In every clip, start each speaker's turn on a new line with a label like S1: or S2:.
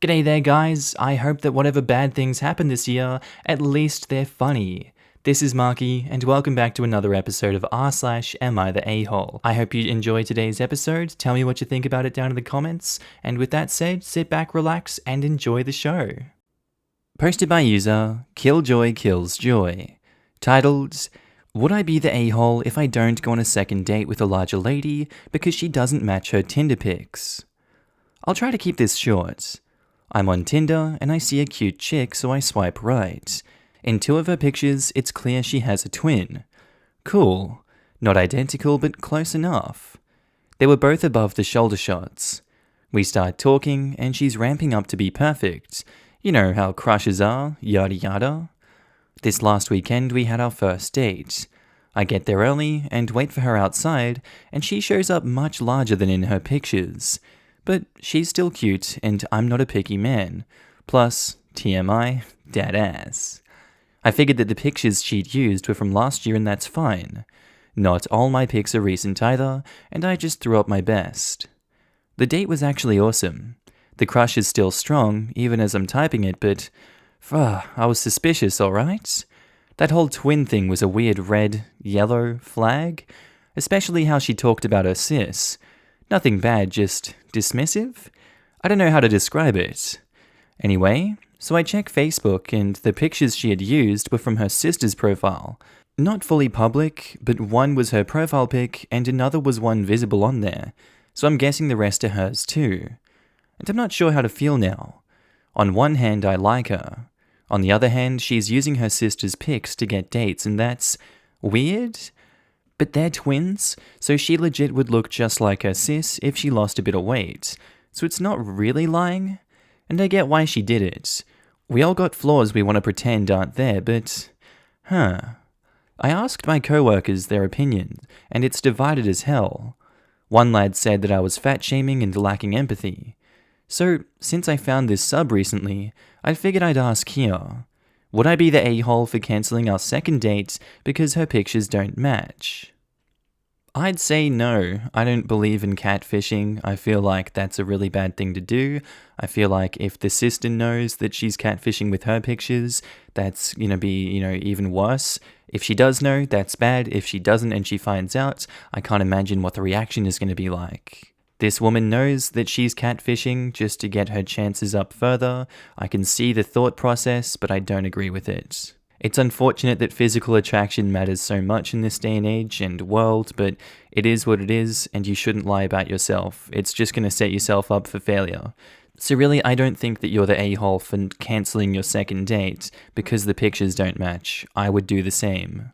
S1: G'day there guys, I hope that whatever bad things happen this year, at least they're funny. This is Markee, and welcome back to another episode of r/Am I the A-hole. I hope you enjoy today's episode, tell me what you think about it down in the comments, and with that said, sit back, relax, and enjoy the show. Posted by user, Killjoy Kills Joy. Titled, Would I be the a-hole if I don't go on a second date with a larger lady because she doesn't match her Tinder pics? I'll try to keep this short. I'm on Tinder and I see a cute chick, so I swipe right. In two of her pictures, it's clear she has a twin. Cool. Not identical, but close enough. They were both above the shoulder shots. We start talking and she's ramping up to be perfect. You know how crushes are, yada yada. This last weekend we had our first date. I get there early and wait for her outside, and she shows up much larger than in her pictures. But she's still cute, and I'm not a picky man. Plus, TMI, dad ass. I figured that the pictures she'd used were from last year and that's fine. Not all my pics are recent either, and I just threw up my best. The date was actually awesome. The crush is still strong, even as I'm typing it, but I was suspicious, alright? That whole twin thing was a weird red, yellow flag, especially how she talked about her sis. Nothing bad, just dismissive? I don't know how to describe it. Anyway, so I check Facebook and the pictures she had used were from her sister's profile. Not fully public, but one was her profile pic and another was one visible on there, so I'm guessing the rest are hers too. And I'm not sure how to feel now. On one hand, I like her. On the other hand, she's using her sister's pics to get dates, and that's weird? But they're twins, so she legit would look just like her sis if she lost a bit of weight. So it's not really lying. And I get why she did it. We all got flaws we want to pretend aren't there, but I asked my coworkers their opinion, and it's divided as hell. One lad said that I was fat-shaming and lacking empathy. So, since I found this sub recently, I figured I'd ask here. Would I be the a-hole for cancelling our second date because her pictures don't match? I'd say no. I don't believe in catfishing. I feel like that's a really bad thing to do. I feel like if the sister knows that she's catfishing with her pictures, that's gonna be, even worse. If she does know, that's bad. If she doesn't and she finds out, I can't imagine what the reaction is gonna be like. This woman knows that she's catfishing just to get her chances up further. I can see the thought process, but I don't agree with it. It's unfortunate that physical attraction matters so much in this day and age and world, but it is what it is, and you shouldn't lie about yourself. It's just going to set yourself up for failure. So really, I don't think that you're the a-hole for cancelling your second date because the pictures don't match. I would do the same.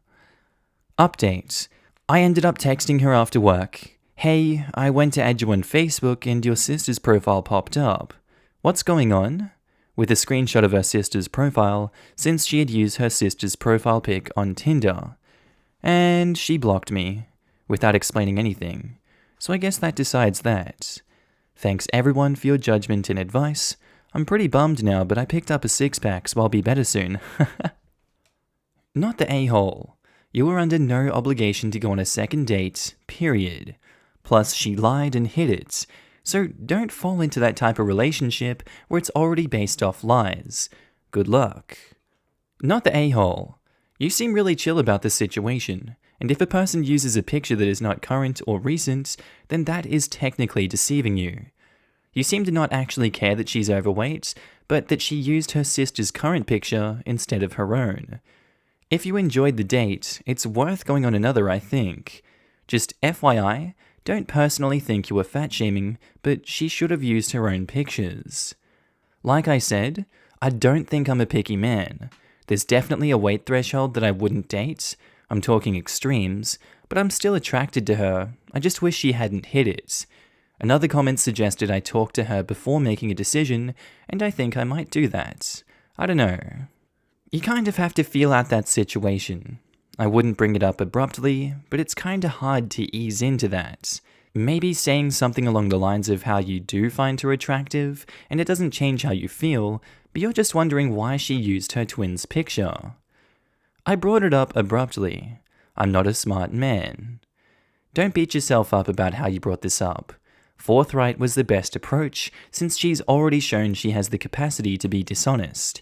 S1: Update. I ended up texting her after work. Hey, I went to add you on Facebook and your sister's profile popped up. What's going on? With a screenshot of her sister's profile, since she had used her sister's profile pic on Tinder. And she blocked me, without explaining anything. So I guess that decides that. Thanks everyone for your judgment and advice. I'm pretty bummed now, but I picked up a six-pack, so I'll be better soon. Not the a-hole. You are under no obligation to go on a second date, period. Plus, she lied and hid it. So don't fall into that type of relationship where it's already based off lies. Good luck. Not the a-hole. You seem really chill about this situation, and if a person uses a picture that is not current or recent, then that is technically deceiving you. You seem to not actually care that she's overweight, but that she used her sister's current picture instead of her own. If you enjoyed the date, it's worth going on another, I think. Just FYI, don't personally think you were fat-shaming, but she should have used her own pictures. Like I said, I don't think I'm a picky man. There's definitely a weight threshold that I wouldn't date. I'm talking extremes, but I'm still attracted to her. I just wish she hadn't hid it. Another comment suggested I talk to her before making a decision, and I think I might do that. I don't know. You kind of have to feel out that situation. I wouldn't bring it up abruptly, but it's kinda hard to ease into that. Maybe saying something along the lines of how you do find her attractive, and it doesn't change how you feel, but you're just wondering why she used her twin's picture. I brought it up abruptly. I'm not a smart man. Don't beat yourself up about how you brought this up. Forthright was the best approach, since she's already shown she has the capacity to be dishonest.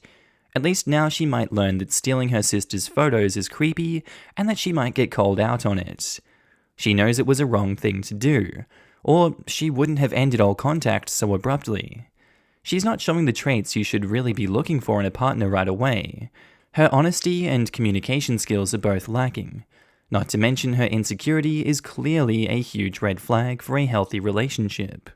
S1: At least now she might learn that stealing her sister's photos is creepy, and that she might get called out on it. She knows it was a wrong thing to do, or she wouldn't have ended all contact so abruptly. She's not showing the traits you should really be looking for in a partner right away. Her honesty and communication skills are both lacking. Not to mention her insecurity is clearly a huge red flag for a healthy relationship.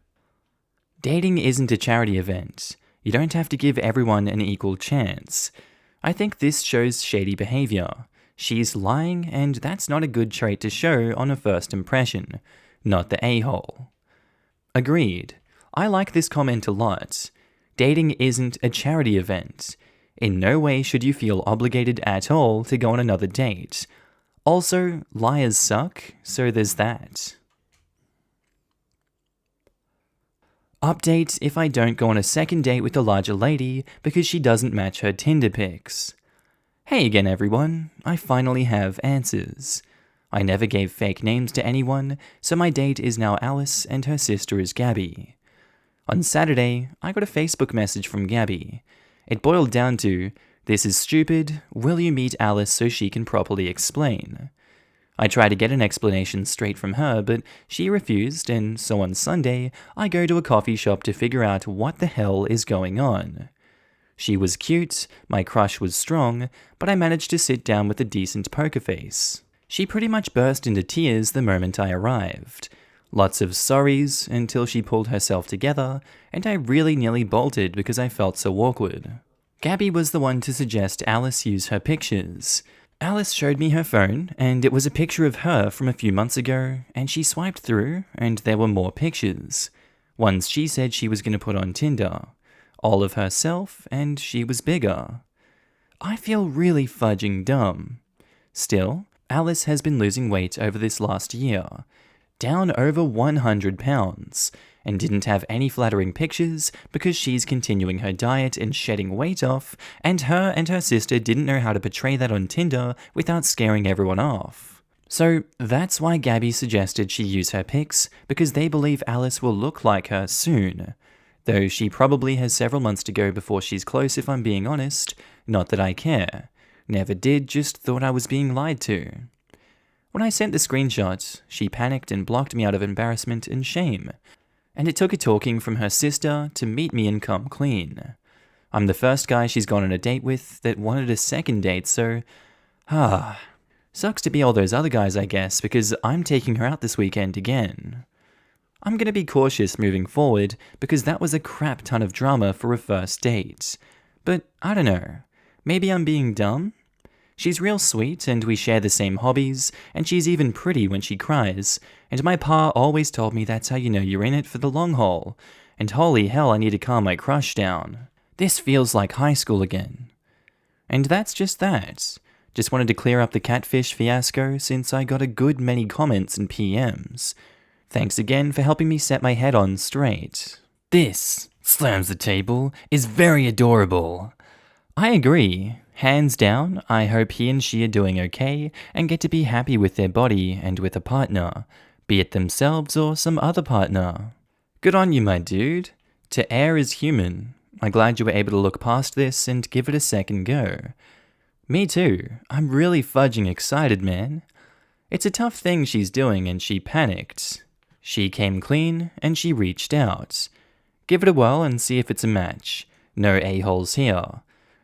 S1: Dating isn't a charity event. You don't have to give everyone an equal chance. I think this shows shady behavior. She's lying, and that's not a good trait to show on a first impression. Not the a-hole. Agreed. I like this comment a lot. Dating isn't a charity event. In no way should you feel obligated at all to go on another date. Also, liars suck, so there's that. Update if I don't go on a second date with a larger lady because she doesn't match her Tinder pics. Hey again everyone, I finally have answers. I never gave fake names to anyone, so my date is now Alice and her sister is Gabby. On Saturday, I got a Facebook message from Gabby. It boiled down to, "This is stupid, will you meet Alice so she can properly explain?" I tried to get an explanation straight from her, but she refused, and so on Sunday, I go to a coffee shop to figure out what the hell is going on. She was cute, my crush was strong, but I managed to sit down with a decent poker face. She pretty much burst into tears the moment I arrived. Lots of sorries until she pulled herself together, and I really nearly bolted because I felt so awkward. Gabby was the one to suggest Alice use her pictures. Alice showed me her phone, and it was a picture of her from a few months ago, and she swiped through, and there were more pictures. Ones she said she was going to put on Tinder. All of herself, and she was bigger. I feel really fudging dumb. Still, Alice has been losing weight over this last year. Down over 100 pounds, and didn't have any flattering pictures because she's continuing her diet and shedding weight off, and her sister didn't know how to portray that on Tinder without scaring everyone off. So that's why Gabby suggested she use her pics, because they believe Alice will look like her soon. Though she probably has several months to go before she's close if I'm being honest, not that I care. Never did, just thought I was being lied to. When I sent the screenshot, she panicked and blocked me out of embarrassment and shame. And it took a talking from her sister to meet me and come clean. I'm the first guy she's gone on a date with that wanted a second date, so... Sucks to be all those other guys, I guess, because I'm taking her out this weekend again. I'm gonna be cautious moving forward, because that was a crap ton of drama for a first date. But I don't know. Maybe I'm being dumb? She's real sweet, and we share the same hobbies, and she's even pretty when she cries, and my pa always told me that's how you know you're in it for the long haul, and holy hell I need to calm my crush down. This feels like high school again. And that's just that. Just wanted to clear up the catfish fiasco since I got a good many comments and PMs. Thanks again for helping me set my head on straight. This, slams the table, is very adorable. I agree. Hands down, I hope he and she are doing okay and get to be happy with their body and with a partner, be it themselves or some other partner. Good on you, my dude. To err is human. I'm glad you were able to look past this and give it a second go. Me too. I'm really fudging excited, man. It's a tough thing she's doing and she panicked. She came clean and she reached out. Give it a whirl and see if it's a match. No a-holes here.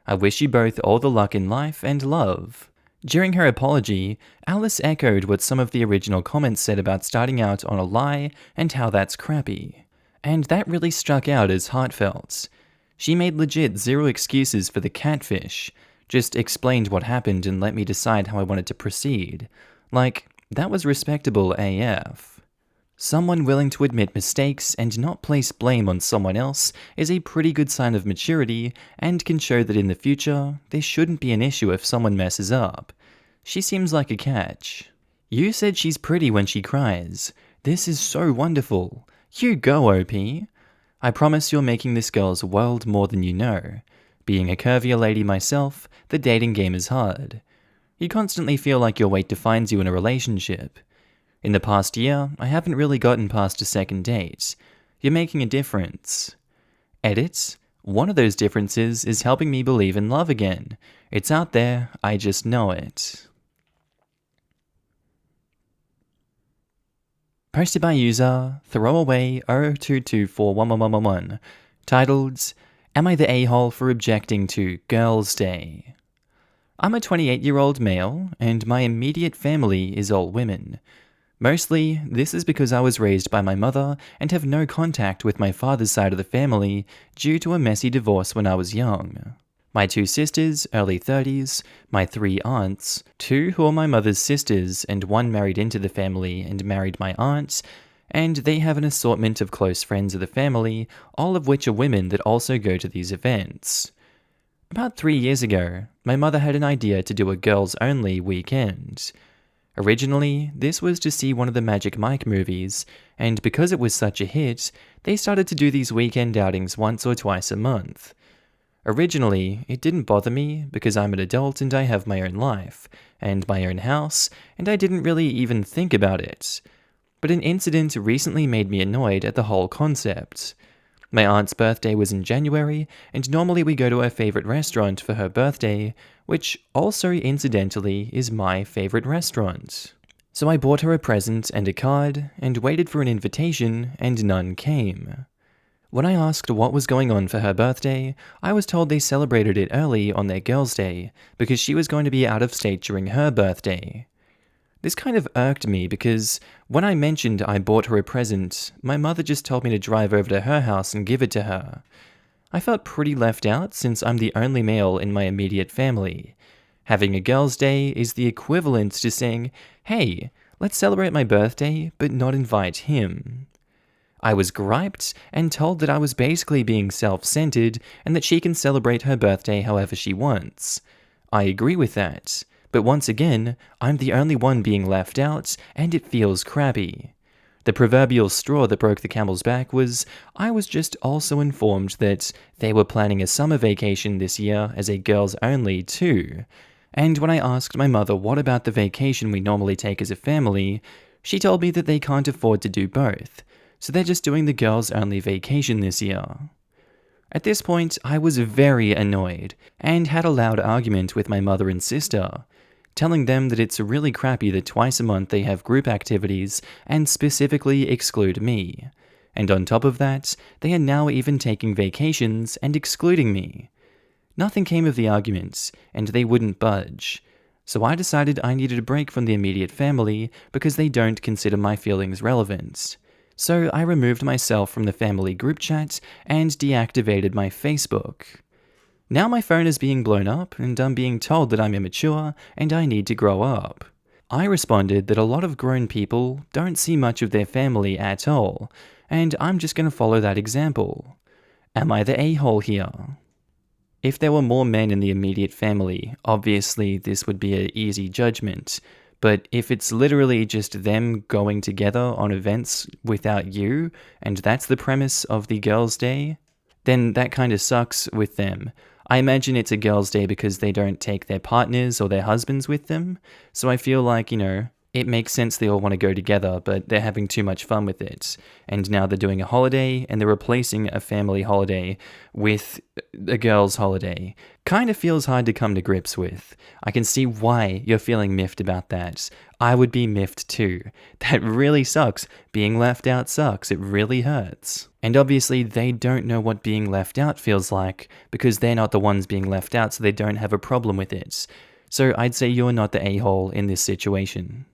S1: I wish you both all the luck in life and love. During her apology, Alice echoed what some of the original comments said about starting out on a lie and how that's crappy. And that really struck out as heartfelt. She made legit zero excuses for the catfish, just explained what happened and let me decide how I wanted to proceed. Like, that was respectable AF. Someone willing to admit mistakes and not place blame on someone else is a pretty good sign of maturity and can show that in the future, there shouldn't be an issue if someone messes up. She seems like a catch. You said she's pretty when she cries. This is so wonderful. You go, OP. I promise you're making this girl's world more than you know. Being a curvier lady myself, the dating game is hard. You constantly feel like your weight defines you in a relationship. In the past year, I haven't really gotten past a second date. You're making a difference. Edit. One of those differences is helping me believe in love again. It's out there, I just know it. Posted by user throwaway 02241111, titled, Am I the a-hole for objecting to Girls' Day? I'm a 28-year-old male, and my immediate family is all women. Mostly, this is because I was raised by my mother and have no contact with my father's side of the family due to a messy divorce when I was young. My 2 sisters, early 30s, my 3 aunts, 2 who are my mother's sisters and 1 married into the family and married my aunt, and they have an assortment of close friends of the family, all of which are women that also go to these events. About 3 years ago, my mother had an idea to do a girls-only weekend. Originally, this was to see one of the Magic Mike movies, and because it was such a hit, they started to do these weekend outings once or twice a month. Originally, it didn't bother me because I'm an adult and I have my own life, and my own house, and I didn't really even think about it. But an incident recently made me annoyed at the whole concept. My aunt's birthday was in January, and normally we go to her favorite restaurant for her birthday, which also incidentally is my favorite restaurant. So I bought her a present and a card, and waited for an invitation, and none came. When I asked what was going on for her birthday, I was told they celebrated it early on their girls' day, because she was going to be out of state during her birthday. This kind of irked me because when I mentioned I bought her a present, my mother just told me to drive over to her house and give it to her. I felt pretty left out since I'm the only male in my immediate family. Having a girls' day is the equivalent to saying, hey, let's celebrate my birthday, but not invite him. I was griped and told that I was basically being self-centered and that she can celebrate her birthday however she wants. I agree with that, but once again, I'm the only one being left out and it feels crappy. The proverbial straw that broke the camel's back was I was just also informed that they were planning a summer vacation this year as a girls only too. And when I asked my mother what about the vacation we normally take as a family, she told me that they can't afford to do both. So they're just doing the girls-only vacation this year. At this point, I was very annoyed, and had a loud argument with my mother and sister, telling them that it's really crappy that twice a month they have group activities and specifically exclude me. And on top of that, they are now even taking vacations and excluding me. Nothing came of the arguments, and they wouldn't budge. So I decided I needed a break from the immediate family because they don't consider my feelings relevant. So I removed myself from the family group chat and deactivated my Facebook. Now my phone is being blown up and I'm being told that I'm immature and I need to grow up. I responded that a lot of grown people don't see much of their family at all, and I'm just going to follow that example. Am I the a-hole here? If there were more men in the immediate family, obviously this would be an easy judgment. But if it's literally just them going together on events without you, and that's the premise of the girls' day, then that kind of sucks with them. I imagine it's a girls' day because they don't take their partners or their husbands with them, so I feel like, it makes sense they all want to go together, but they're having too much fun with it. And now they're doing a holiday, and they're replacing a family holiday with a girls' holiday. Kind of feels hard to come to grips with. I can see why you're feeling miffed about that. I would be miffed too. That really sucks. Being left out sucks. It really hurts. And obviously they don't know what being left out feels like, because they're not the ones being left out, so they don't have a problem with it. So I'd say you're not the a-hole in this situation.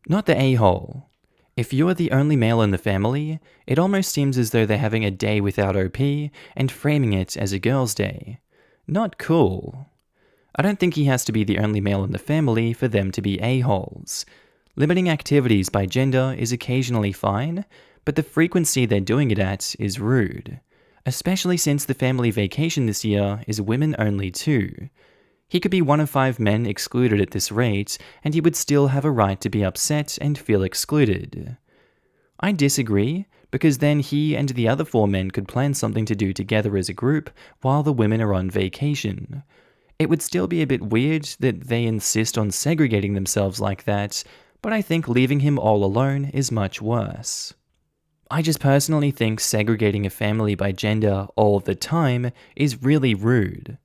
S1: Not the a-hole. If you're the only male in the family, it almost seems as though they're having a day without OP and framing it as a girls' day. Not cool. I don't think he has to be the only male in the family for them to be a-holes. Limiting activities by gender is occasionally fine, but the frequency they're doing it at is rude. Especially since the family vacation this year is women only too. He could be one of 5 men excluded at this rate, and he would still have a right to be upset and feel excluded. I disagree, because then he and the other 4 men could plan something to do together as a group while the women are on vacation. It would still be a bit weird that they insist on segregating themselves like that, but I think leaving him all alone is much worse. I just personally think segregating a family by gender all the time is really rude.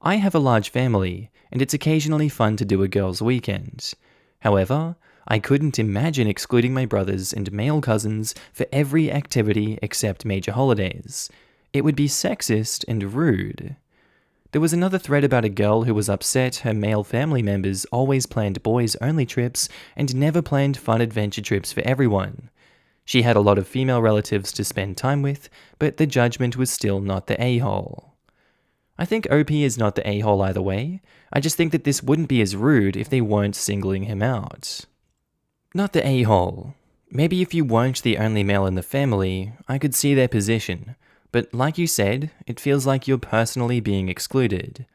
S1: I have a large family, and it's occasionally fun to do a girls' weekend. However, I couldn't imagine excluding my brothers and male cousins for every activity except major holidays. It would be sexist and rude. There was another thread about a girl who was upset her male family members always planned boys-only trips and never planned fun adventure trips for everyone. She had a lot of female relatives to spend time with, but the judgment was still not the a-hole. I think OP is not the a-hole either way. I just think that this wouldn't be as rude if they weren't singling him out. Not the a-hole. Maybe if you weren't the only male in the family, I could see their position. But like you said, it feels like you're personally being excluded.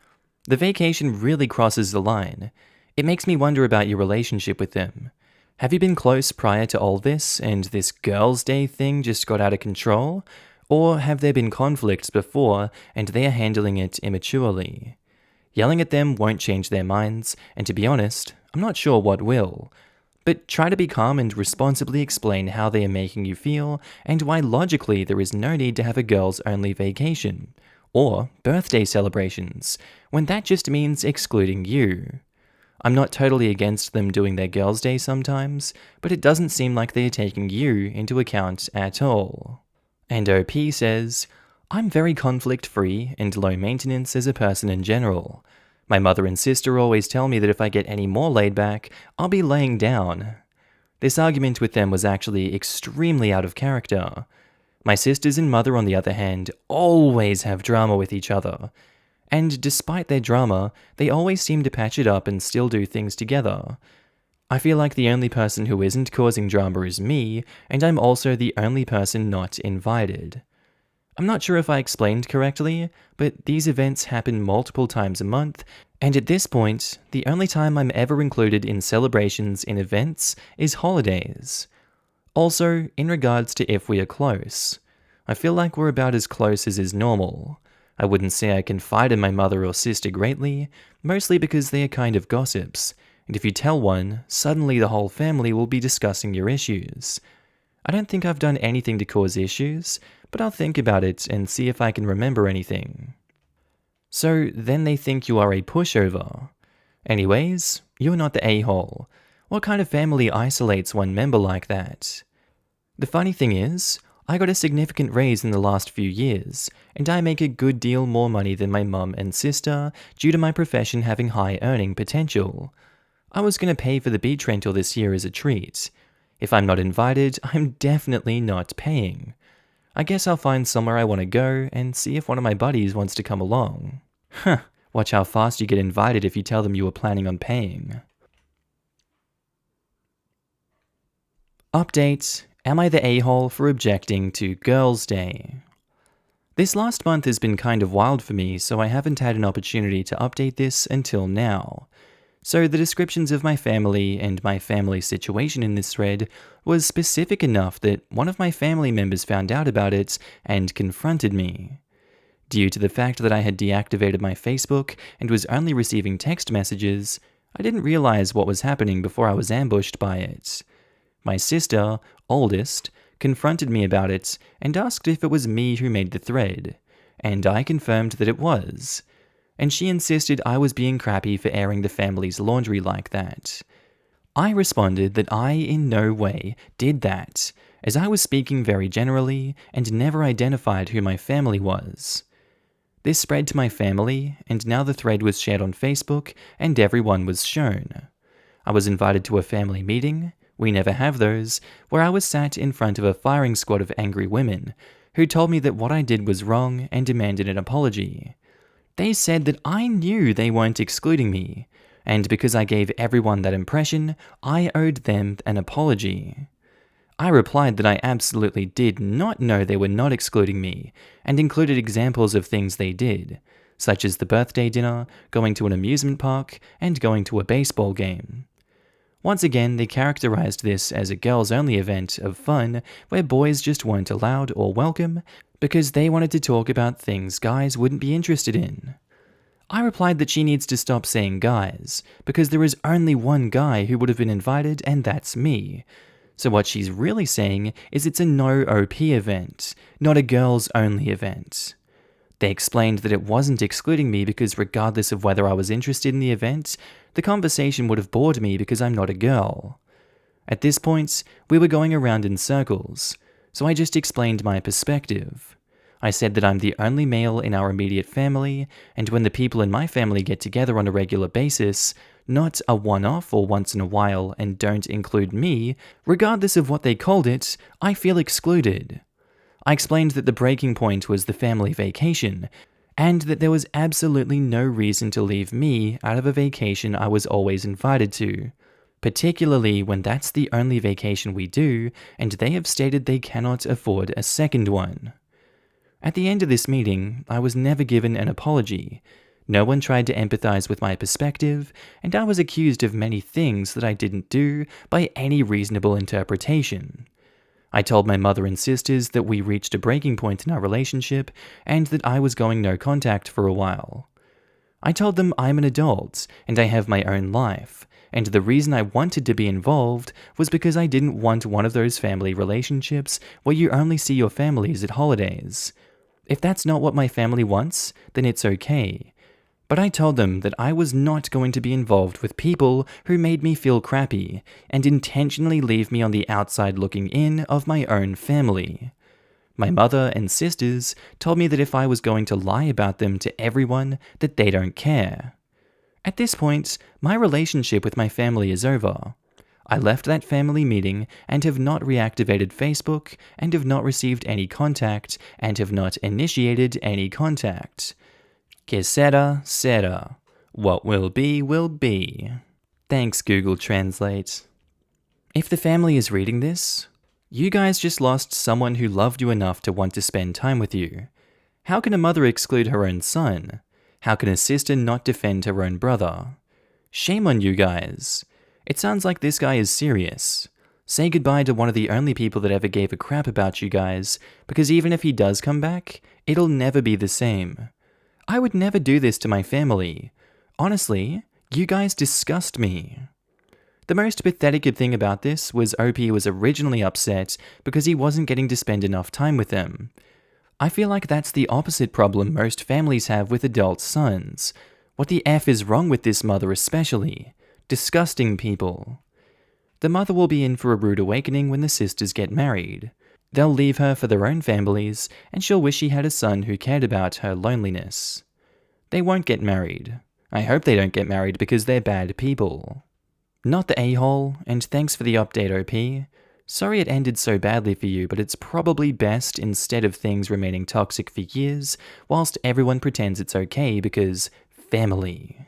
S1: The vacation really crosses the line. It makes me wonder about your relationship with them. Have you been close prior to all this, and this girls' day thing just got out of control? Or have there been conflicts before, and they are handling it immaturely? Yelling at them won't change their minds, and to be honest, I'm not sure what will. But try to be calm and responsibly explain how they are making you feel, and why logically there is no need to have a girls-only vacation, or birthday celebrations, when that just means excluding you. I'm not totally against them doing their girls' day sometimes, but it doesn't seem like they are taking you into account at all. And OP says, I'm very conflict-free and low-maintenance as a person in general. My mother and sister always tell me that if I get any more laid back, I'll be laying down. This argument with them was actually extremely out of character. My sisters and mother, on the other hand, always have drama with each other. And despite their drama, they always seem to patch it up and still do things together. I feel like the only person who isn't causing drama is me, and I'm also the only person not invited. I'm not sure if I explained correctly, but these events happen multiple times a month, and at this point, the only time I'm ever included in celebrations in events is holidays. Also, in regards to if we are close, I feel like we're about as close as is normal. I wouldn't say I confide in my mother or sister greatly, mostly because they are kind of gossips, and if you tell one, suddenly the whole family will be discussing your issues. I don't think I've done anything to cause issues, but I'll think about it and see if I can remember anything. So then they think you are a pushover. Anyways, you're not the a-hole. What kind of family isolates one member like that? The funny thing is, I got a significant raise in the last few years, and I make a good deal more money than my mum and sister due to my profession having high earning potential. I was going to pay for the beach rental this year as a treat. If I'm not invited, I'm definitely not paying. I guess I'll find somewhere I want to go and see if one of my buddies wants to come along. Watch how fast you get invited if you tell them you were planning on paying. Update: Am I the a-hole for objecting to Girls' Day? This last month has been kind of wild for me, so I haven't had an opportunity to update this until now. So the descriptions of my family and my family situation in this thread was specific enough that one of my family members found out about it and confronted me. Due to the fact that I had deactivated my Facebook and was only receiving text messages, I didn't realize what was happening before I was ambushed by it. My sister, oldest, confronted me about it and asked if it was me who made the thread, and I confirmed that it was. And she insisted I was being crappy for airing the family's laundry like that. I responded that I in no way did that, as I was speaking very generally and never identified who my family was. This spread to my family, and now the thread was shared on Facebook and everyone was shown. I was invited to a family meeting, we never have those, where I was sat in front of a firing squad of angry women who told me that what I did was wrong and demanded an apology. They said that I knew they weren't excluding me, and because I gave everyone that impression, I owed them an apology. I replied that I absolutely did not know they were not excluding me, and included examples of things they did, such as the birthday dinner, going to an amusement park, and going to a baseball game. Once again, they characterized this as a girls-only event of fun where boys just weren't allowed or welcome because they wanted to talk about things guys wouldn't be interested in. I replied that she needs to stop saying guys, because there is only one guy who would have been invited, and that's me. So what she's really saying is it's a no OP event, not a girls only event. They explained that it wasn't excluding me because regardless of whether I was interested in the event, the conversation would have bored me because I'm not a girl. At this point, we were going around in circles, so I just explained my perspective. I said that I'm the only male in our immediate family, and when the people in my family get together on a regular basis, not a one-off or once in a while and don't include me, regardless of what they called it, I feel excluded. I explained that the breaking point was the family vacation, and that there was absolutely no reason to leave me out of a vacation I was always invited to, particularly when that's the only vacation we do, and they have stated they cannot afford a second one. At the end of this meeting, I was never given an apology. No one tried to empathize with my perspective, and I was accused of many things that I didn't do by any reasonable interpretation. I told my mother and sisters that we reached a breaking point in our relationship and that I was going no contact for a while. I told them I'm an adult and I have my own life, and the reason I wanted to be involved was because I didn't want one of those family relationships where you only see your families at holidays. If that's not what my family wants, then it's okay. But I told them that I was not going to be involved with people who made me feel crappy and intentionally leave me on the outside looking in of my own family. My mother and sisters told me that if I was going to lie about them to everyone, that they don't care. At this point, my relationship with my family is over. I left that family meeting and have not reactivated Facebook and have not received any contact and have not initiated any contact. Que sera, sera. What will be, will be. Thanks, Google Translate. If the family is reading this, you guys just lost someone who loved you enough to want to spend time with you. How can a mother exclude her own son? How can a sister not defend her own brother? Shame on you guys. It sounds like this guy is serious. Say goodbye to one of the only people that ever gave a crap about you guys, because even if he does come back, it'll never be the same. I would never do this to my family. Honestly, you guys disgust me. The most pathetic thing about this was OP was originally upset because he wasn't getting to spend enough time with them. I feel like that's the opposite problem most families have with adult sons. What the F is wrong with this mother especially? Disgusting people. The mother will be in for a rude awakening when the sisters get married. They'll leave her for their own families, and she'll wish she had a son who cared about her loneliness. They won't get married. I hope they don't get married because they're bad people. Not the a-hole, and thanks for the update, OP. Sorry it ended so badly for you, but it's probably best instead of things remaining toxic for years, whilst everyone pretends it's okay because family.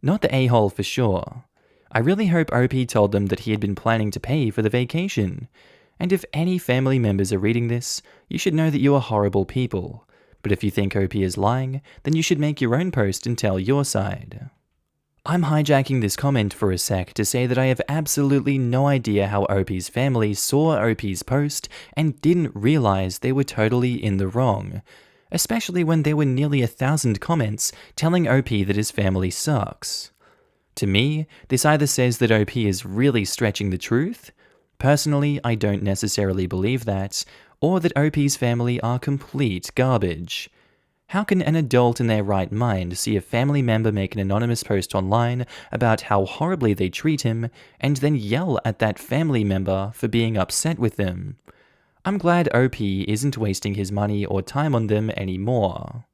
S1: Not the a-hole for sure. I really hope OP told them that he had been planning to pay for the vacation. And if any family members are reading this, you should know that you are horrible people. But if you think OP is lying, then you should make your own post and tell your side. I'm hijacking this comment for a sec to say that I have absolutely no idea how OP's family saw OP's post and didn't realize they were totally in the wrong, especially when there were nearly 1,000 comments telling OP that his family sucks. To me, this either says that OP is really stretching the truth. Personally, I don't necessarily believe that, or that OP's family are complete garbage. How can an adult in their right mind see a family member make an anonymous post online about how horribly they treat him, and then yell at that family member for being upset with them? I'm glad OP isn't wasting his money or time on them anymore.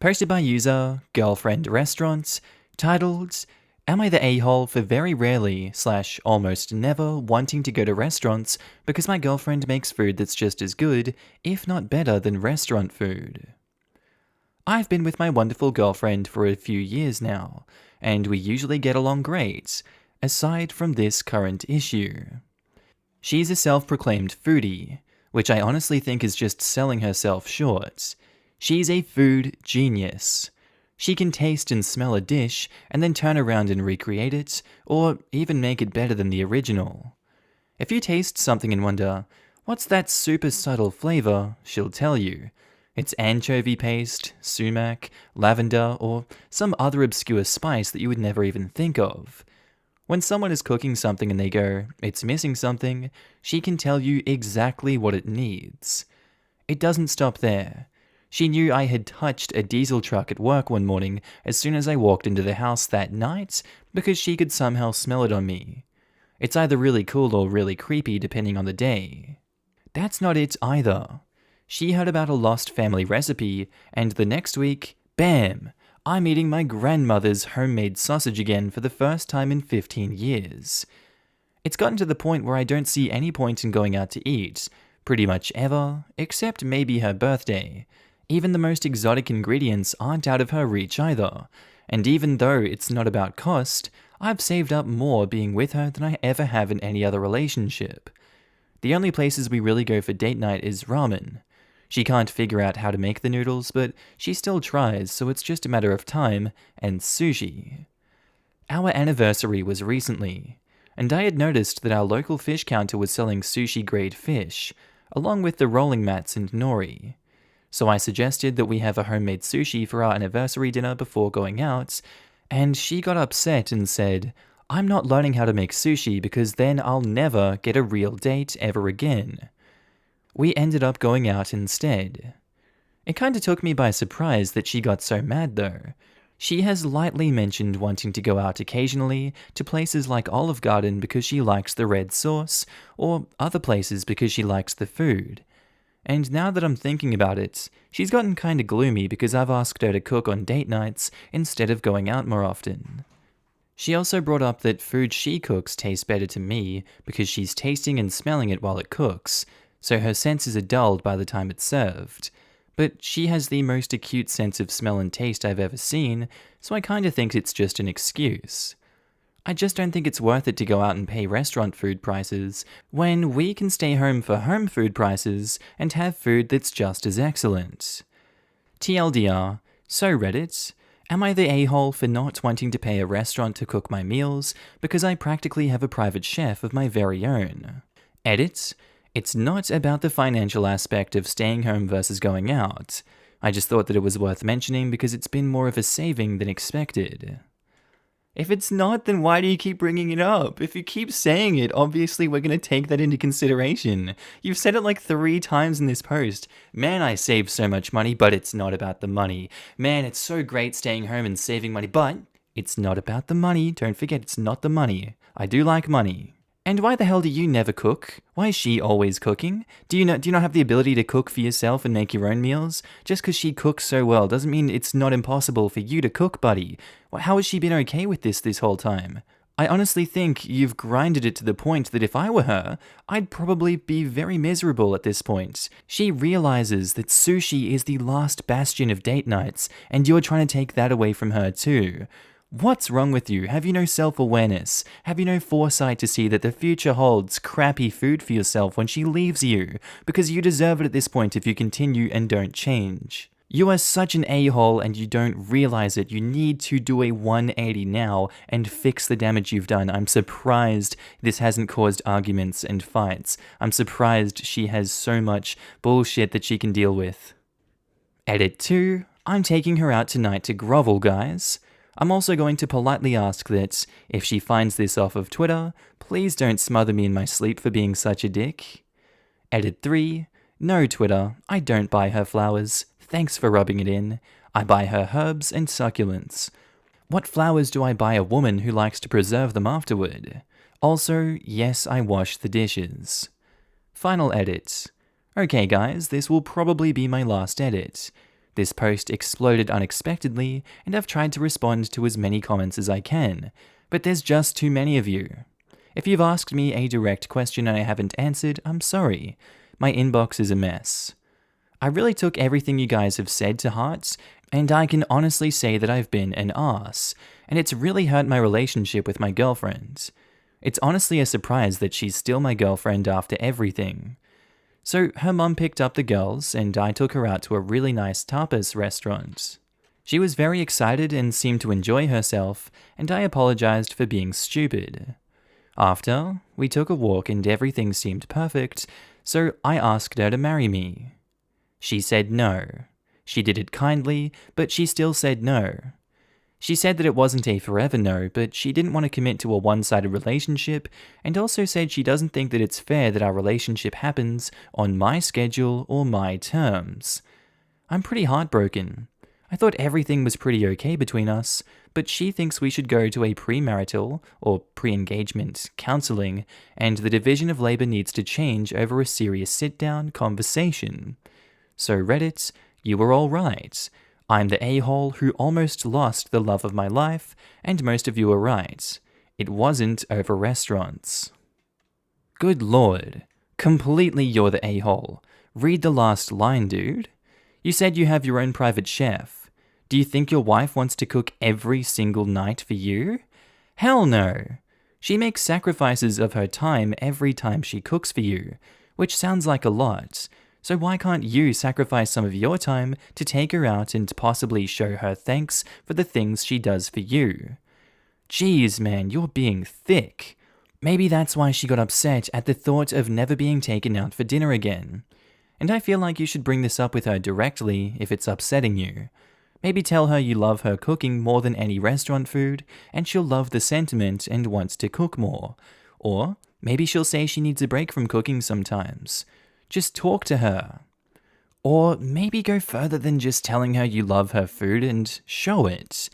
S1: Posted by user Girlfriend Restaurants, titled, Am I the a-hole for very rarely / almost never wanting to go to restaurants because my girlfriend makes food that's just as good, if not better than restaurant food? I've been with my wonderful girlfriend for a few years now, and we usually get along great, aside from this current issue. She's a self-proclaimed foodie, which I honestly think is just selling herself short. She's a food genius. She can taste and smell a dish and then turn around and recreate it, or even make it better than the original. If you taste something and wonder, what's that super subtle flavor, she'll tell you. It's anchovy paste, sumac, lavender, or some other obscure spice that you would never even think of. When someone is cooking something and they go, "It's missing something," she can tell you exactly what it needs. It doesn't stop there. She knew I had touched a diesel truck at work one morning as soon as I walked into the house that night because she could somehow smell it on me. It's either really cool or really creepy depending on the day. That's not it either. She heard about a lost family recipe, and the next week, bam! I'm eating my grandmother's homemade sausage again for the first time in 15 years. It's gotten to the point where I don't see any point in going out to eat, pretty much ever, except maybe her birthday. Even the most exotic ingredients aren't out of her reach either, and even though it's not about cost, I've saved up more being with her than I ever have in any other relationship. The only places we really go for date night is ramen. She can't figure out how to make the noodles, but she still tries, so it's just a matter of time, and sushi. Our anniversary was recently, and I had noticed that our local fish counter was selling sushi-grade fish, along with the rolling mats and nori. So I suggested that we have a homemade sushi for our anniversary dinner before going out, and she got upset and said, "I'm not learning how to make sushi because then I'll never get a real date ever again." We ended up going out instead. It kinda took me by surprise that she got so mad though. She has lightly mentioned wanting to go out occasionally to places like Olive Garden because she likes the red sauce, or other places because she likes the food. And now that I'm thinking about it, she's gotten kinda gloomy because I've asked her to cook on date nights instead of going out more often. She also brought up that food she cooks tastes better to me because she's tasting and smelling it while it cooks, so her senses are dulled by the time it's served. But she has the most acute sense of smell and taste I've ever seen, so I kinda think it's just an excuse. I just don't think it's worth it to go out and pay restaurant food prices when we can stay home for home food prices and have food that's just as excellent. TLDR, so Reddit, am I the a-hole for not wanting to pay a restaurant to cook my meals because I practically have a private chef of my very own? Edit, it's not about the financial aspect of staying home versus going out. I just thought that it was worth mentioning because it's been more of a saving than expected. If it's not, then why do you keep bringing it up? If you keep saying it, obviously we're going to take that into consideration. You've said it like 3 times in this post. Man, I save so much money, but it's not about the money. Man, it's so great staying home and saving money, but it's not about the money. Don't forget, it's not the money. I do like money. And why the hell do you never cook? Why is she always cooking? Do you not have the ability to cook for yourself and make your own meals? Just because she cooks so well doesn't mean it's not impossible for you to cook, buddy. How has she been okay with this whole time? I honestly think you've grinded it to the point that if I were her, I'd probably be very miserable at this point. She realizes that sushi is the last bastion of date nights, and you're trying to take that away from her too. What's wrong with you? Have you no self-awareness? Have you no foresight to see that the future holds crappy food for yourself when she leaves you? Because you deserve it at this point if you continue and don't change. You are such an a-hole and you don't realize it. You need to do a 180 now and fix the damage you've done. I'm surprised this hasn't caused arguments and fights. I'm surprised she has so much bullshit that she can deal with. Edit 2. I'm taking her out tonight to grovel, guys. I'm also going to politely ask that, if she finds this off of Twitter, please don't smother me in my sleep for being such a dick. Edit 3. No, Twitter, I don't buy her flowers. Thanks for rubbing it in. I buy her herbs and succulents. What flowers do I buy a woman who likes to preserve them afterward? Also, yes, I wash the dishes. Final edit. Okay guys, this will probably be my last edit. This post exploded unexpectedly, and I've tried to respond to as many comments as I can, but there's just too many of you. If you've asked me a direct question and I haven't answered, I'm sorry. My inbox is a mess. I really took everything you guys have said to heart, and I can honestly say that I've been an arse, and it's really hurt my relationship with my girlfriend. It's honestly a surprise that she's still my girlfriend after everything. So her mum picked up the girls, and I took her out to a really nice tapas restaurant. She was very excited and seemed to enjoy herself, and I apologized for being stupid. After, we took a walk and everything seemed perfect, so I asked her to marry me. She said no. She did it kindly, but she still said no. She said that it wasn't a forever no, but she didn't want to commit to a one-sided relationship, and also said she doesn't think that it's fair that our relationship happens on my schedule or my terms. I'm pretty heartbroken. I thought everything was pretty okay between us, but she thinks we should go to a premarital or pre-engagement counseling, and the division of labor needs to change over a serious sit-down conversation. So Reddit, you were all right. I'm the a-hole who almost lost the love of my life, and most of you are right. It wasn't over restaurants. Good lord. Completely you're the a-hole. Read the last line, dude. You said you have your own private chef. Do you think your wife wants to cook every single night for you? Hell no. She makes sacrifices of her time every time she cooks for you, which sounds like a lot. So why can't you sacrifice some of your time to take her out and possibly show her thanks for the things she does for you? Jeez, man, you're being thick. Maybe that's why she got upset at the thought of never being taken out for dinner again. And I feel like you should bring this up with her directly if it's upsetting you. Maybe tell her you love her cooking more than any restaurant food, and she'll love the sentiment and wants to cook more. Or maybe she'll say she needs a break from cooking sometimes. Just talk to her. Or maybe go further than just telling her you love her food and show it.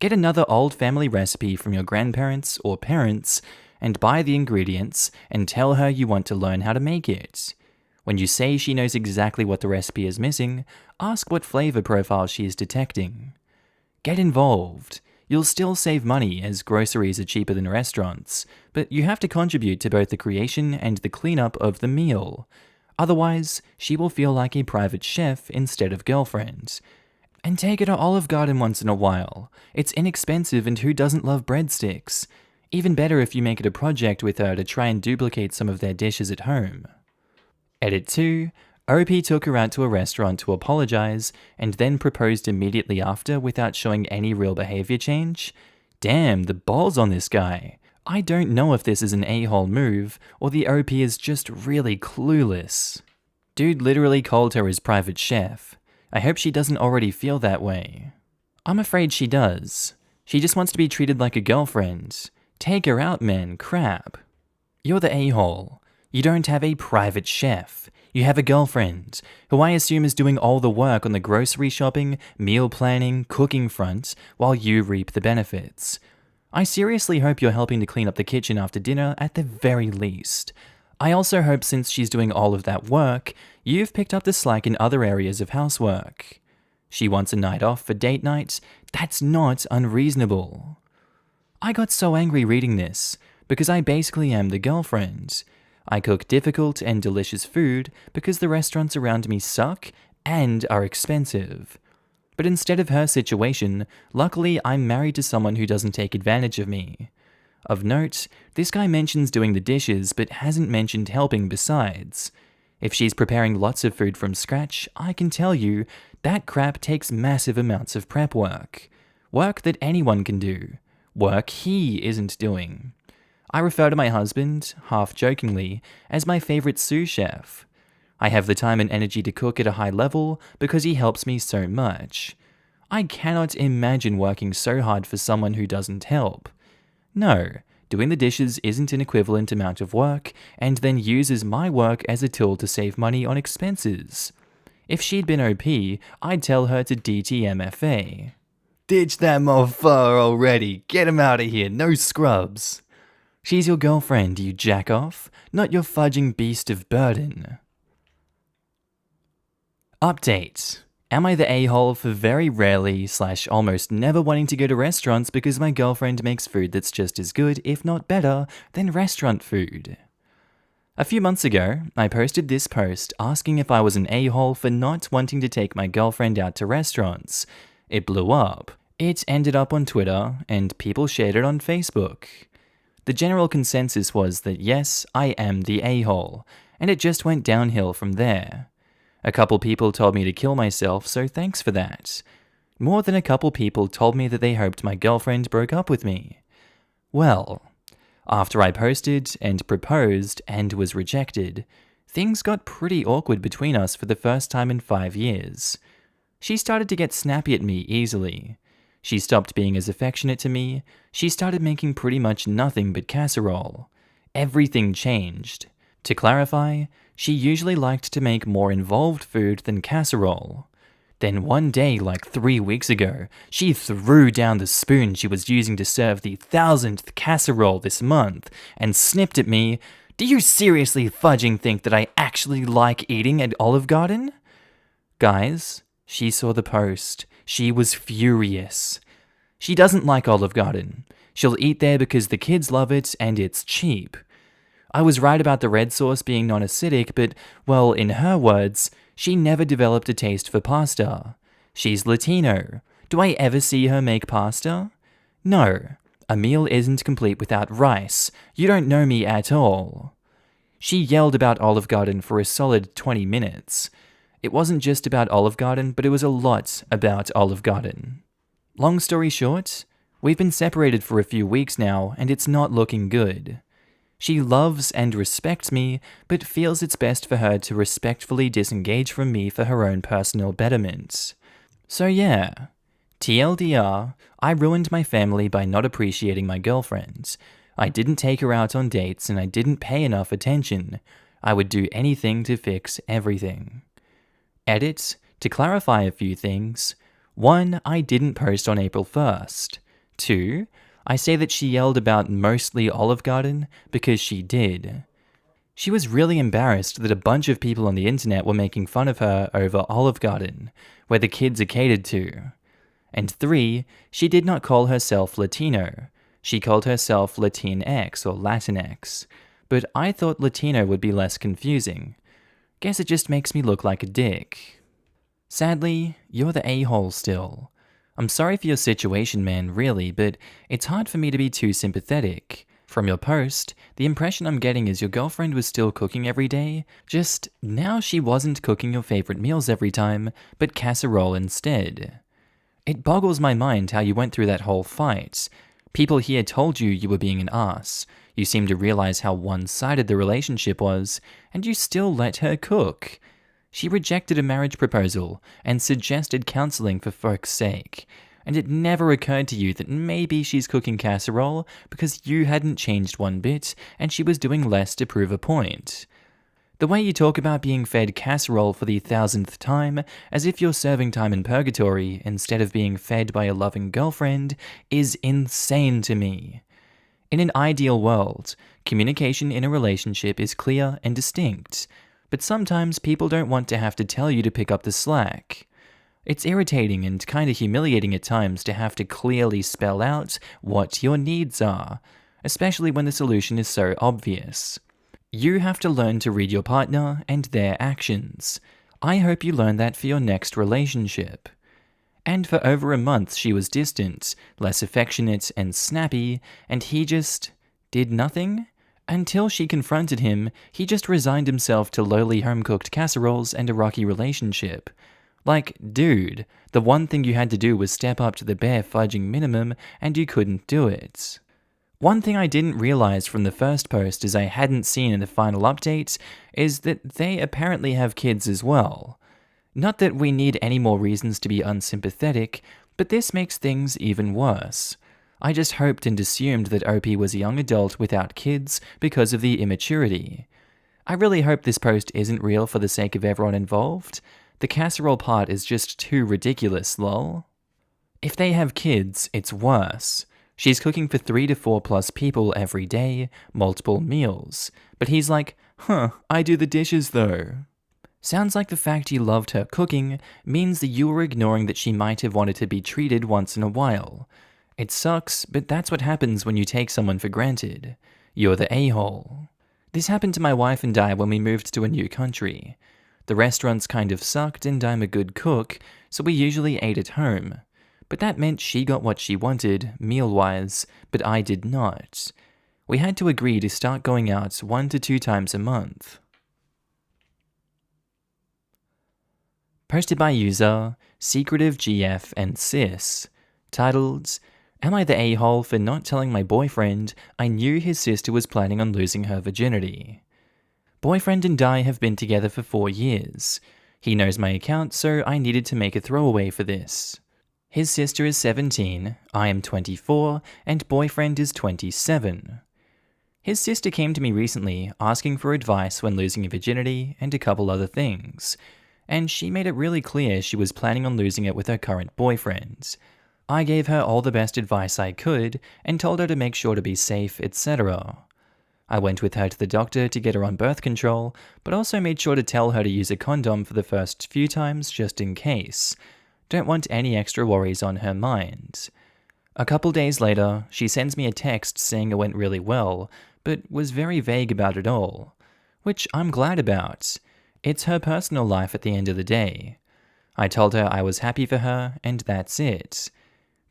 S1: Get another old family recipe from your grandparents or parents and buy the ingredients and tell her you want to learn how to make it. When you say she knows exactly what the recipe is missing, ask what flavor profile she is detecting. Get involved. You'll still save money as groceries are cheaper than restaurants, but you have to contribute to both the creation and the cleanup of the meal. Otherwise, she will feel like a private chef instead of girlfriend. And take her to Olive Garden once in a while. It's inexpensive, and who doesn't love breadsticks? Even better if you make it a project with her to try and duplicate some of their dishes at home. Edit 2. OP took her out to a restaurant to apologize, and then proposed immediately after without showing any real behavior change? Damn, the balls on this guy. I don't know if this is an a-hole move, or the OP is just really clueless. Dude literally called her his private chef. I hope she doesn't already feel that way. I'm afraid she does. She just wants to be treated like a girlfriend. Take her out, man, crap. You're the a-hole. You don't have a private chef. You have a girlfriend, who I assume is doing all the work on the grocery shopping, meal planning, cooking front, while you reap the benefits. I seriously hope you're helping to clean up the kitchen after dinner at the very least. I also hope since she's doing all of that work, you've picked up the slack in other areas of housework. She wants a night off for date night. That's not unreasonable. I got so angry reading this, because I basically am the girlfriend. I cook difficult and delicious food because the restaurants around me suck and are expensive. But instead of her situation, luckily I'm married to someone who doesn't take advantage of me. Of note, this guy mentions doing the dishes but hasn't mentioned helping besides. If she's preparing lots of food from scratch, I can tell you that crap takes massive amounts of prep work. Work that anyone can do. Work he isn't doing. I refer to my husband, half-jokingly, as my favorite sous chef. I have the time and energy to cook at a high level because he helps me so much. I cannot imagine working so hard for someone who doesn't help. No, doing the dishes isn't an equivalent amount of work, and then uses my work as a tool to save money on expenses. If she'd been OP, I'd tell her to DTMFA. Ditch that mofo already, get him out of here, no scrubs. She's your girlfriend, you jack-off, not your fudging beast of burden. Update. Am I the a-hole for very rarely / almost never wanting to go to restaurants because my girlfriend makes food that's just as good, if not better, than restaurant food? A few months ago, I posted this post asking if I was an a-hole for not wanting to take my girlfriend out to restaurants. It blew up. It ended up on Twitter, and people shared it on Facebook. The general consensus was that yes, I am the a-hole, and it just went downhill from there. A couple people told me to kill myself, so thanks for that. More than a couple people told me that they hoped my girlfriend broke up with me. Well, after I posted and proposed and was rejected, things got pretty awkward between us for the first time in 5 years. She started to get snappy at me easily. She stopped being as affectionate to me. She started making pretty much nothing but casserole. Everything changed. To clarify, she usually liked to make more involved food than casserole. Then one day, like 3 weeks ago, she threw down the spoon she was using to serve the 1000th casserole this month and snipped at me. Do you seriously fudging think that I actually like eating at Olive Garden? Guys, she saw the post. She was furious. She doesn't like Olive Garden. She'll eat there because the kids love it and it's cheap. I was right about the red sauce being non-acidic, but, well, in her words, she never developed a taste for pasta. She's Latino. Do I ever see her make pasta? No. A meal isn't complete without rice. You don't know me at all. She yelled about Olive Garden for a solid 20 minutes. It wasn't just about Olive Garden, but it was a lot about Olive Garden. Long story short, we've been separated for a few weeks now, and it's not looking good. She loves and respects me, but feels it's best for her to respectfully disengage from me for her own personal betterment. So yeah, TLDR, I ruined my family by not appreciating my girlfriend. I didn't take her out on dates and I didn't pay enough attention. I would do anything to fix everything. Edit, to clarify a few things. 1, I didn't post on April 1st. 2, I say that she yelled about mostly Olive Garden because she did. She was really embarrassed that a bunch of people on the internet were making fun of her over Olive Garden, where the kids are catered to. And 3, she did not call herself Latino. She called herself Latinx or Latinx, but I thought Latino would be less confusing. Guess it just makes me look like a dick. Sadly, you're the a-hole still. I'm sorry for your situation, man, really, but it's hard for me to be too sympathetic. From your post, the impression I'm getting is your girlfriend was still cooking every day, just now she wasn't cooking your favorite meals every time, but casserole instead. It boggles my mind how you went through that whole fight. People here told you you were being an ass. You seemed to realize how one-sided the relationship was, and you still let her cook. She rejected a marriage proposal and suggested counseling for folks' sake, and it never occurred to you that maybe she's cooking casserole because you hadn't changed one bit and she was doing less to prove a point. The way you talk about being fed casserole for the 1000th time as if you're serving time in purgatory instead of being fed by a loving girlfriend is insane to me. In an ideal world, communication in a relationship is clear and distinct, but sometimes people don't want to have to tell you to pick up the slack. It's irritating and kind of humiliating at times to have to clearly spell out what your needs are, especially when the solution is so obvious. You have to learn to read your partner and their actions. I hope you learn that for your next relationship. And for over a month she was distant, less affectionate and snappy, and he just did nothing? Until she confronted him, he just resigned himself to lowly home-cooked casseroles and a rocky relationship. Like, dude, the one thing you had to do was step up to the bare fudging minimum, and you couldn't do it. One thing I didn't realize from the first post as I hadn't seen in the final update is that they apparently have kids as well. Not that we need any more reasons to be unsympathetic, but this makes things even worse. I just hoped and assumed that OP was a young adult without kids because of the immaturity. I really hope this post isn't real for the sake of everyone involved. The casserole part is just too ridiculous, lol. If they have kids, it's worse. She's cooking for 3 to 4 plus people every day, multiple meals. But he's like, I do the dishes though. Sounds like the fact you loved her cooking means that you were ignoring that she might have wanted to be treated once in a while. It sucks, but that's what happens when you take someone for granted. You're the a-hole. This happened to my wife and I when we moved to a new country. The restaurants kind of sucked and I'm a good cook, so we usually ate at home. But that meant she got what she wanted, meal-wise, but I did not. We had to agree to start going out 1 to 2 times a month. Posted by user Secretive GF and Sis, titled, Am I the a-hole for not telling my boyfriend I knew his sister was planning on losing her virginity? Boyfriend and I have been together for 4 years. He knows my account, so I needed to make a throwaway for this. His sister is 17, I am 24, and boyfriend is 27. His sister came to me recently asking for advice when losing virginity and a couple other things, and she made it really clear she was planning on losing it with her current boyfriend. I gave her all the best advice I could and told her to make sure to be safe, etc. I went with her to the doctor to get her on birth control, but also made sure to tell her to use a condom for the first few times just in case. Don't want any extra worries on her mind. A couple days later, she sends me a text saying it went really well, but was very vague about it all, which I'm glad about. It's her personal life at the end of the day. I told her I was happy for her, and that's it.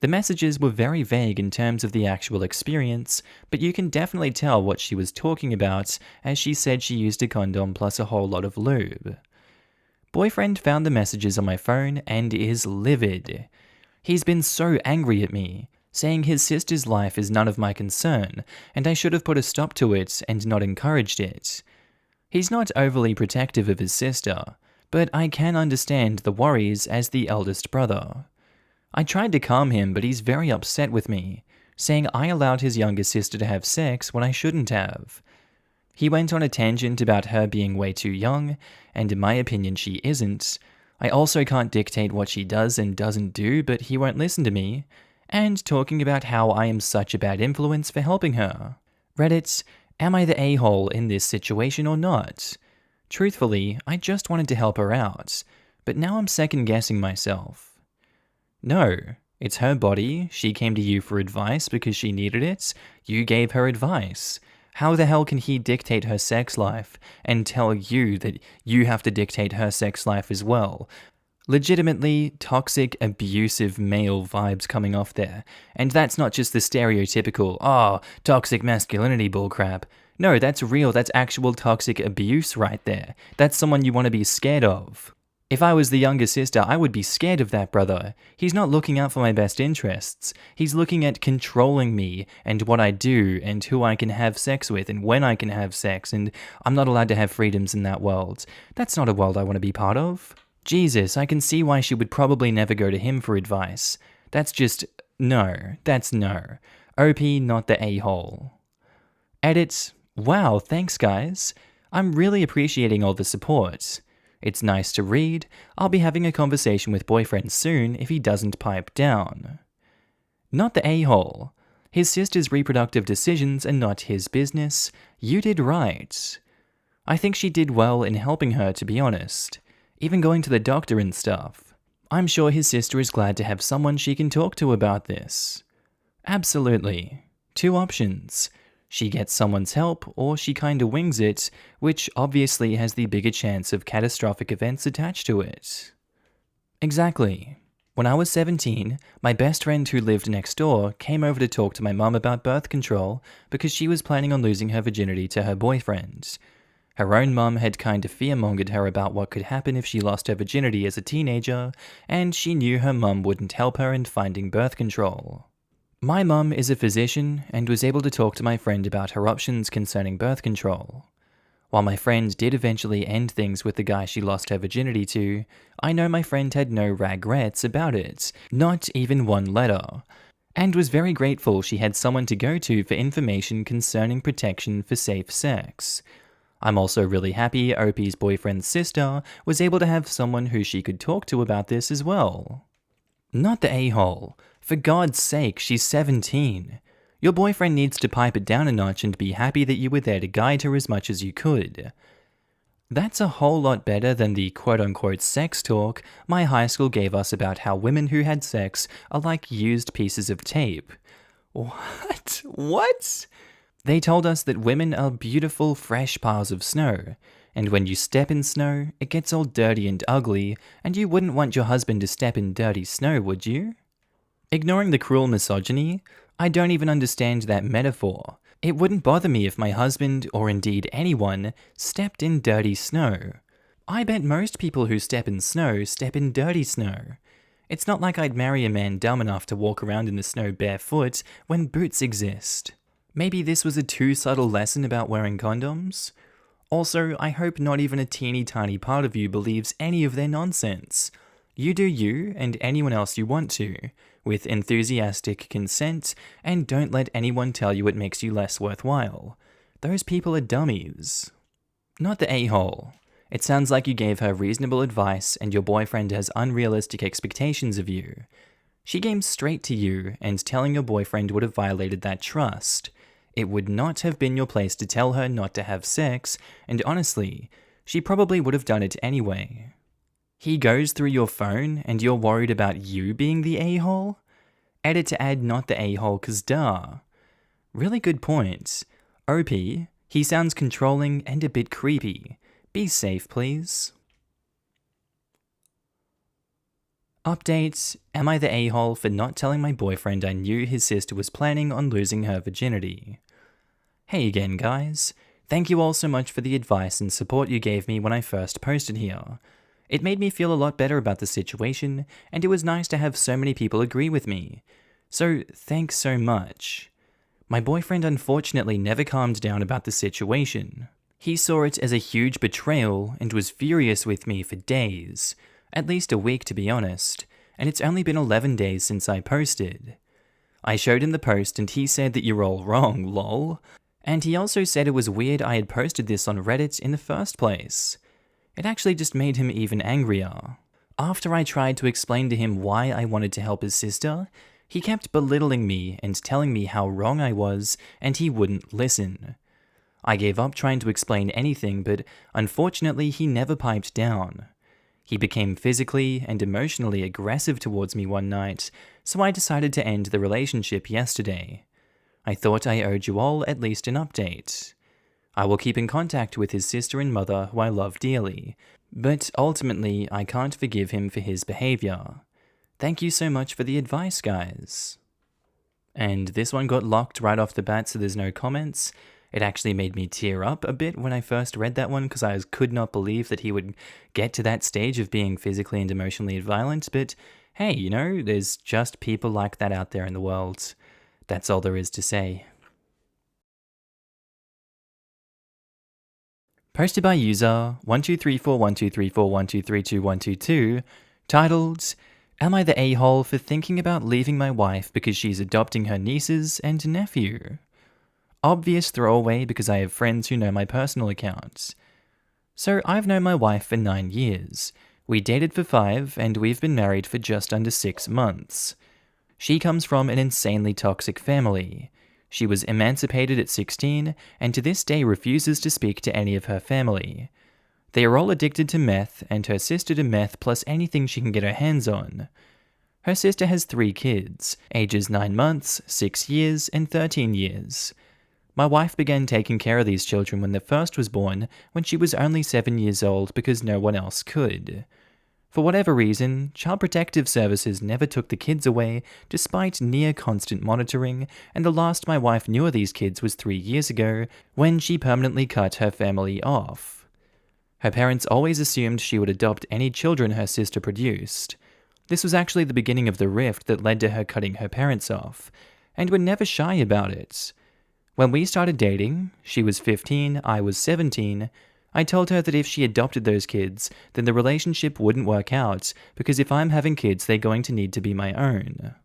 S1: The messages were very vague in terms of the actual experience, but you can definitely tell what she was talking about, as she said she used a condom plus a whole lot of lube. Boyfriend found the messages on my phone and is livid. He's been so angry at me, saying his sister's life is none of my concern, and I should have put a stop to it and not encouraged it. He's not overly protective of his sister, but I can understand the worries as the eldest brother. I tried to calm him, but he's very upset with me, saying I allowed his younger sister to have sex when I shouldn't have. He went on a tangent about her being way too young, and in my opinion she isn't. I also can't dictate what she does and doesn't do, but he won't listen to me, and talking about how I am such a bad influence for helping her. Reddit, am I the a-hole in this situation or not? Truthfully, I just wanted to help her out, but now I'm second-guessing myself. No, it's her body, she came to you for advice because she needed it, you gave her advice. How the hell can he dictate her sex life and tell you that you have to dictate her sex life as well? Legitimately toxic, abusive male vibes coming off there. And that's not just the stereotypical, toxic masculinity bullcrap. No, that's real, that's actual toxic abuse right there. That's someone you want to be scared of. If I was the younger sister, I would be scared of that brother. He's not looking out for my best interests. He's looking at controlling me and what I do and who I can have sex with and when I can have sex, and I'm not allowed to have freedoms in that world. That's not a world I want to be part of. Jesus, I can see why she would probably never go to him for advice. That's just, no, that's no. OP, not the a-hole. Edit, wow, thanks guys. I'm really appreciating all the support. It's nice to read. I'll be having a conversation with boyfriend soon if he doesn't pipe down. Not the a-hole. His sister's reproductive decisions are not his business. You did right. I think she did well in helping her, to be honest. Even going to the doctor and stuff. I'm sure his sister is glad to have someone she can talk to about this. Absolutely. 2 options. She gets someone's help, or she kinda wings it, which obviously has the bigger chance of catastrophic events attached to it. Exactly. When I was 17, my best friend who lived next door came over to talk to my mum about birth control because she was planning on losing her virginity to her boyfriend. Her own mum had kind of fearmongered her about what could happen if she lost her virginity as a teenager, and she knew her mum wouldn't help her in finding birth control. My mum is a physician and was able to talk to my friend about her options concerning birth control. While my friend did eventually end things with the guy she lost her virginity to, I know my friend had no regrets about it, not even one letter, and was very grateful she had someone to go to for information concerning protection for safe sex. I'm also really happy OP's boyfriend's sister was able to have someone who she could talk to about this as well. Not the a-hole. For God's sake, she's 17. Your boyfriend needs to pipe it down a notch and be happy that you were there to guide her as much as you could. That's a whole lot better than the quote-unquote sex talk my high school gave us about how women who had sex are like used pieces of tape. What? What? They told us that women are beautiful, fresh piles of snow, and when you step in snow, it gets all dirty and ugly, and you wouldn't want your husband to step in dirty snow, would you? Ignoring the cruel misogyny, I don't even understand that metaphor. It wouldn't bother me if my husband, or indeed anyone, stepped in dirty snow. I bet most people who step in dirty snow. It's not like I'd marry a man dumb enough to walk around in the snow barefoot when boots exist. Maybe this was a too subtle lesson about wearing condoms? Also, I hope not even a teeny tiny part of you believes any of their nonsense. You do you and anyone else you want to, with enthusiastic consent, and don't let anyone tell you it makes you less worthwhile. Those people are dummies. Not the a-hole. It sounds like you gave her reasonable advice and your boyfriend has unrealistic expectations of you. She came straight to you, and telling your boyfriend would have violated that trust. It would not have been your place to tell her not to have sex, and honestly, she probably would have done it anyway. He goes through your phone, and you're worried about you being the a-hole? Edit to add not the a-hole, 'cause duh. Really good point. OP, he sounds controlling and a bit creepy. Be safe, please. Update, am I the a-hole for not telling my boyfriend I knew his sister was planning on losing her virginity? Hey again, guys. Thank you all so much for the advice and support you gave me when I first posted here. It made me feel a lot better about the situation, and it was nice to have so many people agree with me. So, thanks so much. My boyfriend unfortunately never calmed down about the situation. He saw it as a huge betrayal and was furious with me for days. At least a week, to be honest, and it's only been 11 days since I posted. I showed him the post and he said that you're all wrong, lol. And he also said it was weird I had posted this on Reddit in the first place. It actually just made him even angrier. After I tried to explain to him why I wanted to help his sister, he kept belittling me and telling me how wrong I was, and he wouldn't listen. I gave up trying to explain anything, but unfortunately he never piped down. He became physically and emotionally aggressive towards me one night, so I decided to end the relationship yesterday. I thought I owed you all at least an update. I will keep in contact with his sister and mother, who I love dearly, but ultimately I can't forgive him for his behavior. Thank you so much for the advice, guys. And this one got locked right off the bat, so there's no comments. It actually made me tear up a bit when I first read that one because I could not believe that he would get to that stage of being physically and emotionally violent, but hey, you know, there's just people like that out there in the world. That's all there is to say. Posted by user 1234123412321222, titled, Am I the a-hole for thinking about leaving my wife because she's adopting her nieces and nephew? Obvious throwaway because I have friends who know my personal accounts. So I've known my wife for 9 years. We dated for 5 and we've been married for just under 6 months. She comes from an insanely toxic family. She was emancipated at 16 and to this day refuses to speak to any of her family. They are all addicted to meth and her sister to meth plus anything she can get her hands on. Her sister has 3 kids, ages 9 months, 6 years, and 13 years. My wife began taking care of these children when the first was born when she was only 7 years old because no one else could. For whatever reason, Child Protective Services never took the kids away despite near constant monitoring, and the last my wife knew of these kids was 3 years ago when she permanently cut her family off. Her parents always assumed she would adopt any children her sister produced. This was actually the beginning of the rift that led to her cutting her parents off, and were never shy about it. When we started dating, she was 15, I was 17, I told her that if she adopted those kids, then the relationship wouldn't work out, because if I'm having kids, they're going to need to be my own.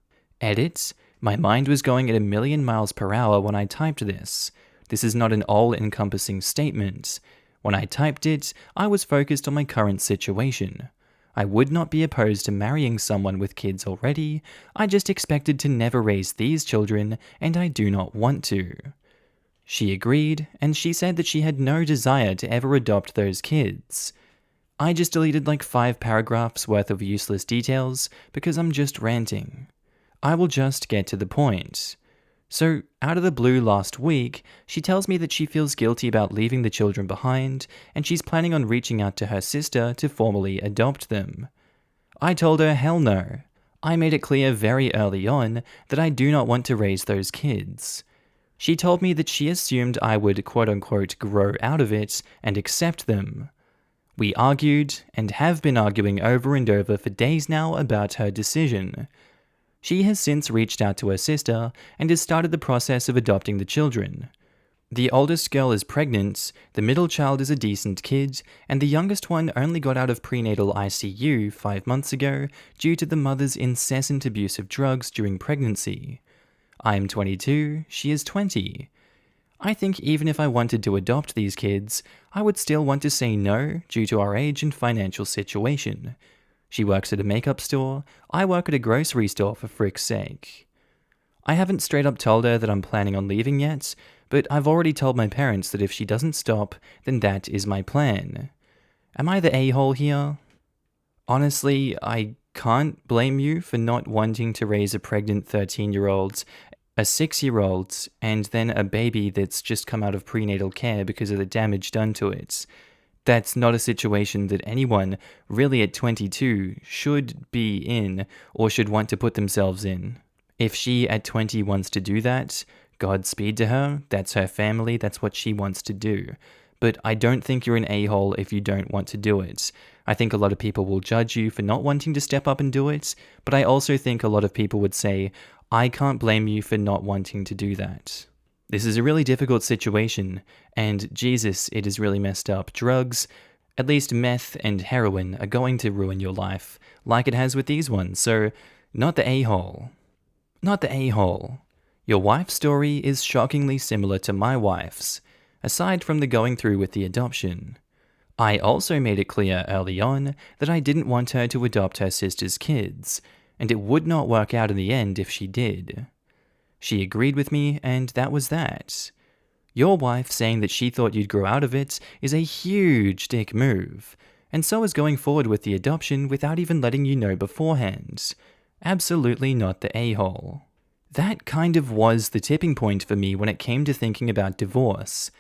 S1: Edit, my mind was going at 1,000,000 miles per hour when I typed this. This is not an all-encompassing statement. When I typed it, I was focused on my current situation. I would not be opposed to marrying someone with kids already, I just expected to never raise these children, and I do not want to. She agreed, and she said that she had no desire to ever adopt those kids. I just deleted like 5 paragraphs worth of useless details because I'm just ranting. I will just get to the point. So, out of the blue last week, she tells me that she feels guilty about leaving the children behind, and she's planning on reaching out to her sister to formally adopt them. I told her hell no. I made it clear very early on that I do not want to raise those kids. She told me that she assumed I would quote-unquote grow out of it and accept them. We argued, and have been arguing over and over for days now about her decision. She has since reached out to her sister and has started the process of adopting the children. The oldest girl is pregnant, the middle child is a decent kid, and the youngest one only got out of prenatal ICU 5 months ago due to the mother's incessant abuse of drugs during pregnancy. I am 22, she is 20. I think even if I wanted to adopt these kids, I would still want to say no due to our age and financial situation. She works at a makeup store, I work at a grocery store for frick's sake. I haven't straight up told her that I'm planning on leaving yet, but I've already told my parents that if she doesn't stop, then that is my plan. Am I the a-hole here? Honestly, I can't blame you for not wanting to raise a pregnant 13-year-old, a 6-year-old, and then a baby that's just come out of prenatal care because of the damage done to it. That's not a situation that anyone, really at 22, should be in or should want to put themselves in. If she at 20 wants to do that, Godspeed to her, that's her family, that's what she wants to do. But I don't think you're an a-hole if you don't want to do it. I think a lot of people will judge you for not wanting to step up and do it, but I also think a lot of people would say, I can't blame you for not wanting to do that. This is a really difficult situation, and Jesus, it is really messed up. Drugs, at least meth and heroin, are going to ruin your life, like it has with these ones, so not the a-hole. Not the a-hole. Your wife's story is shockingly similar to my wife's, aside from the going through with the adoption. I also made it clear early on that I didn't want her to adopt her sister's kids, and it would not work out in the end if she did. She agreed with me, and that was that. Your wife saying that she thought you'd grow out of it is a huge dick move, and so is going forward with the adoption without even letting you know beforehand. Absolutely not the a-hole. That kind of was the tipping point for me when it came to thinking about divorce.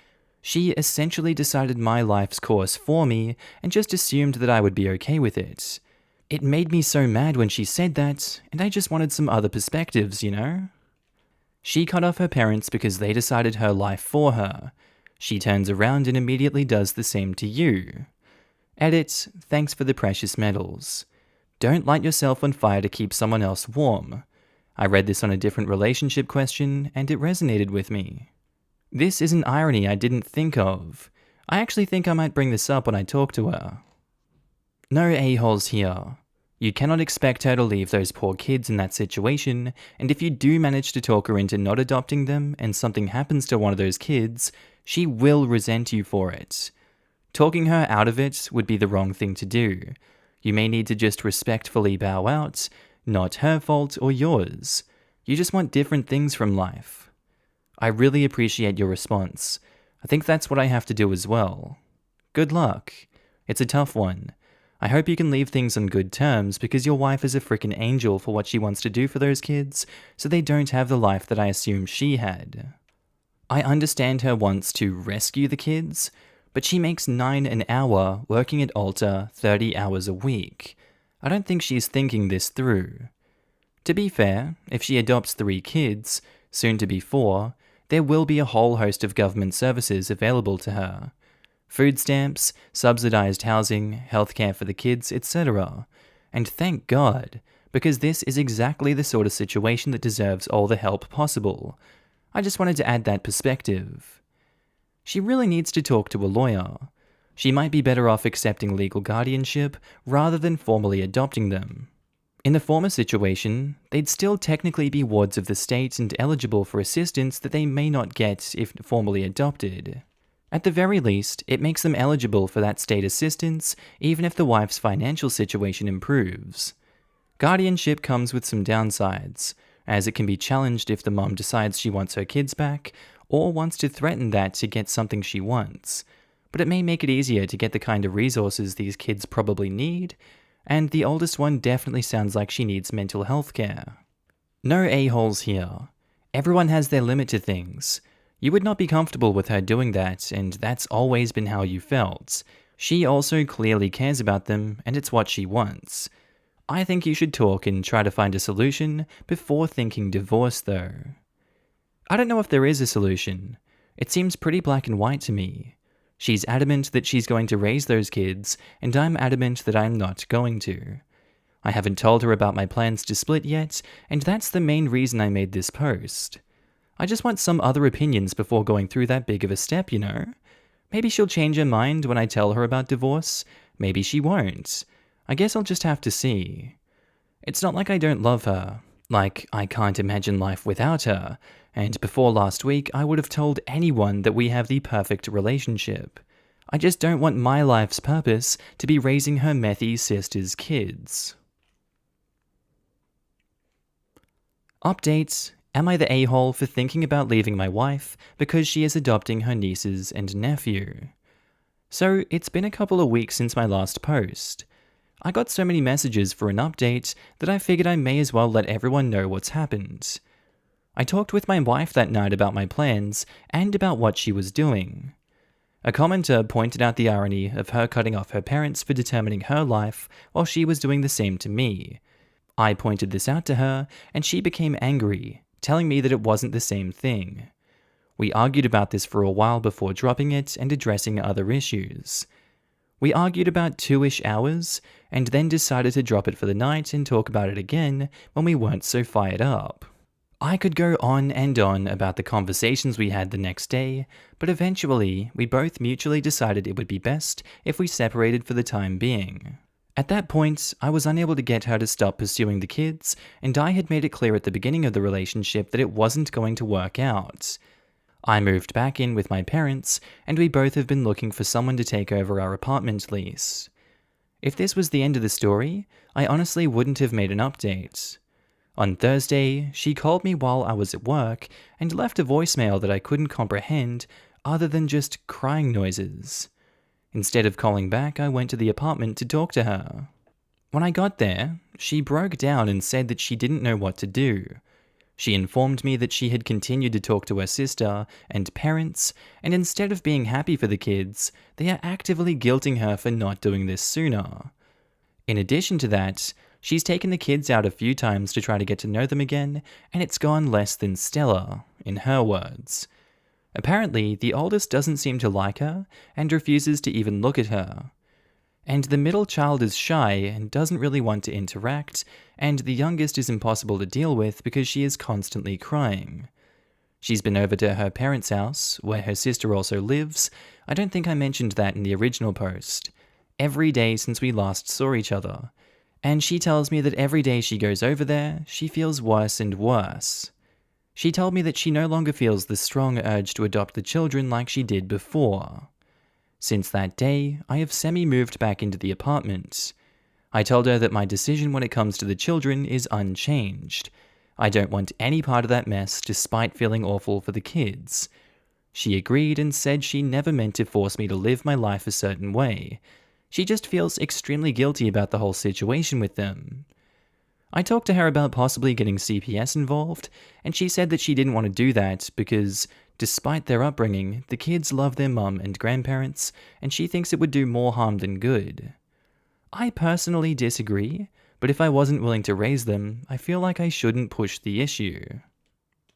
S1: She essentially decided my life's course for me and just assumed that I would be okay with it. It made me so mad when she said that, and I just wanted some other perspectives, you know? She cut off her parents because they decided her life for her. She turns around and immediately does the same to you. Edit, thanks for the precious metals. Don't light yourself on fire to keep someone else warm. I read this on a different relationship question, and it resonated with me. This is an irony I didn't think of. I actually think I might bring this up when I talk to her. No a-holes here. You cannot expect her to leave those poor kids in that situation, and if you do manage to talk her into not adopting them and something happens to one of those kids, she will resent you for it. Talking her out of it would be the wrong thing to do. You may need to just respectfully bow out, not her fault or yours. You just want different things from life. I really appreciate your response. I think that's what I have to do as well. Good luck. It's a tough one. I hope you can leave things on good terms because your wife is a frickin' angel for what she wants to do for those kids, so they don't have the life that I assume she had. I understand her wants to rescue the kids, but she makes $9 an hour working at Ulta 30 hours a week. I don't think she's thinking this through. To be fair, if she adopts 3 kids, soon to be 4, there will be a whole host of government services available to her. Food stamps, subsidized housing, healthcare for the kids, etc. And thank God, because this is exactly the sort of situation that deserves all the help possible. I just wanted to add that perspective. She really needs to talk to a lawyer. She might be better off accepting legal guardianship rather than formally adopting them. In the former situation, they'd still technically be wards of the state and eligible for assistance that they may not get if formally adopted. At the very least, it makes them eligible for that state assistance even if the wife's financial situation improves. Guardianship comes with some downsides, as it can be challenged if the mom decides she wants her kids back or wants to threaten that to get something she wants. But it may make it easier to get the kind of resources these kids probably need, and the oldest one definitely sounds like she needs mental health care. No a-holes here. Everyone has their limit to things. You would not be comfortable with her doing that, and that's always been how you felt. She also clearly cares about them, and it's what she wants. I think you should talk and try to find a solution before thinking divorce, though. I don't know if there is a solution. It seems pretty black and white to me. She's adamant that she's going to raise those kids, and I'm adamant that I'm not going to. I haven't told her about my plans to split yet, and that's the main reason I made this post. I just want some other opinions before going through that big of a step, you know? Maybe she'll change her mind when I tell her about divorce. Maybe she won't. I guess I'll just have to see. It's not like I don't love her. Like, I can't imagine life without her. And before last week, I would have told anyone that we have the perfect relationship. I just don't want my life's purpose to be raising her methy sister's kids. Update: am I the a-hole for thinking about leaving my wife because she is adopting her nieces and nephew? So, it's been a couple of weeks since my last post. I got so many messages for an update that I figured I may as well let everyone know what's happened. I talked with my wife that night about my plans and about what she was doing. A commenter pointed out the irony of her cutting off her parents for determining her life while she was doing the same to me. I pointed this out to her, and she became angry, telling me that it wasn't the same thing. We argued about this for a while before dropping it and addressing other issues. We argued about 2-ish hours, and then decided to drop it for the night and talk about it again when we weren't so fired up. I could go on and on about the conversations we had the next day, but eventually we both mutually decided it would be best if we separated for the time being. At that point, I was unable to get her to stop pursuing the kids, and I had made it clear at the beginning of the relationship that it wasn't going to work out. I moved back in with my parents, and we both have been looking for someone to take over our apartment lease. If this was the end of the story, I honestly wouldn't have made an update. On Thursday, she called me while I was at work and left a voicemail that I couldn't comprehend other than just crying noises. Instead of calling back, I went to the apartment to talk to her. When I got there, she broke down and said that she didn't know what to do. She informed me that she had continued to talk to her sister and parents, and instead of being happy for the kids, they are actively guilting her for not doing this sooner. In addition to that, she's taken the kids out a few times to try to get to know them again, and it's gone less than stellar, in her words. Apparently, the oldest doesn't seem to like her, and refuses to even look at her. And the middle child is shy and doesn't really want to interact, and the youngest is impossible to deal with because she is constantly crying. She's been over to her parents' house, where her sister also lives. I don't think I mentioned that in the original post. Every day since we last saw each other. And she tells me that every day she goes over there, she feels worse and worse. She told me that she no longer feels the strong urge to adopt the children like she did before. Since that day, I have semi-moved back into the apartment. I told her that my decision when it comes to the children is unchanged. I don't want any part of that mess despite feeling awful for the kids. She agreed and said she never meant to force me to live my life a certain way. She just feels extremely guilty about the whole situation with them. I talked to her about possibly getting CPS involved, and she said that she didn't want to do that because, despite their upbringing, the kids love their mum and grandparents, and she thinks it would do more harm than good. I personally disagree, but if I wasn't willing to raise them, I feel like I shouldn't push the issue.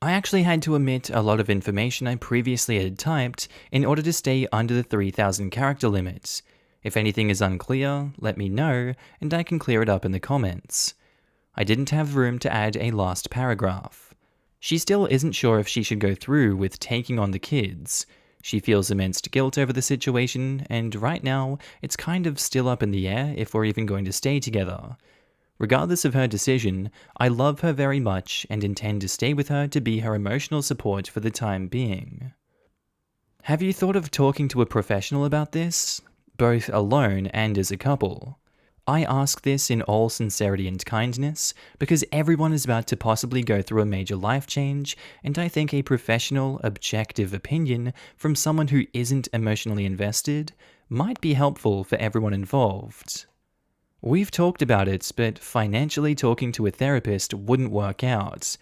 S1: I actually had to omit a lot of information I previously had typed in order to stay under the 3,000 character limit. If anything is unclear, let me know, and I can clear it up in the comments. I didn't have room to add a last paragraph. She still isn't sure if she should go through with taking on the kids. She feels immense guilt over the situation, and right now, it's kind of still up in the air if we're even going to stay together. Regardless of her decision, I love her very much and intend to stay with her to be her emotional support for the time being. Have you thought of talking to a professional about this? Both alone and as a couple. I ask this in all sincerity and kindness because everyone is about to possibly go through a major life change, and I think a professional, objective opinion from someone who isn't emotionally invested might be helpful for everyone involved. We've talked about it, but financially talking to a therapist wouldn't work out.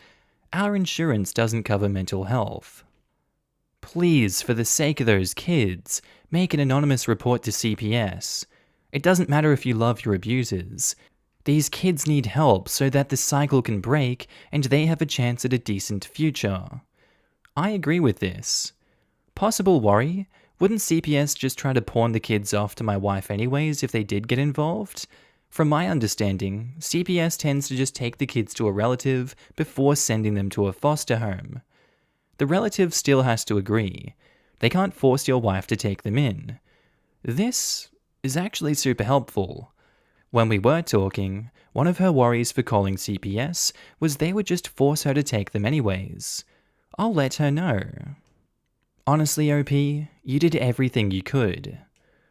S1: Our insurance doesn't cover mental health. Please, for the sake of those kids, make an anonymous report to CPS. It doesn't matter if you love your abusers. These kids need help so that the cycle can break and they have a chance at a decent future. I agree with this. Possible worry? Wouldn't CPS just try to pawn the kids off to my wife anyways if they did get involved? From my understanding, CPS tends to just take the kids to a relative before sending them to a foster home. The relative still has to agree. They can't force your wife to take them in. This is actually super helpful. When we were talking, one of her worries for calling CPS was they would just force her to take them anyways. I'll let her know. Honestly, OP, you did everything you could.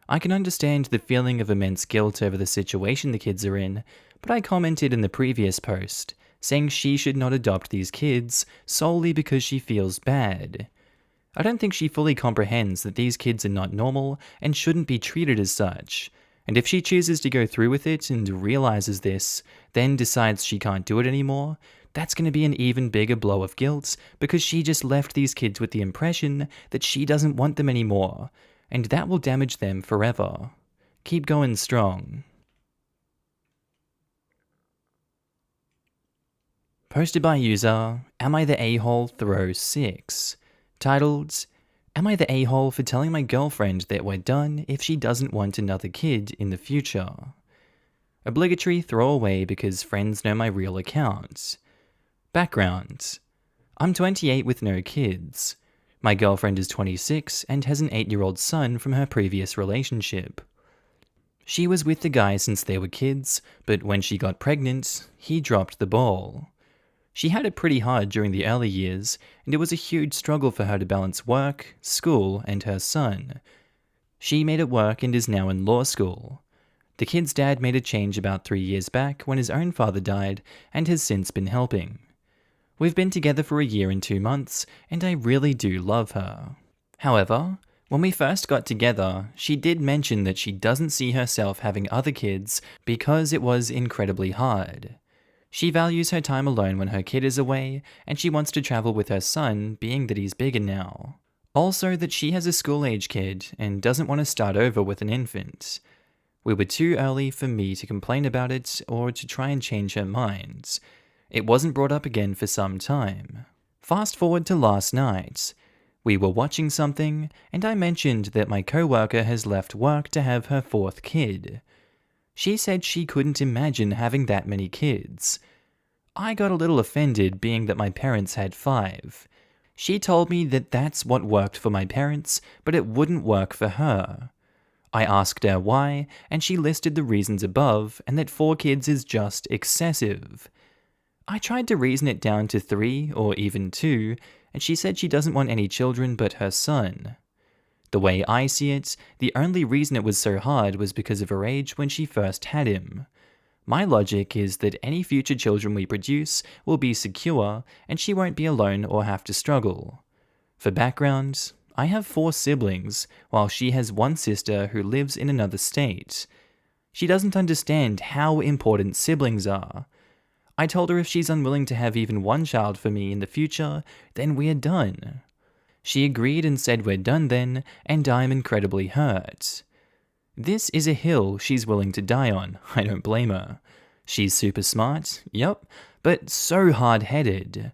S1: I can understand the feeling of immense guilt over the situation the kids are in, but I commented in the previous post, saying she should not adopt these kids solely because she feels bad. I don't think she fully comprehends that these kids are not normal and shouldn't be treated as such, and if she chooses to go through with it and realizes this, then decides she can't do it anymore, that's going to be an even bigger blow of guilt because she just left these kids with the impression that she doesn't want them anymore, and that will damage them forever. Keep going strong. Posted by user AmiTheA throw 6, titled, Am I the a-hole for telling my girlfriend that we're done if she doesn't want another kid in the future? Obligatory throwaway because friends know my real account. Background. I'm 28 with no kids. My girlfriend is 26 and has an 8-year-old son from her previous relationship. She was with the guy since they were kids, but when she got pregnant, he dropped the ball. She had it pretty hard during the early years, and it was a huge struggle for her to balance work, school, and her son. She made it work and is now in law school. The kid's dad made a change about 3 years back when his own father died and has since been helping. We've been together for 1 year and 2 months, and I really do love her. However, when we first got together, she did mention that she doesn't see herself having other kids because it was incredibly hard. She values her time alone when her kid is away, and she wants to travel with her son, being that he's bigger now. Also that she has a school-age kid and doesn't want to start over with an infant. We were too early for me to complain about it or to try and change her mind. It wasn't brought up again for some time. Fast forward to last night. We were watching something, and I mentioned that my coworker has left work to have her 4th kid. She said she couldn't imagine having that many kids. I got a little offended being that my parents had 5. She told me that that's what worked for my parents, but it wouldn't work for her. I asked her why, and she listed the reasons above, and that 4 kids is just excessive. I tried to reason it down to 3 or even 2, and she said she doesn't want any children but her son. The way I see it, the only reason it was so hard was because of her age when she first had him. My logic is that any future children we produce will be secure, and she won't be alone or have to struggle. For background, I have 4 siblings, while she has 1 sister who lives in another state. She doesn't understand how important siblings are. I told her if she's unwilling to have even 1 child for me in the future, then we're done. She agreed and said we're done then, and I'm incredibly hurt. This is a hill she's willing to die on, I don't blame her. She's super smart, yup, but so hard-headed.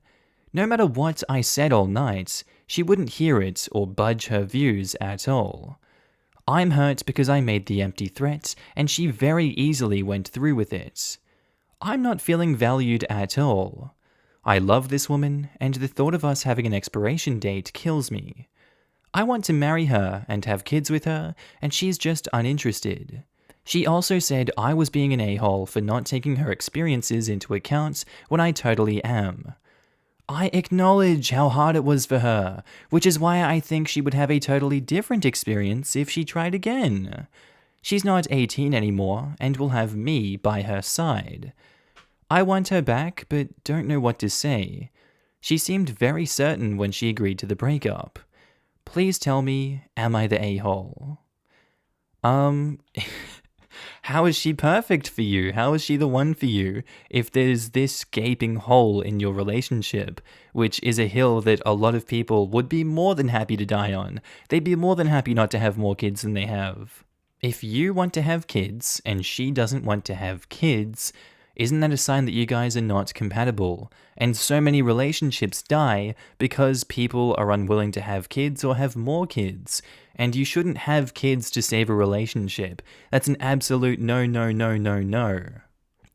S1: No matter what I said all night, she wouldn't hear it or budge her views at all. I'm hurt because I made the empty threat, and she very easily went through with it. I'm not feeling valued at all. I love this woman, and the thought of us having an expiration date kills me. I want to marry her and have kids with her, and she's just uninterested. She also said I was being an a-hole for not taking her experiences into account when I totally am. I acknowledge how hard it was for her, which is why I think she would have a totally different experience if she tried again. She's not 18 anymore, and will have me by her side. I want her back, but don't know what to say. She seemed very certain when she agreed to the breakup. Please tell me, am I the a-hole? How is she perfect for you? How is she the one for you if there's this gaping hole in your relationship, which is a hill that a lot of people would be more than happy to die on? They'd be more than happy not to have more kids than they have. If you want to have kids and she doesn't want to have kids, isn't that a sign that you guys are not compatible? And so many relationships die because people are unwilling to have kids or have more kids. And you shouldn't have kids to save a relationship. That's an absolute no, no, no, no, no.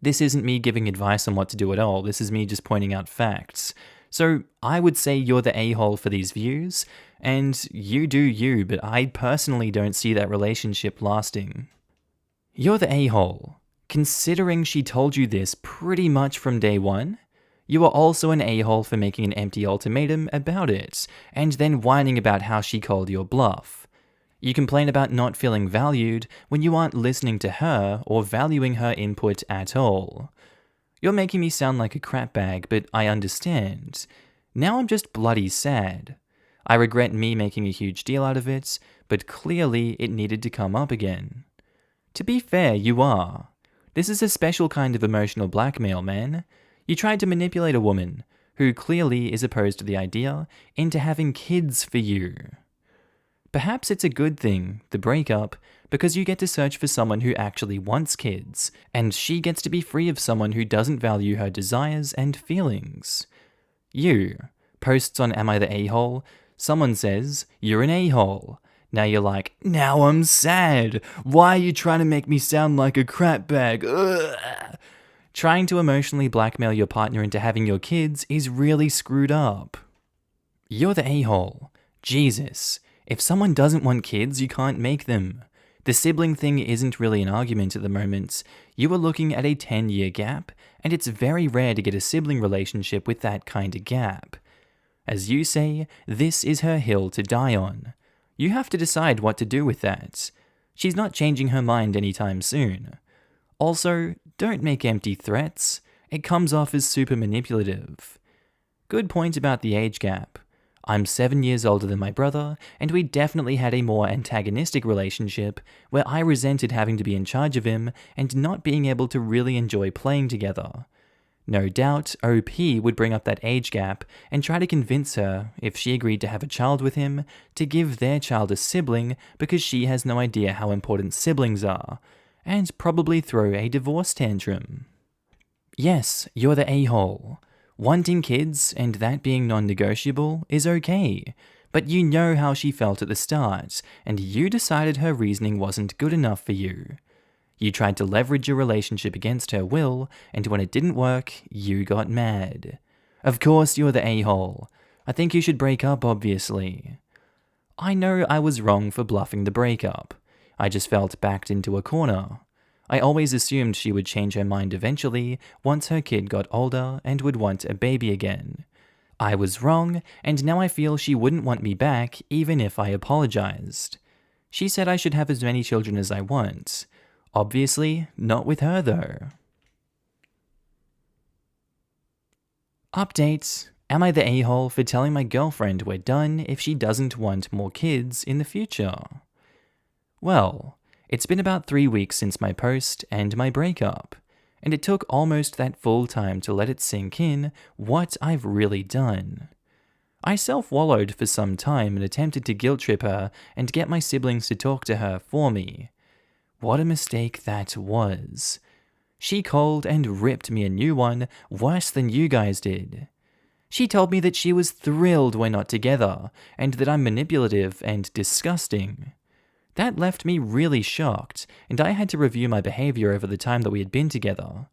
S1: This isn't me giving advice on what to do at all. This is me just pointing out facts. So I would say you're the a-hole for these views, and you do you, but I personally don't see that relationship lasting. You're the a-hole. Considering she told you this pretty much from day one, you are also an a-hole for making an empty ultimatum about it, and then whining about how she called your bluff. You complain about not feeling valued when you aren't listening to her or valuing her input at all. You're making me sound like a crapbag, but I understand. Now I'm just bloody sad. I regret me making a huge deal out of it, but clearly it needed to come up again. To be fair, you are. This is a special kind of emotional blackmail, man. You tried to manipulate a woman, who clearly is opposed to the idea, into having kids for you. Perhaps it's a good thing, the breakup, because you get to search for someone who actually wants kids, and she gets to be free of someone who doesn't value her desires and feelings. You. Posts on Am I the A-hole? Someone says, you're an a-hole. Now you're like, now I'm sad. Why are you trying to make me sound like a crapbag? Ugh. Trying to emotionally blackmail your partner into having your kids is really screwed up. You're the a-hole. Jesus. If someone doesn't want kids, you can't make them. The sibling thing isn't really an argument at the moment. You are looking at a 10-year gap, and it's very rare to get a sibling relationship with that kind of gap. As you say, this is her hill to die on. You have to decide what to do with that. She's not changing her mind anytime soon. Also, don't make empty threats. It comes off as super manipulative. Good point about the age gap. I'm 7 years older than my brother, and we definitely had a more antagonistic relationship where I resented having to be in charge of him and not being able to really enjoy playing together. No doubt, OP would bring up that age gap and try to convince her, if she agreed to have a child with him, to give their child a sibling because she has no idea how important siblings are, and probably throw a divorce tantrum. Yes, you're the a-hole. Wanting kids and that being non-negotiable is okay, but you know how she felt at the start, and you decided her reasoning wasn't good enough for you. You tried to leverage your relationship against her will, and when it didn't work, you got mad. Of course you're the a-hole. I think you should break up, obviously. I know I was wrong for bluffing the breakup. I just felt backed into a corner. I always assumed she would change her mind eventually once her kid got older and would want a baby again. I was wrong, and now I feel she wouldn't want me back even if I apologized. She said I should have as many children as I want. Obviously, not with her though. Update. Am I the a-hole for telling my girlfriend we're done if she doesn't want more kids in the future? Well, it's been about 3 weeks since my post and my breakup, and it took almost that full time to let it sink in what I've really done. I self-wallowed for some time and attempted to guilt-trip her and get my siblings to talk to her for me. What a mistake that was. She called and ripped me a new one worse than you guys did. She told me that she was thrilled we're not together, and that I'm manipulative and disgusting. That left me really shocked, and I had to review my behavior over the time that we had been together.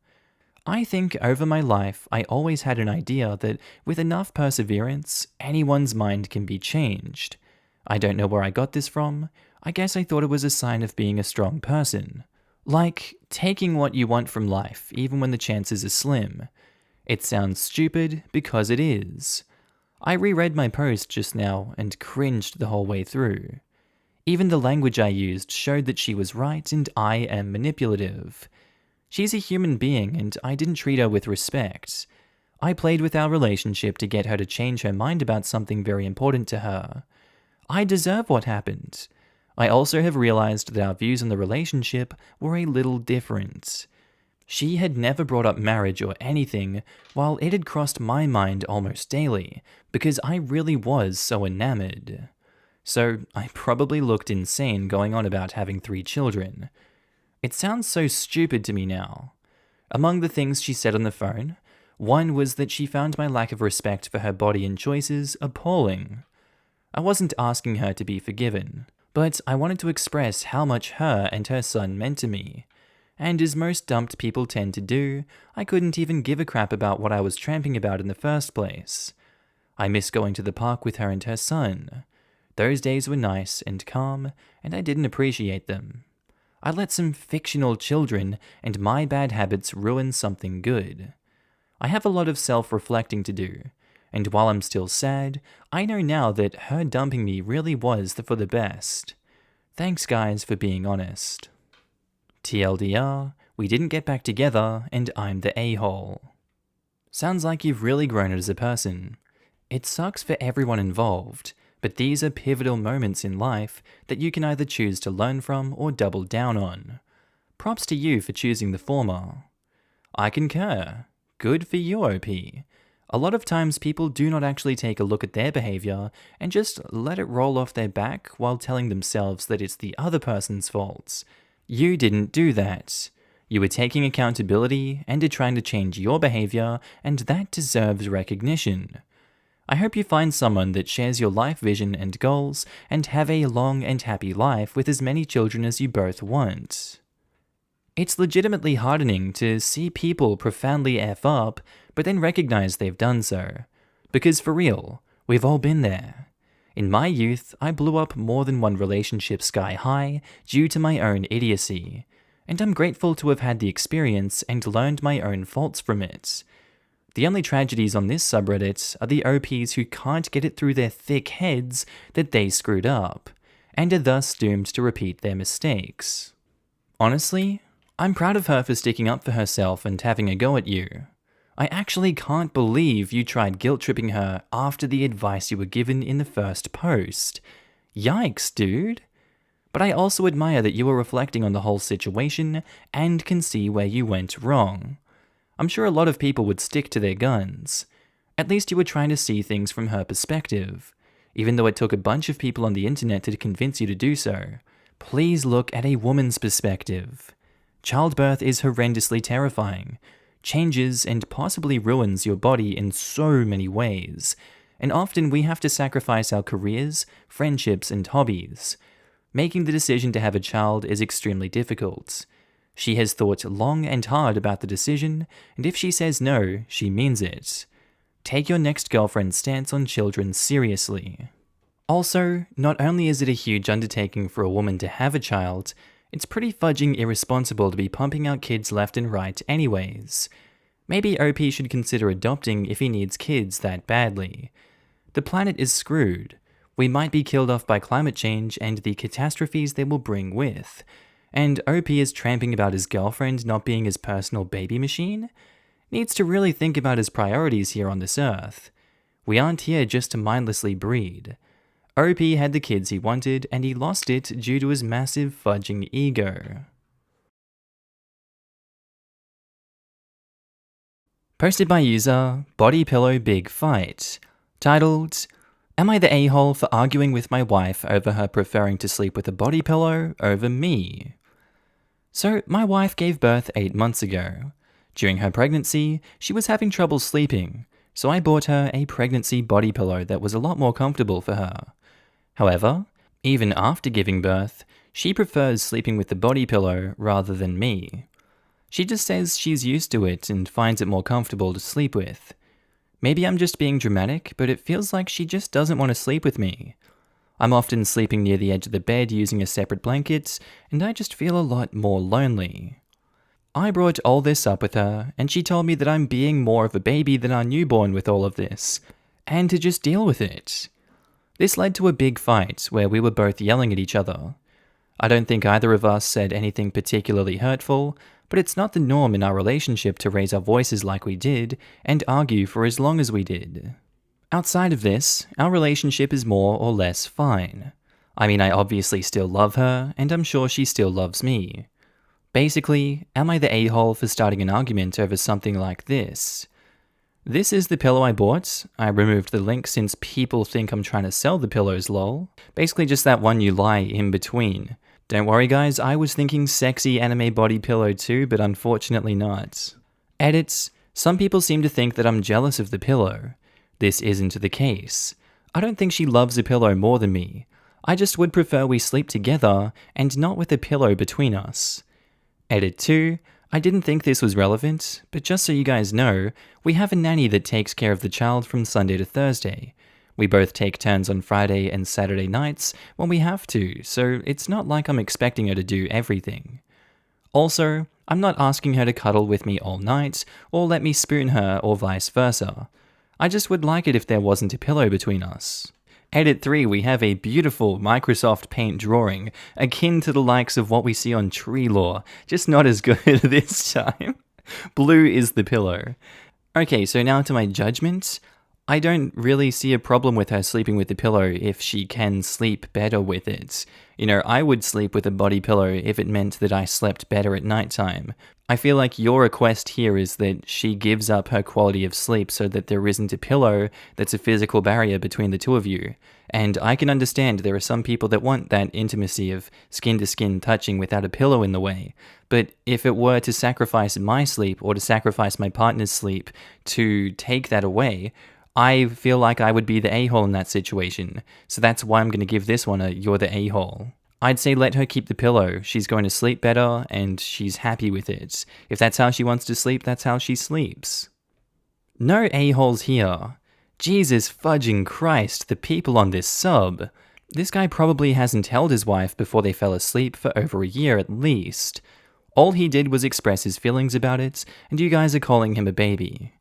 S1: I think over my life, I always had an idea that with enough perseverance, anyone's mind can be changed. I don't know where I got this from. I guess I thought it was a sign of being a strong person. Like, taking what you want from life, even when the chances are slim. It sounds stupid, because it is. I reread my post just now and cringed the whole way through. Even the language I used showed that she was right and I am manipulative. She's a human being and I didn't treat her with respect. I played with our relationship to get her to change her mind about something very important to her. I deserve what happened. I also have realized that our views on the relationship were a little different. She had never brought up marriage or anything, while it had crossed my mind almost daily, because I really was so enamored. So I probably looked insane going on about having 3 children. It sounds so stupid to me now. Among the things she said on the phone, one was that she found my lack of respect for her body and choices appalling. I wasn't asking her to be forgiven, but I wanted to express how much her and her son meant to me. And as most dumped people tend to do, I couldn't even give a crap about what I was tramping about in the first place. I miss going to the park with her and her son. Those days were nice and calm, and I didn't appreciate them. I let some fictional children and my bad habits ruin something good. I have a lot of self-reflecting to do, and while I'm still sad, I know now that her dumping me really was for the best. Thanks guys for being honest. TLDR, we didn't get back together and I'm the a-hole. Sounds like you've really grown as a person. It sucks for everyone involved, but these are pivotal moments in life that you can either choose to learn from or double down on. Props to you for choosing the former. I concur. Good for you, OP. A lot of times people do not actually take a look at their behavior and just let it roll off their back while telling themselves that it's the other person's fault. You didn't do that. You were taking accountability and are trying to change your behavior, and that deserves recognition. I hope you find someone that shares your life vision and goals and have a long and happy life with as many children as you both want. It's legitimately heartening to see people profoundly F up, but then recognize they've done so. Because for real, we've all been there. In my youth, I blew up more than one relationship sky high due to my own idiocy, and I'm grateful to have had the experience and learned my own faults from it. The only tragedies on this subreddit are the OPs who can't get it through their thick heads that they screwed up, and are thus doomed to repeat their mistakes. Honestly, I'm proud of her for sticking up for herself and having a go at you. I actually can't believe you tried guilt-tripping her after the advice you were given in the first post. Yikes, dude. But I also admire that you were reflecting on the whole situation and can see where you went wrong. I'm sure a lot of people would stick to their guns. At least you were trying to see things from her perspective, even though it took a bunch of people on the internet to convince you to do so. Please look at a woman's perspective. Childbirth is horrendously terrifying, changes and possibly ruins your body in so many ways, and often we have to sacrifice our careers, friendships, and hobbies. Making the decision to have a child is extremely difficult. She has thought long and hard about the decision, and if she says no, she means it. Take your next girlfriend's stance on children seriously. Also, not only is it a huge undertaking for a woman to have a child, it's pretty fudging irresponsible to be pumping out kids left and right anyways. Maybe OP should consider adopting if he needs kids that badly. The planet is screwed. We might be killed off by climate change and the catastrophes they will bring with. And OP is tramping about his girlfriend not being his personal baby machine? Needs to really think about his priorities here on this earth. We aren't here just to mindlessly breed. OP had the kids he wanted, and he lost it due to his massive fudging ego. Posted by user BodyPillow Big Fight, titled, Am I the a-hole for arguing with my wife over her preferring to sleep with a body pillow over me? So, my wife gave birth 8 months ago. During her pregnancy, she was having trouble sleeping, so I bought her a pregnancy body pillow that was a lot more comfortable for her. However, even after giving birth, she prefers sleeping with the body pillow rather than me. She just says she's used to it and finds it more comfortable to sleep with. Maybe I'm just being dramatic, but it feels like she just doesn't want to sleep with me. I'm often sleeping near the edge of the bed using a separate blanket, and I just feel a lot more lonely. I brought all this up with her, and she told me that I'm being more of a baby than our newborn with all of this, and to just deal with it. This led to a big fight where we were both yelling at each other. I don't think either of us said anything particularly hurtful, but it's not the norm in our relationship to raise our voices like we did and argue for as long as we did. Outside of this, our relationship is more or less fine. I mean, I obviously still love her, and I'm sure she still loves me. Basically, am I the a-hole for starting an argument over something like this? This is the pillow I bought. I removed the link since people think I'm trying to sell the pillows, lol. Basically just that one you lie in between. Don't worry guys, I was thinking sexy anime body pillow too, but unfortunately not. Edits. Some people seem to think that I'm jealous of the pillow. This isn't the case. I don't think she loves a pillow more than me. I just would prefer we sleep together and not with a pillow between us. Edit 2. I didn't think this was relevant, but just so you guys know, we have a nanny that takes care of the child from Sunday to Thursday. We both take turns on Friday and Saturday nights when we have to, so it's not like I'm expecting her to do everything. Also, I'm not asking her to cuddle with me all night, or let me spoon her, or vice versa. I just would like it if there wasn't a pillow between us. Edit 3, we have a beautiful Microsoft Paint drawing, akin to the likes of what we see on Tree Law, just not as good this time. Blue is the pillow. Okay, so now to my judgment. I don't really see a problem with her sleeping with the pillow if she can sleep better with it. You know, I would sleep with a body pillow if it meant that I slept better at nighttime. I feel like your request here is that she gives up her quality of sleep so that there isn't a pillow that's a physical barrier between the two of you. And I can understand there are some people that want that intimacy of skin-to-skin touching without a pillow in the way. But if it were to sacrifice my sleep or to sacrifice my partner's sleep to take that away, I feel like I would be the a-hole in that situation, so that's why I'm going to give this one a you're the a-hole. I'd say let her keep the pillow. She's going to sleep better, and she's happy with it. If that's how she wants to sleep, that's how she sleeps. No a-holes here. Jesus fudging Christ, the people on this sub. This guy probably hasn't held his wife before they fell asleep for over a year at least. All he did was express his feelings about it, and you guys are calling him a baby.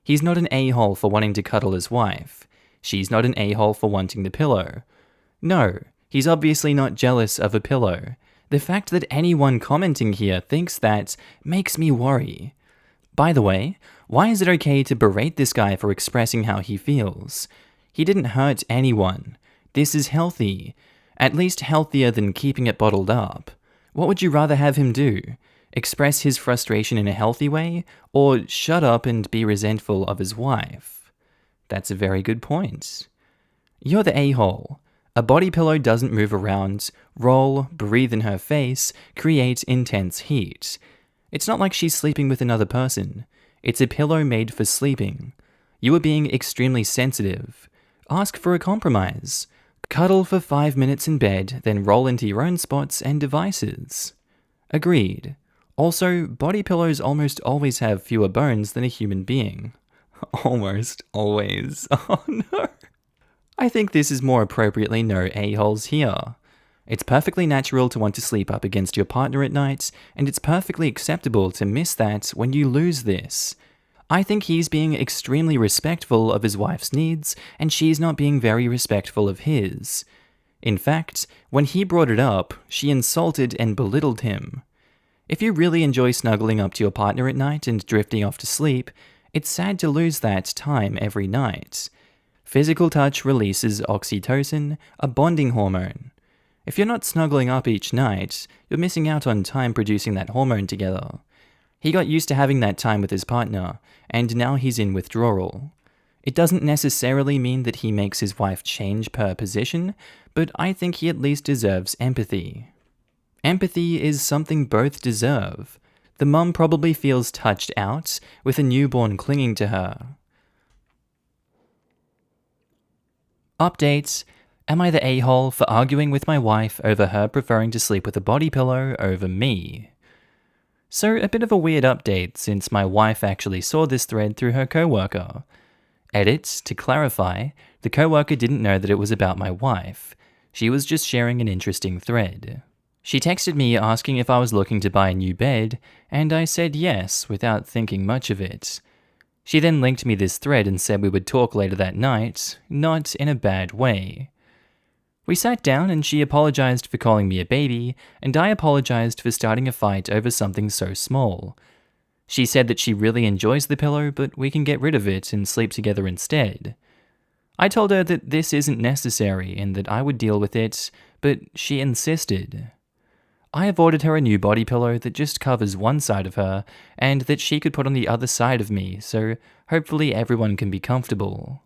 S1: He's not an a-hole for wanting to cuddle his wife. She's not an a-hole for wanting the pillow. No, he's obviously not jealous of a pillow. The fact that anyone commenting here thinks that makes me worry. By the way, why is it okay to berate this guy for expressing how he feels? He didn't hurt anyone. This is healthy. At least healthier than keeping it bottled up. What would you rather have him do? Express his frustration in a healthy way, or shut up and be resentful of his wife? That's a very good point. You're the a-hole. A body pillow doesn't move around, roll, breathe in her face, create intense heat. It's not like she's sleeping with another person. It's a pillow made for sleeping. You are being extremely sensitive. Ask for a compromise. Cuddle for 5 minutes in bed, then roll into your own spots and devices. Agreed. Also, body pillows almost always have fewer bones than a human being. Almost always. Oh no. I think this is more appropriately no a-holes here. It's perfectly natural to want to sleep up against your partner at night, and it's perfectly acceptable to miss that when you lose this. I think he's being extremely respectful of his wife's needs, and she's not being very respectful of his. In fact, when he brought it up, she insulted and belittled him. If you really enjoy snuggling up to your partner at night and drifting off to sleep, it's sad to lose that time every night. Physical touch releases oxytocin, a bonding hormone. If you're not snuggling up each night, you're missing out on time producing that hormone together. He got used to having that time with his partner, and now he's in withdrawal. It doesn't necessarily mean that he makes his wife change per position, but I think he at least deserves empathy. Empathy is something both deserve. The mum probably feels touched out, with a newborn clinging to her. Updates. Am I the a-hole for arguing with my wife over her preferring to sleep with a body pillow over me? So, a bit of a weird update since my wife actually saw this thread through her co-worker. Edit, to clarify, the co-worker didn't know that it was about my wife. She was just sharing an interesting thread. She texted me asking if I was looking to buy a new bed, and I said yes without thinking much of it. She then linked me this thread and said we would talk later that night, not in a bad way. We sat down and she apologized for calling me a baby, and I apologized for starting a fight over something so small. She said that she really enjoys the pillow, but we can get rid of it and sleep together instead. I told her that this isn't necessary and that I would deal with it, but she insisted. I have ordered her a new body pillow that just covers one side of her, and that she could put on the other side of me, so hopefully everyone can be comfortable.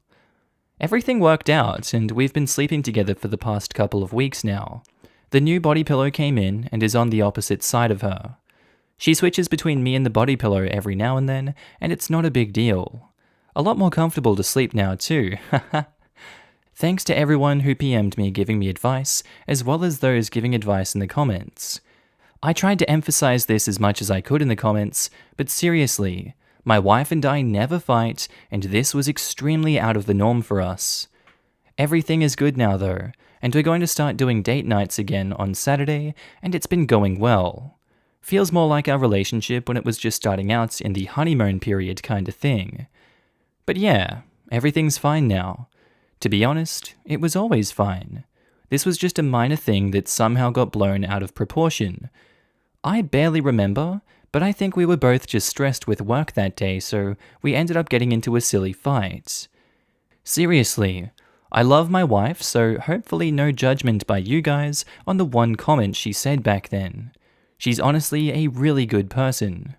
S1: Everything worked out, and we've been sleeping together for the past couple of weeks now. The new body pillow came in and is on the opposite side of her. She switches between me and the body pillow every now and then, and it's not a big deal. A lot more comfortable to sleep now too, haha. Thanks to everyone who PM'd me giving me advice, as well as those giving advice in the comments. I tried to emphasize this as much as I could in the comments, but seriously, my wife and I never fight, and this was extremely out of the norm for us. Everything is good now though, and we're going to start doing date nights again on Saturday, and it's been going well. Feels more like our relationship when it was just starting out in the honeymoon period kind of thing. But yeah, everything's fine now. To be honest, it was always fine. This was just a minor thing that somehow got blown out of proportion. I barely remember, but I think we were both just stressed with work that day, so we ended up getting into a silly fight. Seriously, I love my wife, so hopefully no judgment by you guys on the one comment she said back then. She's honestly a really good person.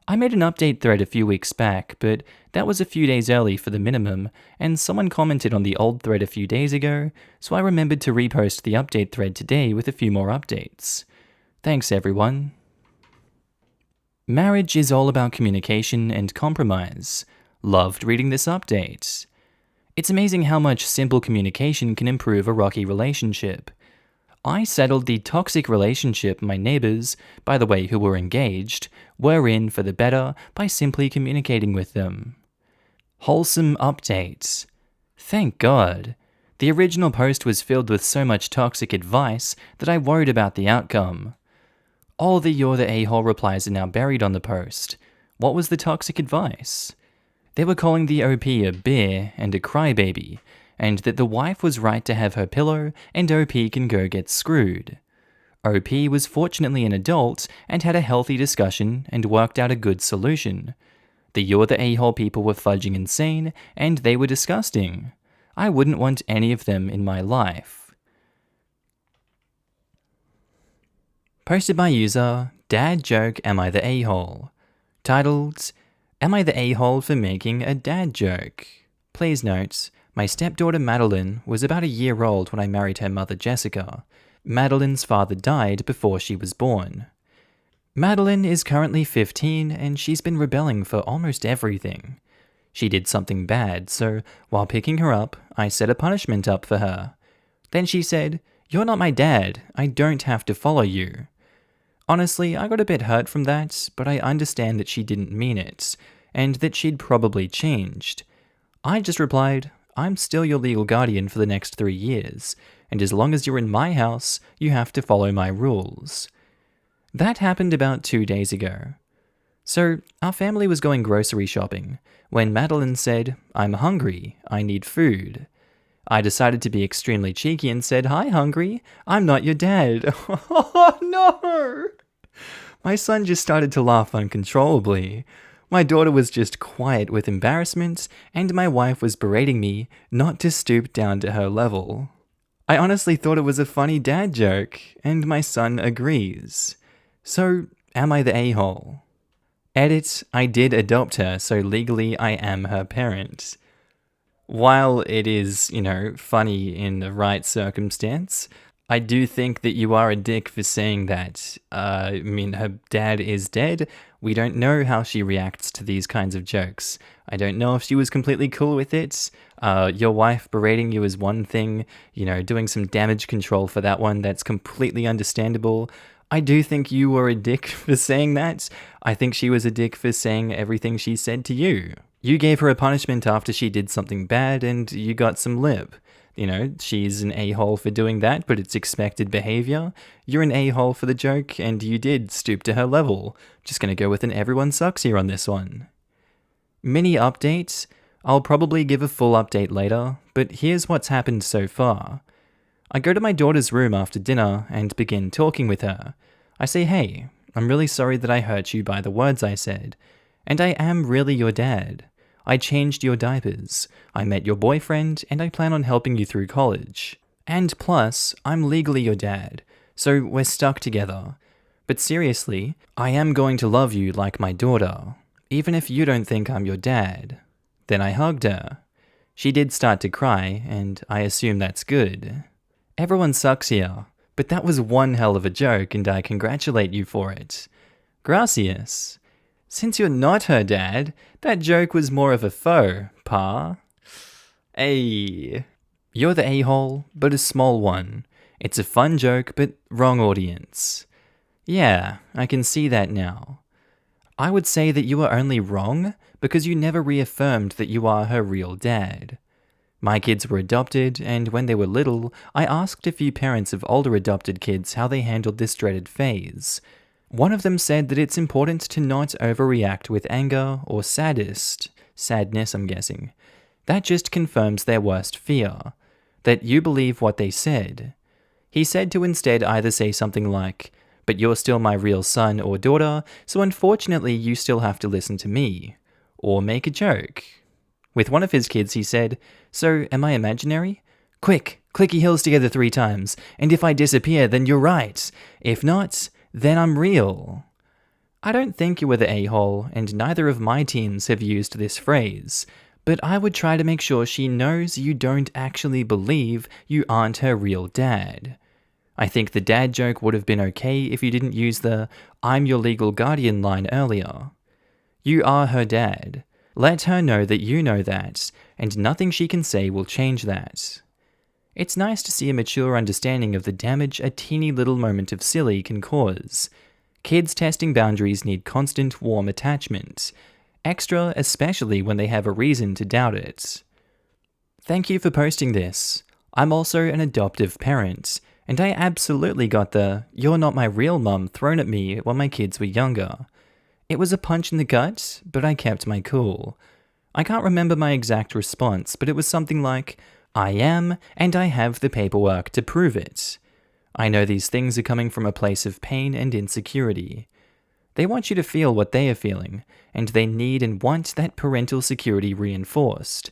S1: I made an update thread a few weeks back, but that was a few days early for the minimum, and someone commented on the old thread a few days ago, so I remembered to repost the update thread today with a few more updates. Thanks everyone. Marriage is all about communication and compromise. Loved reading this update. It's amazing how much simple communication can improve a rocky relationship. I settled the toxic relationship my neighbors, by the way who were engaged, were in for the better by simply communicating with them. Wholesome updates. Thank God. The original post was filled with so much toxic advice that I worried about the outcome. All the "you're the a-hole" replies are now buried on the post. What was the toxic advice? They were calling the OP a bear and a crybaby, and that the wife was right to have her pillow and OP can go get screwed. OP was fortunately an adult and had a healthy discussion and worked out a good solution. The "you're the a-hole" people were fudging insane and they were disgusting. I wouldn't want any of them in my life. Posted by user Dad Joke Am I the A-hole? Titled, Am I the a-hole for making a dad joke? Please note, my stepdaughter Madeline was about a year old when I married her mother Jessica. Madeline's father died before she was born. Madeline is currently 15 and she's been rebelling for almost everything. She did something bad, so while picking her up, I set a punishment up for her. Then she said, "You're not my dad, I don't have to follow you." Honestly, I got a bit hurt from that, but I understand that she didn't mean it, and that she'd probably changed. I just replied, "I'm still your legal guardian for the next 3 years, and as long as you're in my house, you have to follow my rules." That happened about 2 days ago. So, our family was going grocery shopping, when Madeline said, "I'm hungry, I need food." I decided to be extremely cheeky and said, "Hi, hungry, I'm not your dad." Oh no! My son just started to laugh uncontrollably. My daughter was just quiet with embarrassment, and my wife was berating me not to stoop down to her level. I honestly thought it was a funny dad joke, and my son agrees. So, am I the a-hole? Edit, I did adopt her, so legally I am her parent. While it is, funny in the right circumstance, I do think that you are a dick for saying that. Her dad is dead. We don't know how she reacts to these kinds of jokes. I don't know if she was completely cool with it. Your wife berating you is one thing, doing some damage control for that one, that's completely understandable. I do think you were a dick for saying that. I think she was a dick for saying everything she said to you. You gave her a punishment after she did something bad and you got some lip. She's an a-hole for doing that, but it's expected behavior. You're an a-hole for the joke and you did stoop to her level. Just gonna go with an everyone sucks here on this one. Mini update. I'll probably give a full update later, but here's what's happened so far. I go to my daughter's room after dinner and begin talking with her. I say, "Hey, I'm really sorry that I hurt you by the words I said. And I am really your dad. I changed your diapers, I met your boyfriend, and I plan on helping you through college. And plus, I'm legally your dad, so we're stuck together. But seriously, I am going to love you like my daughter, even if you don't think I'm your dad." Then I hugged her. She did start to cry, and I assume that's good. Everyone sucks here, but that was one hell of a joke, and I congratulate you for it. Gracias. Since you're not her dad, that joke was more of a faux pas. Hey. You're the a-hole, but a small one. It's a fun joke, but wrong audience. Yeah, I can see that now. I would say that you are only wrong because you never reaffirmed that you are her real dad. My kids were adopted, and when they were little, I asked a few parents of older adopted kids how they handled this dreaded phase. One of them said that it's important to not overreact with anger or sadness, I'm guessing. That just confirms their worst fear, that you believe what they said. He said to instead either say something like, "But you're still my real son or daughter, so unfortunately you still have to listen to me," or make a joke. With one of his kids, he said, "So, am I imaginary? Quick, click your heels together 3 times, and if I disappear, then you're right. If not, then I'm real." I don't think you were the a-hole, and neither of my teens have used this phrase, but I would try to make sure she knows you don't actually believe you aren't her real dad. I think the dad joke would have been okay if you didn't use the "I'm your legal guardian" line earlier. You are her dad. Let her know that you know that, and nothing she can say will change that. It's nice to see a mature understanding of the damage a teeny little moment of silly can cause. Kids testing boundaries need constant warm attachment, extra especially when they have a reason to doubt it. Thank you for posting this. I'm also an adoptive parent, and I absolutely got the "you're not my real mum" thrown at me when my kids were younger. It was a punch in the gut, but I kept my cool. I can't remember my exact response, but it was something like, "I am, and I have the paperwork to prove it." I know these things are coming from a place of pain and insecurity. They want you to feel what they are feeling, and they need and want that parental security reinforced.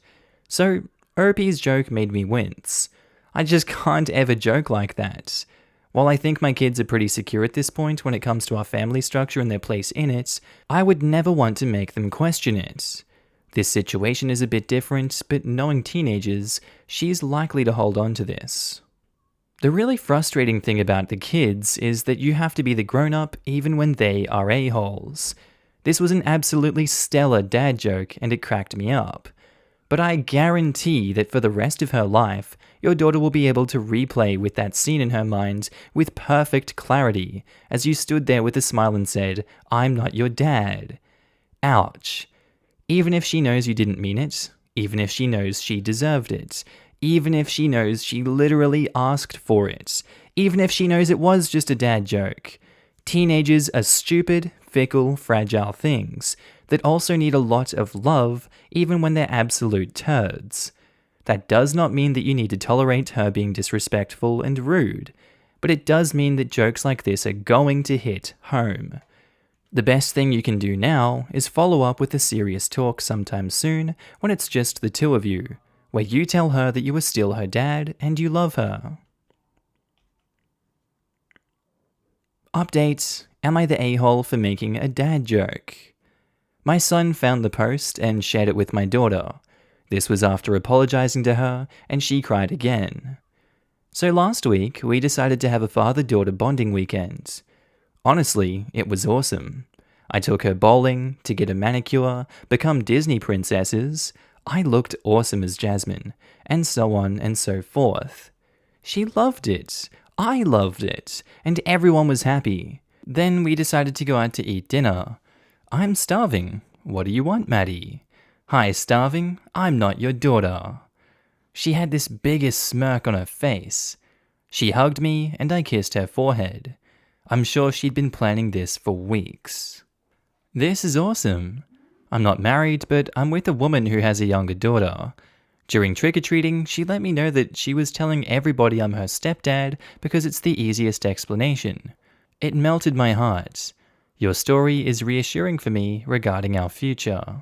S1: So, Opie's joke made me wince. I just can't ever joke like that. While I think my kids are pretty secure at this point when it comes to our family structure and their place in it, I would never want to make them question it. This situation is a bit different, but knowing teenagers, she's likely to hold on to this. The really frustrating thing about the kids is that you have to be the grown-up even when they are a-holes. This was an absolutely stellar dad joke and it cracked me up. But I guarantee that for the rest of her life, your daughter will be able to replay with that scene in her mind with perfect clarity as you stood there with a smile and said, "I'm not your dad." Ouch. Even if she knows you didn't mean it, even if she knows she deserved it, even if she knows she literally asked for it, even if she knows it was just a dad joke. Teenagers are stupid, fickle, fragile things that also need a lot of love even when they're absolute turds. That does not mean that you need to tolerate her being disrespectful and rude, but it does mean that jokes like this are going to hit home. The best thing you can do now is follow up with a serious talk sometime soon when it's just the two of you, where you tell her that you are still her dad and you love her. Update: am I the a-hole for making a dad joke? My son found the post and shared it with my daughter. This was after apologizing to her, and she cried again. So last week, we decided to have a father-daughter bonding weekend. Honestly, it was awesome. I took her bowling, to get a manicure, become Disney princesses. I looked awesome as Jasmine, and so on and so forth. She loved it. I loved it, and everyone was happy. Then we decided to go out to eat dinner. "I'm starving. What do you want, Maddie?" "Hi, starving. I'm not your daughter." She had this biggest smirk on her face. She hugged me, and I kissed her forehead. I'm sure she'd been planning this for weeks. This is awesome. I'm not married, but I'm with a woman who has a younger daughter. During trick-or-treating, she let me know that she was telling everybody I'm her stepdad because it's the easiest explanation. It melted my heart. Your story is reassuring for me regarding our future.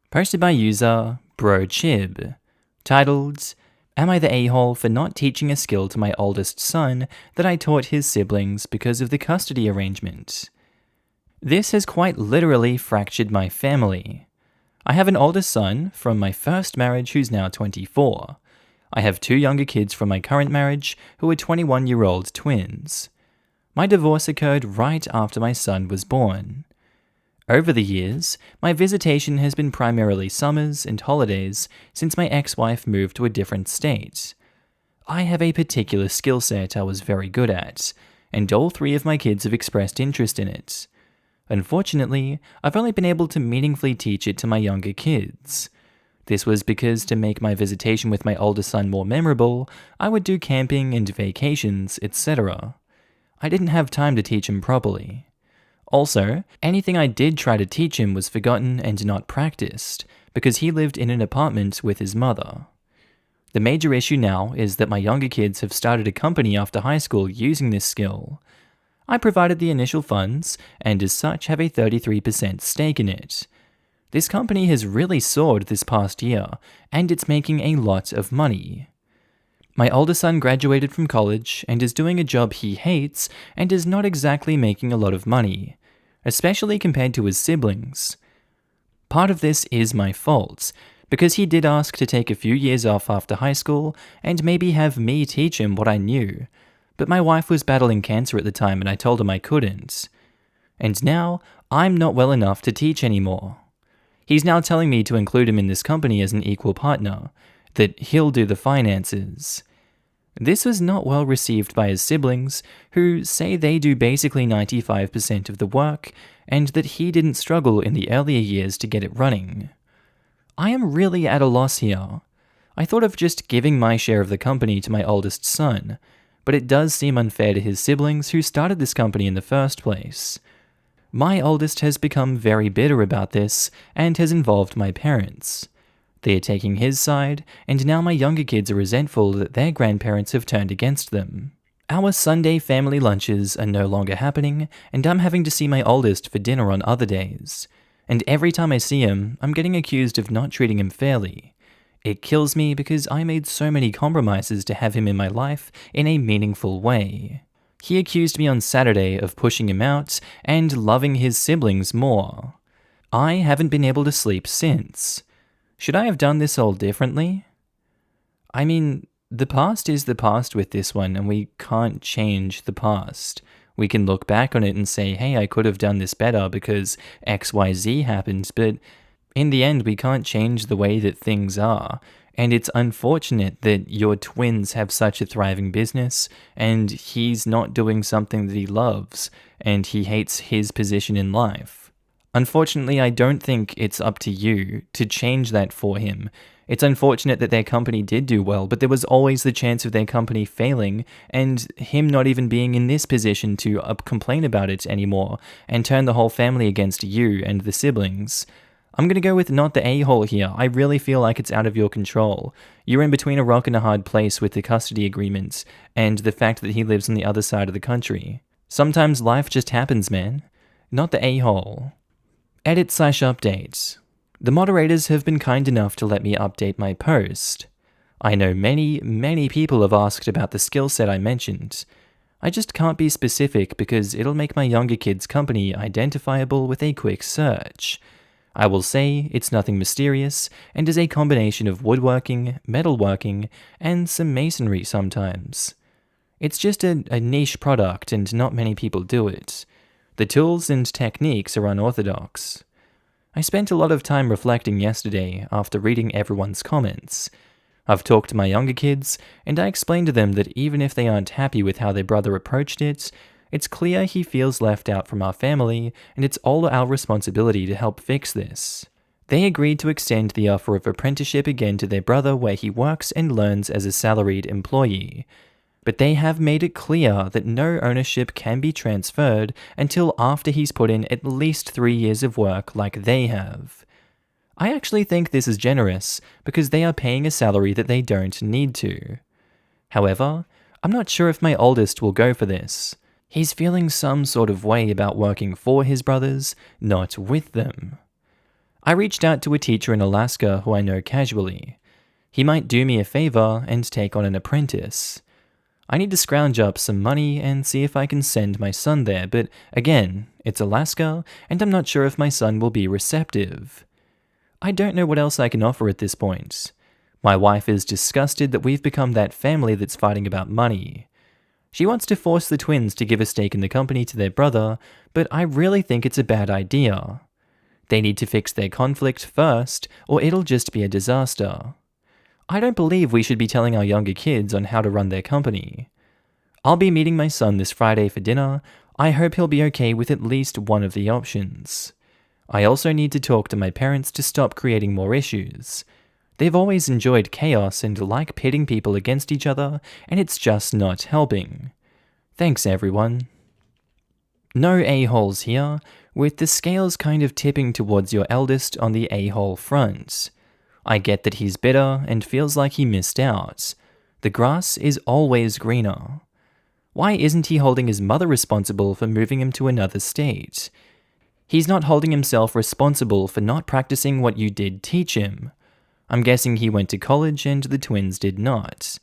S1: Posted by user BroChib, titled, "Am I the a-hole for not teaching a skill to my oldest son that I taught his siblings because of the custody arrangement? This has quite literally fractured my family. I have an older son from my first marriage who's now 24. I have 2 younger kids from my current marriage who are 21-year-old twins. My divorce occurred right after my son was born. Over the years, my visitation has been primarily summers and holidays since my ex-wife moved to a different state. I have a particular skill set I was very good at, and all 3 of my kids have expressed interest in it. Unfortunately, I've only been able to meaningfully teach it to my younger kids. This was because to make my visitation with my older son more memorable, I would do camping and vacations, etc. I didn't have time to teach him properly. Also, anything I did try to teach him was forgotten and not practiced, because he lived in an apartment with his mother. The major issue now is that my younger kids have started a company after high school using this skill. I provided the initial funds, and as such have a 33% stake in it. This company has really soared this past year, and it's making a lot of money. My older son graduated from college and is doing a job he hates and is not exactly making a lot of money, especially compared to his siblings. Part of this is my fault, because he did ask to take a few years off after high school and maybe have me teach him what I knew, but my wife was battling cancer at the time and I told him I couldn't. And now, I'm not well enough to teach anymore. He's now telling me to include him in this company as an equal partner, that he'll do the finances. This was not well received by his siblings, who say they do basically 95% of the work, and that he didn't struggle in the earlier years to get it running. I am really at a loss here. I thought of just giving my share of the company to my oldest son, but it does seem unfair to his siblings who started this company in the first place. My oldest has become very bitter about this and has involved my parents. They are taking his side, and now my younger kids are resentful that their grandparents have turned against them. Our Sunday family lunches are no longer happening, and I'm having to see my oldest for dinner on other days. And every time I see him, I'm getting accused of not treating him fairly. It kills me because I made so many compromises to have him in my life in a meaningful way. He accused me on Saturday of pushing him out and loving his siblings more. I haven't been able to sleep since. Should I have done this all differently? I mean, the past is the past with this one, and we can't change the past. We can look back on it and say, hey, I could have done this better because XYZ happened, but in the end, we can't change the way that things are. And it's unfortunate that your twins have such a thriving business, and he's not doing something that he loves, and he hates his position in life. Unfortunately, I don't think it's up to you to change that for him. It's unfortunate that their company did do well, but there was always the chance of their company failing and him not even being in this position to complain about it anymore and turn the whole family against you and the siblings. I'm going to go with not the a-hole here. I really feel like it's out of your control. You're in between a rock and a hard place with the custody agreements and the fact that he lives on the other side of the country. Sometimes life just happens, man. Not the a-hole. Edit/update. The moderators have been kind enough to let me update my post. I know many people have asked about the skill set I mentioned. I just can't be specific because it'll make my younger kids' company identifiable with a quick search. I will say it's nothing mysterious and is a combination of woodworking, metalworking, and some masonry sometimes. It's just a niche product and not many people do it. The tools and techniques are unorthodox. I spent a lot of time reflecting yesterday after reading everyone's comments. I've talked to my younger kids, and I explained to them that even if they aren't happy with how their brother approached it, it's clear he feels left out from our family, and it's all our responsibility to help fix this. They agreed to extend the offer of apprenticeship again to their brother where he works and learns as a salaried employee. But they have made it clear that no ownership can be transferred until after he's put in at least 3 years of work like they have. I actually think this is generous because they are paying a salary that they don't need to. However, I'm not sure if my oldest will go for this. He's feeling some sort of way about working for his brothers, not with them. I reached out to a teacher in Alaska who I know casually. He might do me a favor and take on an apprentice. I need to scrounge up some money and see if I can send my son there, but again, it's Alaska, and I'm not sure if my son will be receptive. I don't know what else I can offer at this point. My wife is disgusted that we've become that family that's fighting about money. She wants to force the twins to give a stake in the company to their brother, but I really think it's a bad idea. They need to fix their conflict first, or it'll just be a disaster. I don't believe we should be telling our younger kids on how to run their company. I'll be meeting my son this Friday for dinner. I hope he'll be okay with at least one of the options. I also need to talk to my parents to stop creating more issues. They've always enjoyed chaos and like pitting people against each other, and it's just not helping. Thanks, everyone. No a-holes here, with the scales kind of tipping towards your eldest on the a-hole front. I get that he's bitter and feels like he missed out. The grass is always greener. Why isn't he holding his mother responsible for moving him to another state? He's not holding himself responsible for not practicing what you did teach him. I'm guessing he went to college and the twins did not.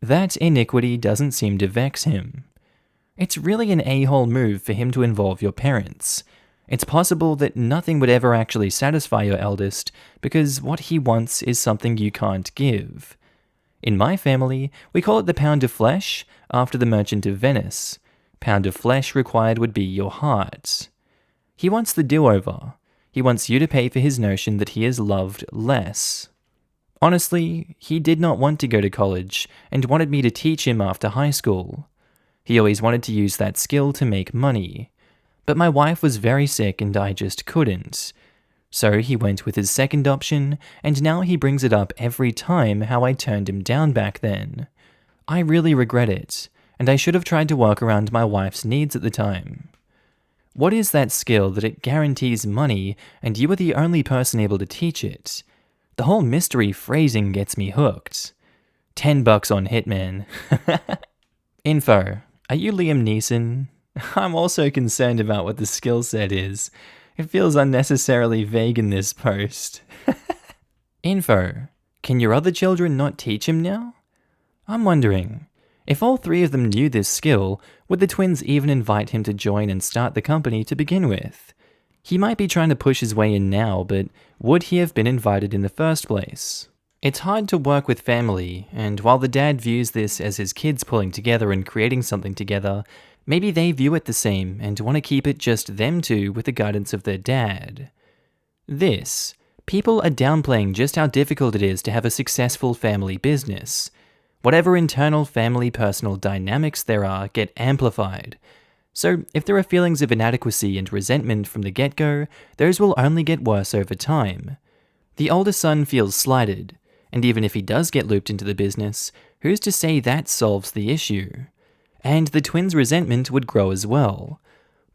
S1: That iniquity doesn't seem to vex him. It's really an a-hole move for him to involve your parents. It's possible that nothing would ever actually satisfy your eldest because what he wants is something you can't give. In my family, we call it the pound of flesh, after the Merchant of Venice. Pound of flesh required would be your heart. He wants the do-over. He wants you to pay for his notion that he is loved less. Honestly, he did not want to go to college and wanted me to teach him after high school. He always wanted to use that skill to make money. But my wife was very sick and I just couldn't. So he went with his second option, and now he brings it up every time how I turned him down back then. I really regret it, and I should have tried to work around my wife's needs at the time. What is that skill that it guarantees money and you are the only person able to teach it? The whole mystery phrasing gets me hooked. $10 on Hitman. Info. Are you Liam Neeson? I'm also concerned about what the skill set is. It feels unnecessarily vague in this post. Info. Can your other children not teach him now? I'm wondering, if all three of them knew this skill, would the twins even invite him to join and start the company to begin with? He might be trying to push his way in now, but would he have been invited in the first place? It's hard to work with family, and while the dad views this as his kids pulling together and creating something together, maybe they view it the same and want to keep it just them two with the guidance of their dad. People are downplaying just how difficult it is to have a successful family business. Whatever internal family personal dynamics there are get amplified. So if there are feelings of inadequacy and resentment from the get-go, those will only get worse over time. The older son feels slighted, and even if he does get looped into the business, who's to say that solves the issue? And the twins' resentment would grow as well.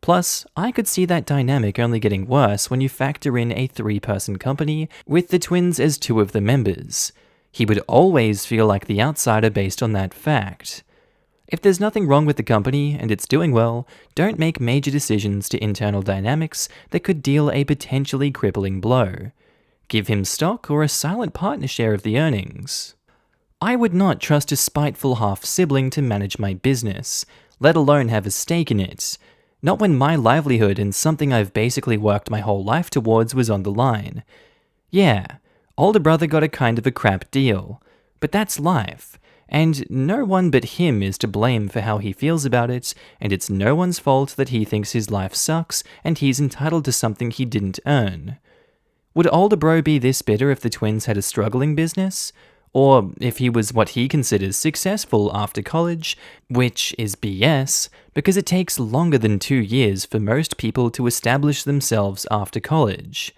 S1: Plus, I could see that dynamic only getting worse when you factor in a 3-person company with the twins as 2 of the members. He would always feel like the outsider based on that fact. If there's nothing wrong with the company and it's doing well, don't make major decisions to internal dynamics that could deal a potentially crippling blow. Give him stock or a silent partner share of the earnings. I would not trust a spiteful half-sibling to manage my business, let alone have a stake in it. Not when my livelihood and something I've basically worked my whole life towards was on the line. Yeah, older brother got a kind of a crap deal, but that's life, and no one but him is to blame for how he feels about it, and it's no one's fault that he thinks his life sucks and he's entitled to something he didn't earn. Would older bro be this bitter if the twins had a struggling business? Or if he was what he considers successful after college, which is BS, because it takes longer than 2 years for most people to establish themselves after college.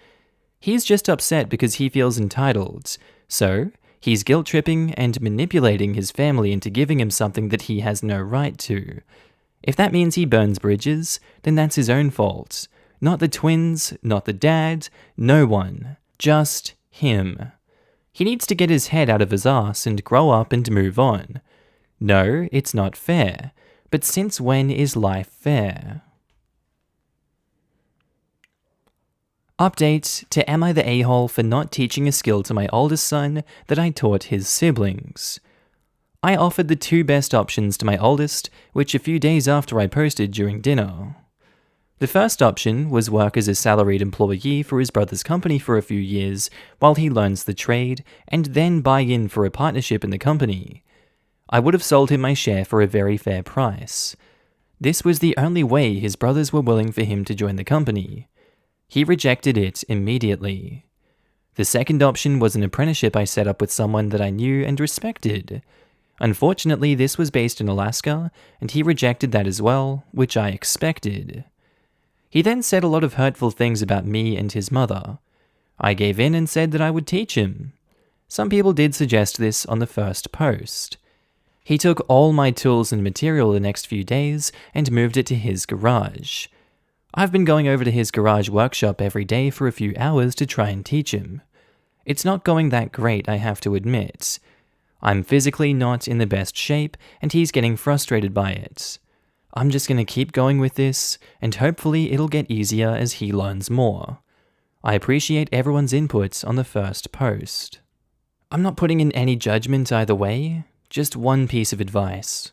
S1: He's just upset because he feels entitled, so he's guilt-tripping and manipulating his family into giving him something that he has no right to. If that means he burns bridges, then that's his own fault. Not the twins, not the dad, no one. Just him. He needs to get his head out of his ass and grow up and move on. No, it's not fair. But since when is life fair? Update to Am I the A-hole for not teaching a skill to my oldest son that I taught his siblings? I offered the 2 best options to my oldest, which a few days after I posted during dinner. The first option was work as a salaried employee for his brother's company for a few years while he learns the trade, and then buy in for a partnership in the company. I would have sold him my share for a very fair price. This was the only way his brothers were willing for him to join the company. He rejected it immediately. The second option was an apprenticeship I set up with someone that I knew and respected. Unfortunately, this was based in Alaska, and he rejected that as well, which I expected. He then said a lot of hurtful things about me and his mother. I gave in and said that I would teach him. Some people did suggest this on the first post. He took all my tools and material the next few days and moved it to his garage. I've been going over to his garage workshop every day for a few hours to try and teach him. It's not going that great, I have to admit. I'm physically not in the best shape, and he's getting frustrated by it. I'm just going to keep going with this, and hopefully it'll get easier as he learns more. I appreciate everyone's input on the first post. I'm not putting in any judgment either way, just one piece of advice.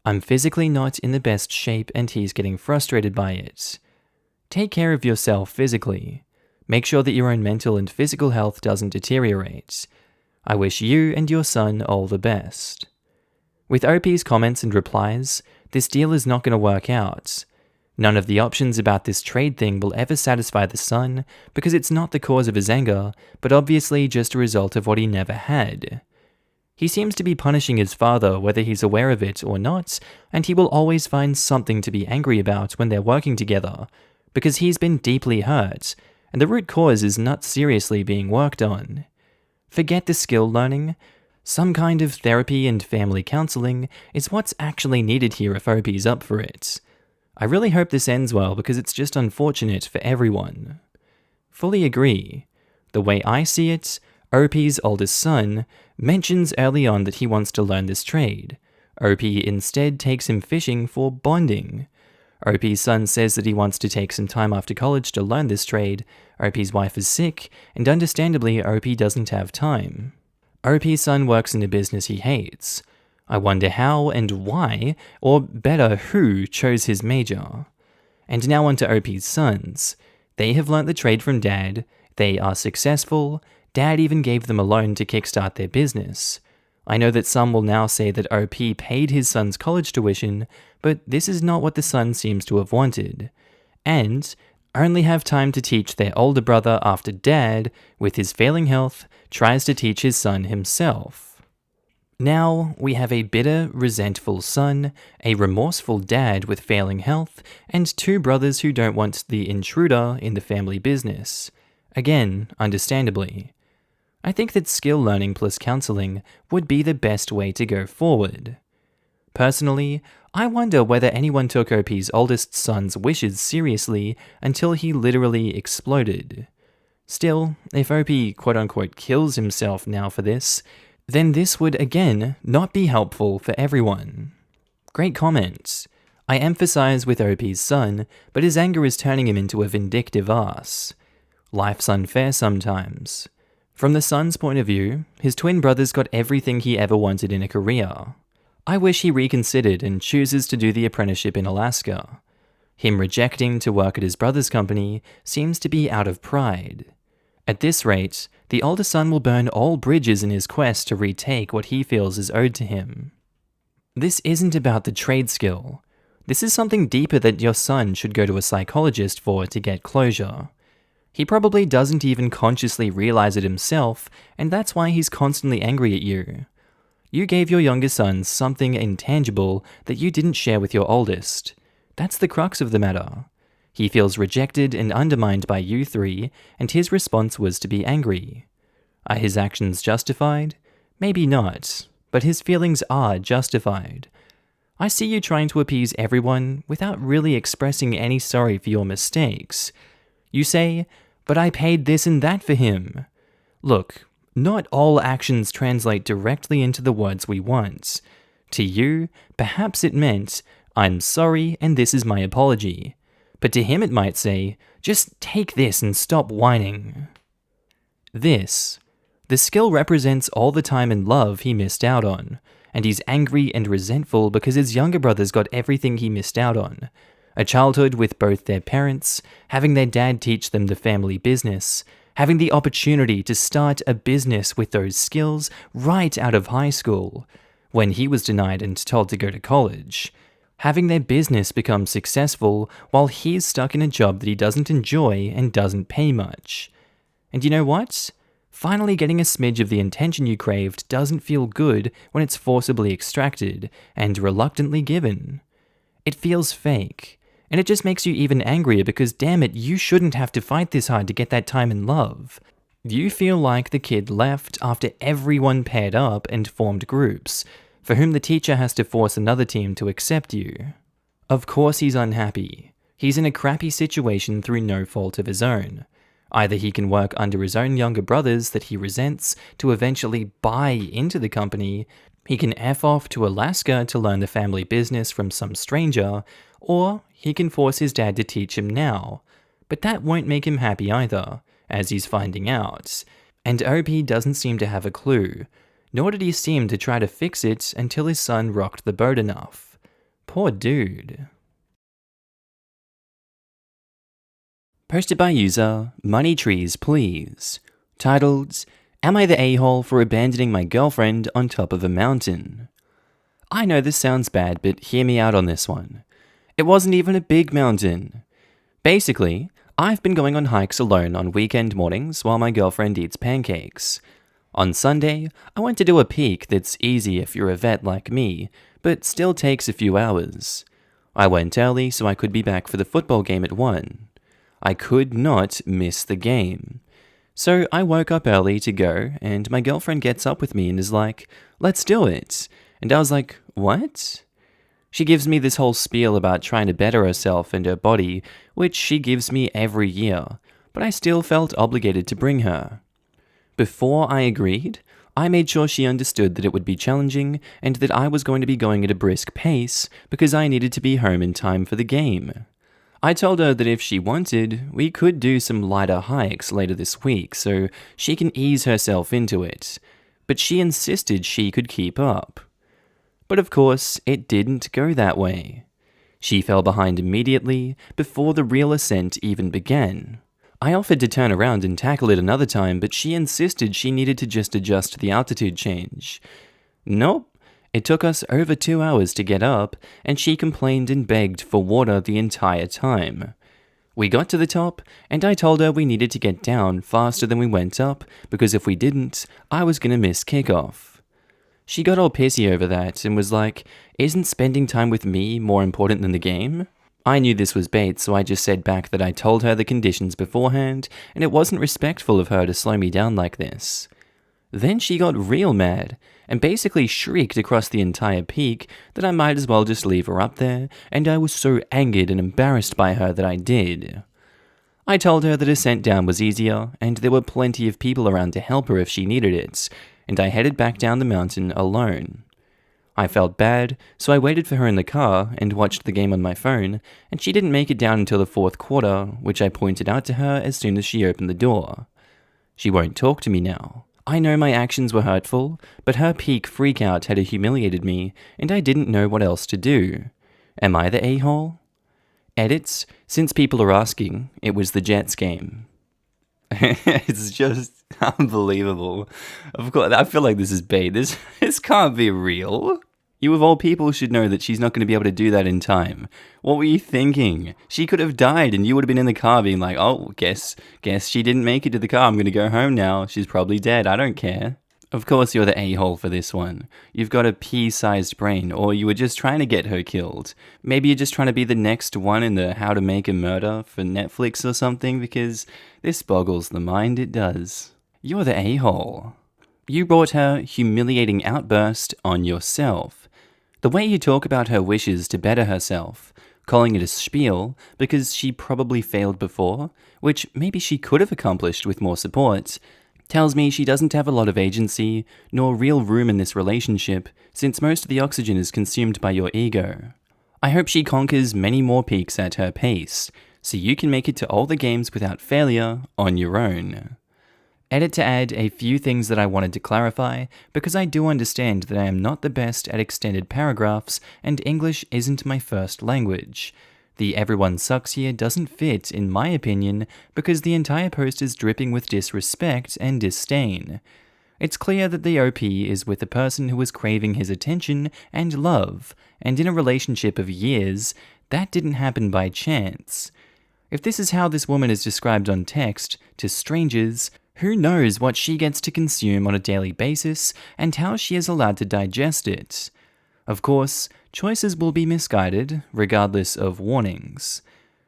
S1: I'm physically not in the best shape, and he's getting frustrated by it. Take care of yourself physically. Make sure that your own mental and physical health doesn't deteriorate. I wish you and your son all the best. With OP's comments and replies, this deal is not going to work out. None of the options about this trade thing will ever satisfy the son because it's not the cause of his anger, but obviously just a result of what he never had. He seems to be punishing his father whether he's aware of it or not, and he will always find something to be angry about when they're working together, because he's been deeply hurt, and the root cause is not seriously being worked on. Forget the skill learning. Some kind of therapy and family counseling is what's actually needed here if OP's up for it. I really hope this ends well because it's just unfortunate for everyone. Fully agree. The way I see it, OP's oldest son mentions early on that he wants to learn this trade. OP instead takes him fishing for bonding. OP's son says that he wants to take some time after college to learn this trade. OP's wife is sick, and understandably OP doesn't have time. OP's son works in a business he hates. I wonder how and why, or better, who chose his major. And now on to OP's sons. They have learnt the trade from Dad, they are successful, Dad even gave them a loan to kickstart their business. I know that some will now say that OP paid his son's college tuition, but this is not what the son seems to have wanted. And only have time to teach their older brother after Dad, with his failing health, tries to teach his son himself. Now we have a bitter, resentful son, a remorseful dad with failing health, and two brothers who don't want the intruder in the family business. Again, understandably. I think that skill learning plus counseling would be the best way to go forward. Personally, I wonder whether anyone took OP's oldest son's wishes seriously until he literally exploded. Still, if OP quote-unquote kills himself now for this, then this would again not be helpful for everyone. Great comments. I emphasize with OP's son, but his anger is turning him into a vindictive ass. Life's unfair sometimes. From the son's point of view, his twin brothers got everything he ever wanted in a career. I wish he reconsidered and chooses to do the apprenticeship in Alaska. Him rejecting to work at his brother's company seems to be out of pride. At this rate, the older son will burn all bridges in his quest to retake what he feels is owed to him. This isn't about the trade skill. This is something deeper that your son should go to a psychologist for to get closure. He probably doesn't even consciously realize it himself, and that's why he's constantly angry at you. You gave your younger son something intangible that you didn't share with your oldest. That's the crux of the matter. He feels rejected and undermined by you three, and his response was to be angry. Are his actions justified? Maybe not, but his feelings are justified. I see you trying to appease everyone without really expressing any sorry for your mistakes. You say, "But I paid this and that for him." Look, not all actions translate directly into the words we want. To you, perhaps it meant, "I'm sorry and this is my apology." But to him it might say, "Just take this and stop whining." The skill represents all the time and love he missed out on, and he's angry and resentful because his younger brothers got everything he missed out on. A childhood with both their parents, having their dad teach them the family business, having the opportunity to start a business with those skills right out of high school, when he was denied and told to go to college, having their business become successful while he's stuck in a job that he doesn't enjoy and doesn't pay much. And you know what? Finally getting a smidge of the attention you craved doesn't feel good when it's forcibly extracted and reluctantly given. It feels fake, and it just makes you even angrier because damn it, you shouldn't have to fight this hard to get that time in love. You feel like the kid left after everyone paired up and formed groups, for whom the teacher has to force another team to accept you. Of course he's unhappy. He's in a crappy situation through no fault of his own. Either he can work under his own younger brothers that he resents to eventually buy into the company, he can F off to Alaska to learn the family business from some stranger, or he can force his dad to teach him now. But that won't make him happy either, as he's finding out. And OP doesn't seem to have a clue, nor did he seem to try to fix it until his son rocked the boat enough. Poor dude. Posted by user Money Trees Please. Titled, Am I the a-hole for abandoning my girlfriend on top of a mountain? I know this sounds bad, but hear me out on this one. It wasn't even a big mountain. Basically, I've been going on hikes alone on weekend mornings while my girlfriend eats pancakes. On Sunday, I went to do a peak that's easy if you're a vet like me, but still takes a few hours. I went early so I could be back for the football game at 1. I could not miss the game. So I woke up early to go, and my girlfriend gets up with me and is like, let's do it. And I was like, what? She gives me this whole spiel about trying to better herself and her body, which she gives me every year, but I still felt obligated to bring her. Before I agreed, I made sure she understood that it would be challenging and that I was going to be going at a brisk pace because I needed to be home in time for the game. I told her that if she wanted, we could do some lighter hikes later this week so she can ease herself into it, but she insisted she could keep up. But of course, it didn't go that way. She fell behind immediately before the real ascent even began. I offered to turn around and tackle it another time, but she insisted she needed to just adjust the altitude change. Nope. It took us over 2 hours to get up, and she complained and begged for water the entire time. We got to the top, and I told her we needed to get down faster than we went up, because if we didn't, I was gonna miss kickoff. She got all pissy over that, and was like, isn't spending time with me more important than the game? I knew this was bait, so I just said back that I told her the conditions beforehand, and it wasn't respectful of her to slow me down like this. Then she got real mad, and basically shrieked across the entire peak that I might as well just leave her up there, and I was so angered and embarrassed by her that I did. I told her the descent down was easier, and there were plenty of people around to help her if she needed it, and I headed back down the mountain alone. I felt bad, so I waited for her in the car and watched the game on my phone, and she didn't make it down until the 4th quarter, which I pointed out to her as soon as she opened the door. She won't talk to me now. I know my actions were hurtful, but her peak freakout had humiliated me, and I didn't know what else to do. Am I the a-hole? Edits, since people are asking, it was the Jets game. It's just unbelievable. Of course, I feel like this is bait. This can't be real. You of all people should know that she's not going to be able to do that in time. What were you thinking? She could have died and you would have been in the car being like, oh, guess she didn't make it to the car. I'm going to go home now. She's probably dead. I don't care. Of course you're the a-hole for this one. You've got a pea-sized brain, or you were just trying to get her killed. Maybe you're just trying to be the next one in the How to Make a Murder for Netflix or something, because this boggles the mind, it does. You're the a-hole. You brought her humiliating outburst on yourself. The way you talk about her wishes to better herself, calling it a spiel because she probably failed before, which maybe she could have accomplished with more support, tells me she doesn't have a lot of agency nor real room in this relationship since most of the oxygen is consumed by your ego. I hope she conquers many more peaks at her pace, so you can make it to all the games without failure on your own. Edit to add a few things that I wanted to clarify, because I do understand that I am not the best at extended paragraphs and English isn't my first language. The everyone sucks here doesn't fit, in my opinion, because the entire post is dripping with disrespect and disdain. It's clear that the OP is with a person who is craving his attention and love, and in a relationship of years, that didn't happen by chance. If this is how this woman is described on text, to strangers, Who knows what she gets to consume on a daily basis and how she is allowed to digest it? Of course, choices will be misguided, regardless of warnings.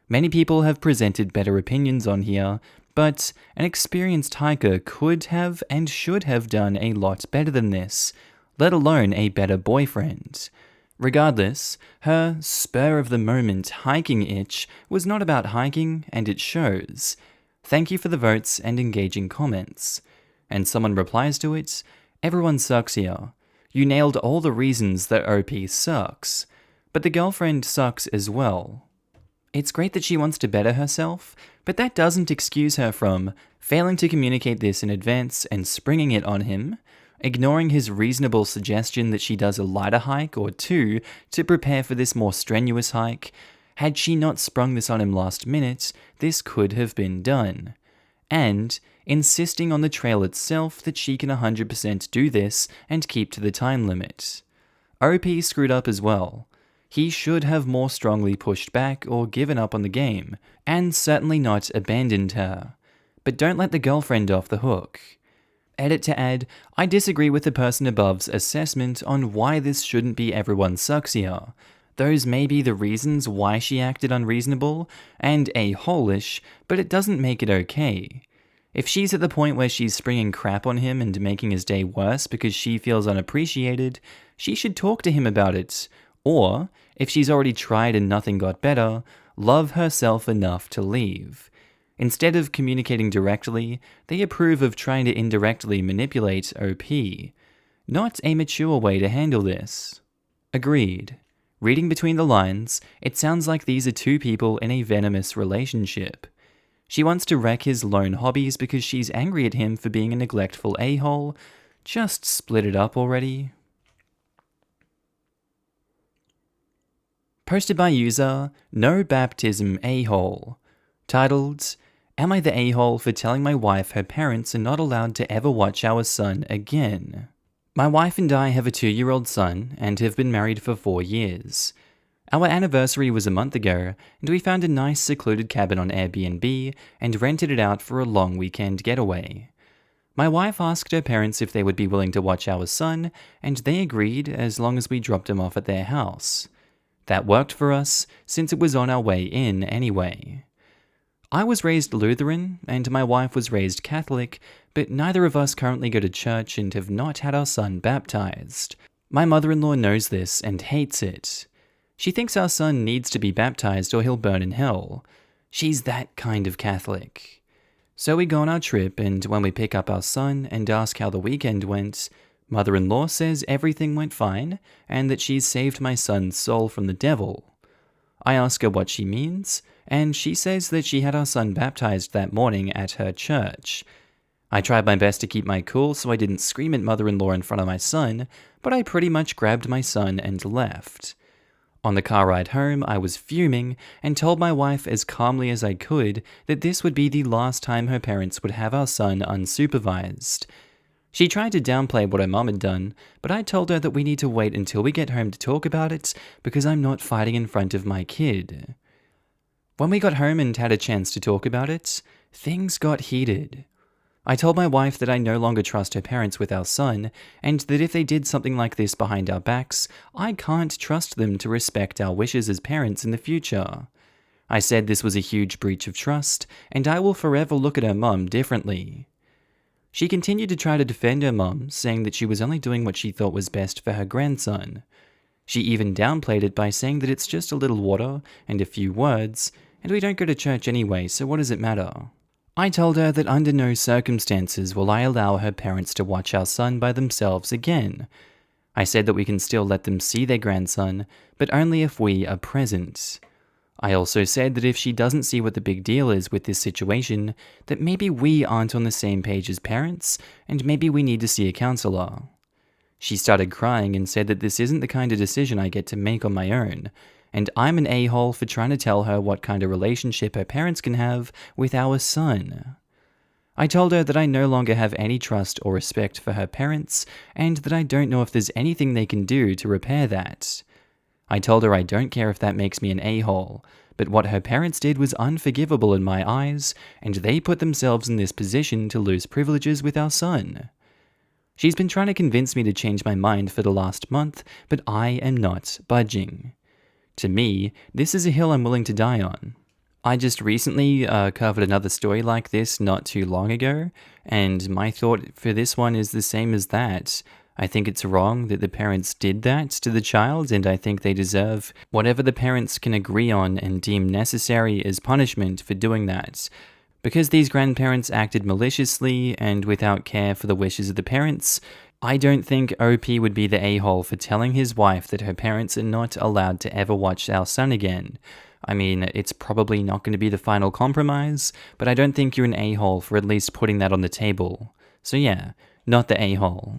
S1: Many people have presented better opinions on here, but an experienced hiker could have and should have done a lot better than this, let alone a better boyfriend. Regardless, her spur-of-the-moment hiking itch was not about hiking, and it shows. Thank you for the votes and engaging comments. And someone replies to it, everyone sucks here. You nailed all the reasons that OP sucks. But the girlfriend sucks as well. It's great that she wants to better herself, but that doesn't excuse her from failing to communicate this in advance and springing it on him, ignoring his reasonable suggestion that she does a lighter hike or two to prepare for this more strenuous hike. Had she not sprung this on him last minute, this could have been done. And insisting on the trail itself that she can 100% do this and keep to the time limit. OP screwed up as well. He should have more strongly pushed back or given up on the game, and certainly not abandoned her. But don't let the girlfriend off the hook. Edit to add, I disagree with the person above's assessment on why this shouldn't be everyone sucks here. Those may be the reasons why she acted unreasonable and a-hole-ish, but it doesn't make it okay. If she's at the point where she's springing crap on him and making his day worse because she feels unappreciated, she should talk to him about it. Or, if she's already tried and nothing got better, love herself enough to leave. Instead of communicating directly, they approve of trying to indirectly manipulate OP. Not a mature way to handle this. Agreed. Reading between the lines, it sounds like these are two people in a venomous relationship. She wants to wreck his lone hobbies because she's angry at him for being a neglectful a-hole. Just split it up already. Posted by user No Baptism A-hole. Titled, Am I the a-hole for telling my wife her parents are not allowed to ever watch our son again? My wife and I have a 2-year-old son and have been married for 4 years. Our anniversary was a month ago, and we found a nice secluded cabin on Airbnb and rented it out for a long weekend getaway. My wife asked her parents if they would be willing to watch our son, and they agreed as long as we dropped him off at their house. That worked for us, since it was on our way in anyway. I was raised Lutheran, and my wife was raised Catholic, but neither of us currently go to church and have not had our son baptized. My mother-in-law knows this and hates it. She thinks our son needs to be baptized or he'll burn in hell. She's that kind of Catholic. So we go on our trip, and when we pick up our son and ask how the weekend went, mother-in-law says everything went fine and that she's saved my son's soul from the devil. I ask her what she means, and she says that she had our son baptized that morning at her church. I tried my best to keep my cool so I didn't scream at mother-in-law in front of my son, but I pretty much grabbed my son and left. On the car ride home, I was fuming and told my wife as calmly as I could that this would be the last time her parents would have our son unsupervised. She tried to downplay what her mom had done, but I told her that we need to wait until we get home to talk about it because I'm not fighting in front of my kid. When we got home and had a chance to talk about it, things got heated. I told my wife that I no longer trust her parents with our son, and that if they did something like this behind our backs, I can't trust them to respect our wishes as parents in the future. I said this was a huge breach of trust, and I will forever look at her mum differently. She continued to try to defend her mum, saying that she was only doing what she thought was best for her grandson. She even downplayed it by saying that it's just a little water and a few words, and we don't go to church anyway, so what does it matter? I told her that under no circumstances will I allow her parents to watch our son by themselves again. I said that we can still let them see their grandson, but only if we are present. I also said that if she doesn't see what the big deal is with this situation, that maybe we aren't on the same page as parents, and maybe we need to see a counselor. She started crying and said that this isn't the kind of decision I get to make on my own, and I'm an a-hole for trying to tell her what kind of relationship her parents can have with our son. I told her that I no longer have any trust or respect for her parents, and that I don't know if there's anything they can do to repair that. I told her I don't care if that makes me an a-hole, But what her parents did was unforgivable in my eyes, and they put themselves in this position to lose privileges with our son. She's been trying to convince me to change my mind for the last month, but I am not budging. To me, this is a hill I'm willing to die on. I just recently covered another story like this not too long ago, and my thought for this one is the same as that. I think it's wrong that the parents did that to the child, and I think they deserve whatever the parents can agree on and deem necessary as punishment for doing that. Because these grandparents acted maliciously and without care for the wishes of the parents, I don't think OP would be the a-hole for telling his wife that her parents are not allowed to ever watch our son again. I mean, it's probably not going to be the final compromise, but I don't think you're an a-hole for at least putting that on the table. So yeah, not the a-hole.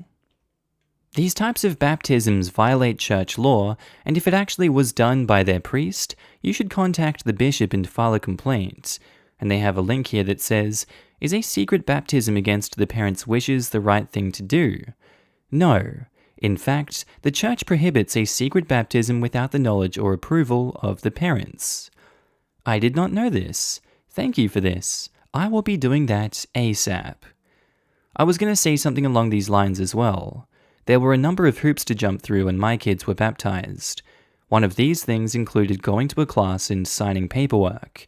S1: These types of baptisms violate church law, and if it actually was done by their priest, you should contact the bishop and file a complaint. And they have a link here that says, "Is a secret baptism against the parents' wishes the right thing to do?" No. In fact, the church prohibits a secret baptism without the knowledge or approval of the parents. I did not know this. Thank you for this. I will be doing that ASAP. I was going to say something along these lines as well. There were a number of hoops to jump through when my kids were baptized. One of these things included going to a class and signing paperwork.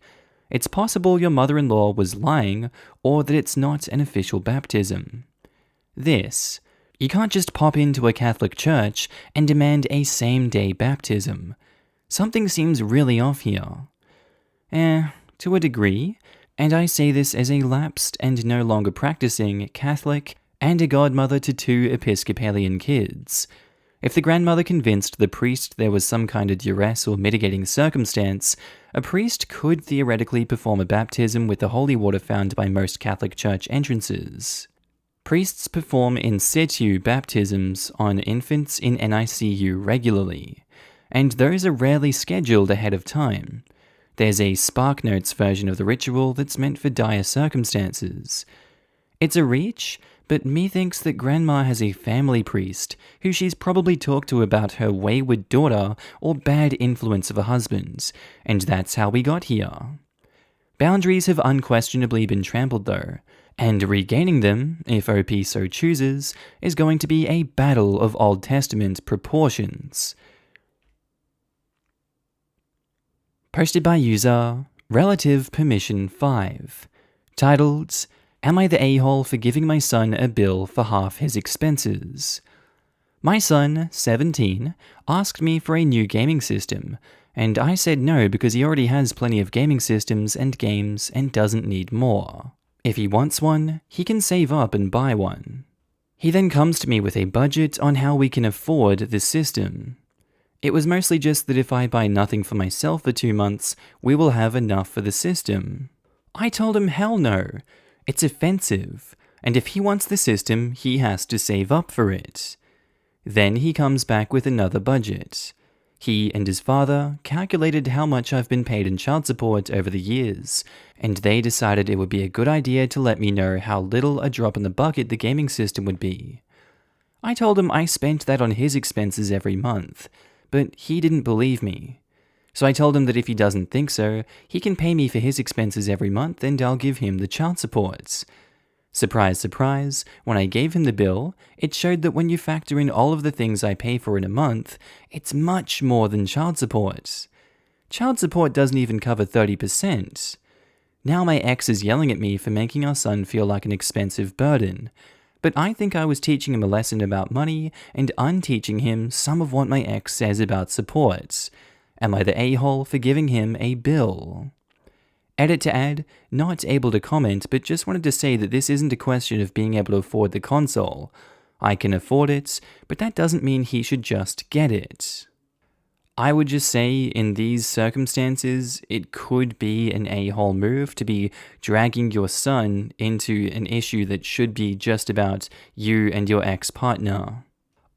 S1: It's possible your mother-in-law was lying, or that it's not an official baptism. You can't just pop into a Catholic church and demand a same-day baptism. Something seems really off here. To a degree, and I say this as a lapsed and no longer practicing Catholic and a godmother to 2 Episcopalian kids. If the grandmother convinced the priest there was some kind of duress or mitigating circumstance, a priest could theoretically perform a baptism with the holy water found by most Catholic church entrances. Priests perform in situ baptisms on infants in NICU regularly, and those are rarely scheduled ahead of time. There's a SparkNotes version of the ritual that's meant for dire circumstances. It's a reach, but methinks that Grandma has a family priest who she's probably talked to about her wayward daughter or bad influence of a husband, and that's how we got here. Boundaries have unquestionably been trampled though, and regaining them, if OP so chooses, is going to be a battle of Old Testament proportions. Posted by user Relative Permission 5, titled, "Am I the a-hole for giving my son a bill for half his expenses?" My son, 17, asked me for a new gaming system, and I said no because he already has plenty of gaming systems and games and doesn't need more. If he wants one, he can save up and buy one. He then comes to me with a budget on how we can afford the system. It was mostly just that if I buy nothing for myself for 2 months, we will have enough for the system. I told him hell no. It's offensive, and if he wants the system, he has to save up for it. Then he comes back with another budget. He and his father calculated how much I've been paid in child support over the years, and they decided it would be a good idea to let me know how little a drop in the bucket the gaming system would be. I told him I spent that on his expenses every month, but he didn't believe me. So I told him that if he doesn't think so, he can pay me for his expenses every month and I'll give him the child support. Surprise, surprise, when I gave him the bill, it showed that when you factor in all of the things I pay for in a month, it's much more than child support. Child support doesn't even cover 30%. Now my ex is yelling at me for making our son feel like an expensive burden, but I think I was teaching him a lesson about money and unteaching him some of what my ex says about support. Am I the a-hole for giving him a bill? Edit to add, not able to comment, but just wanted to say that this isn't a question of being able to afford the console. I can afford it, but that doesn't mean he should just get it. I would just say, in these circumstances, it could be an a-hole move to be dragging your son into an issue that should be just about you and your ex-partner.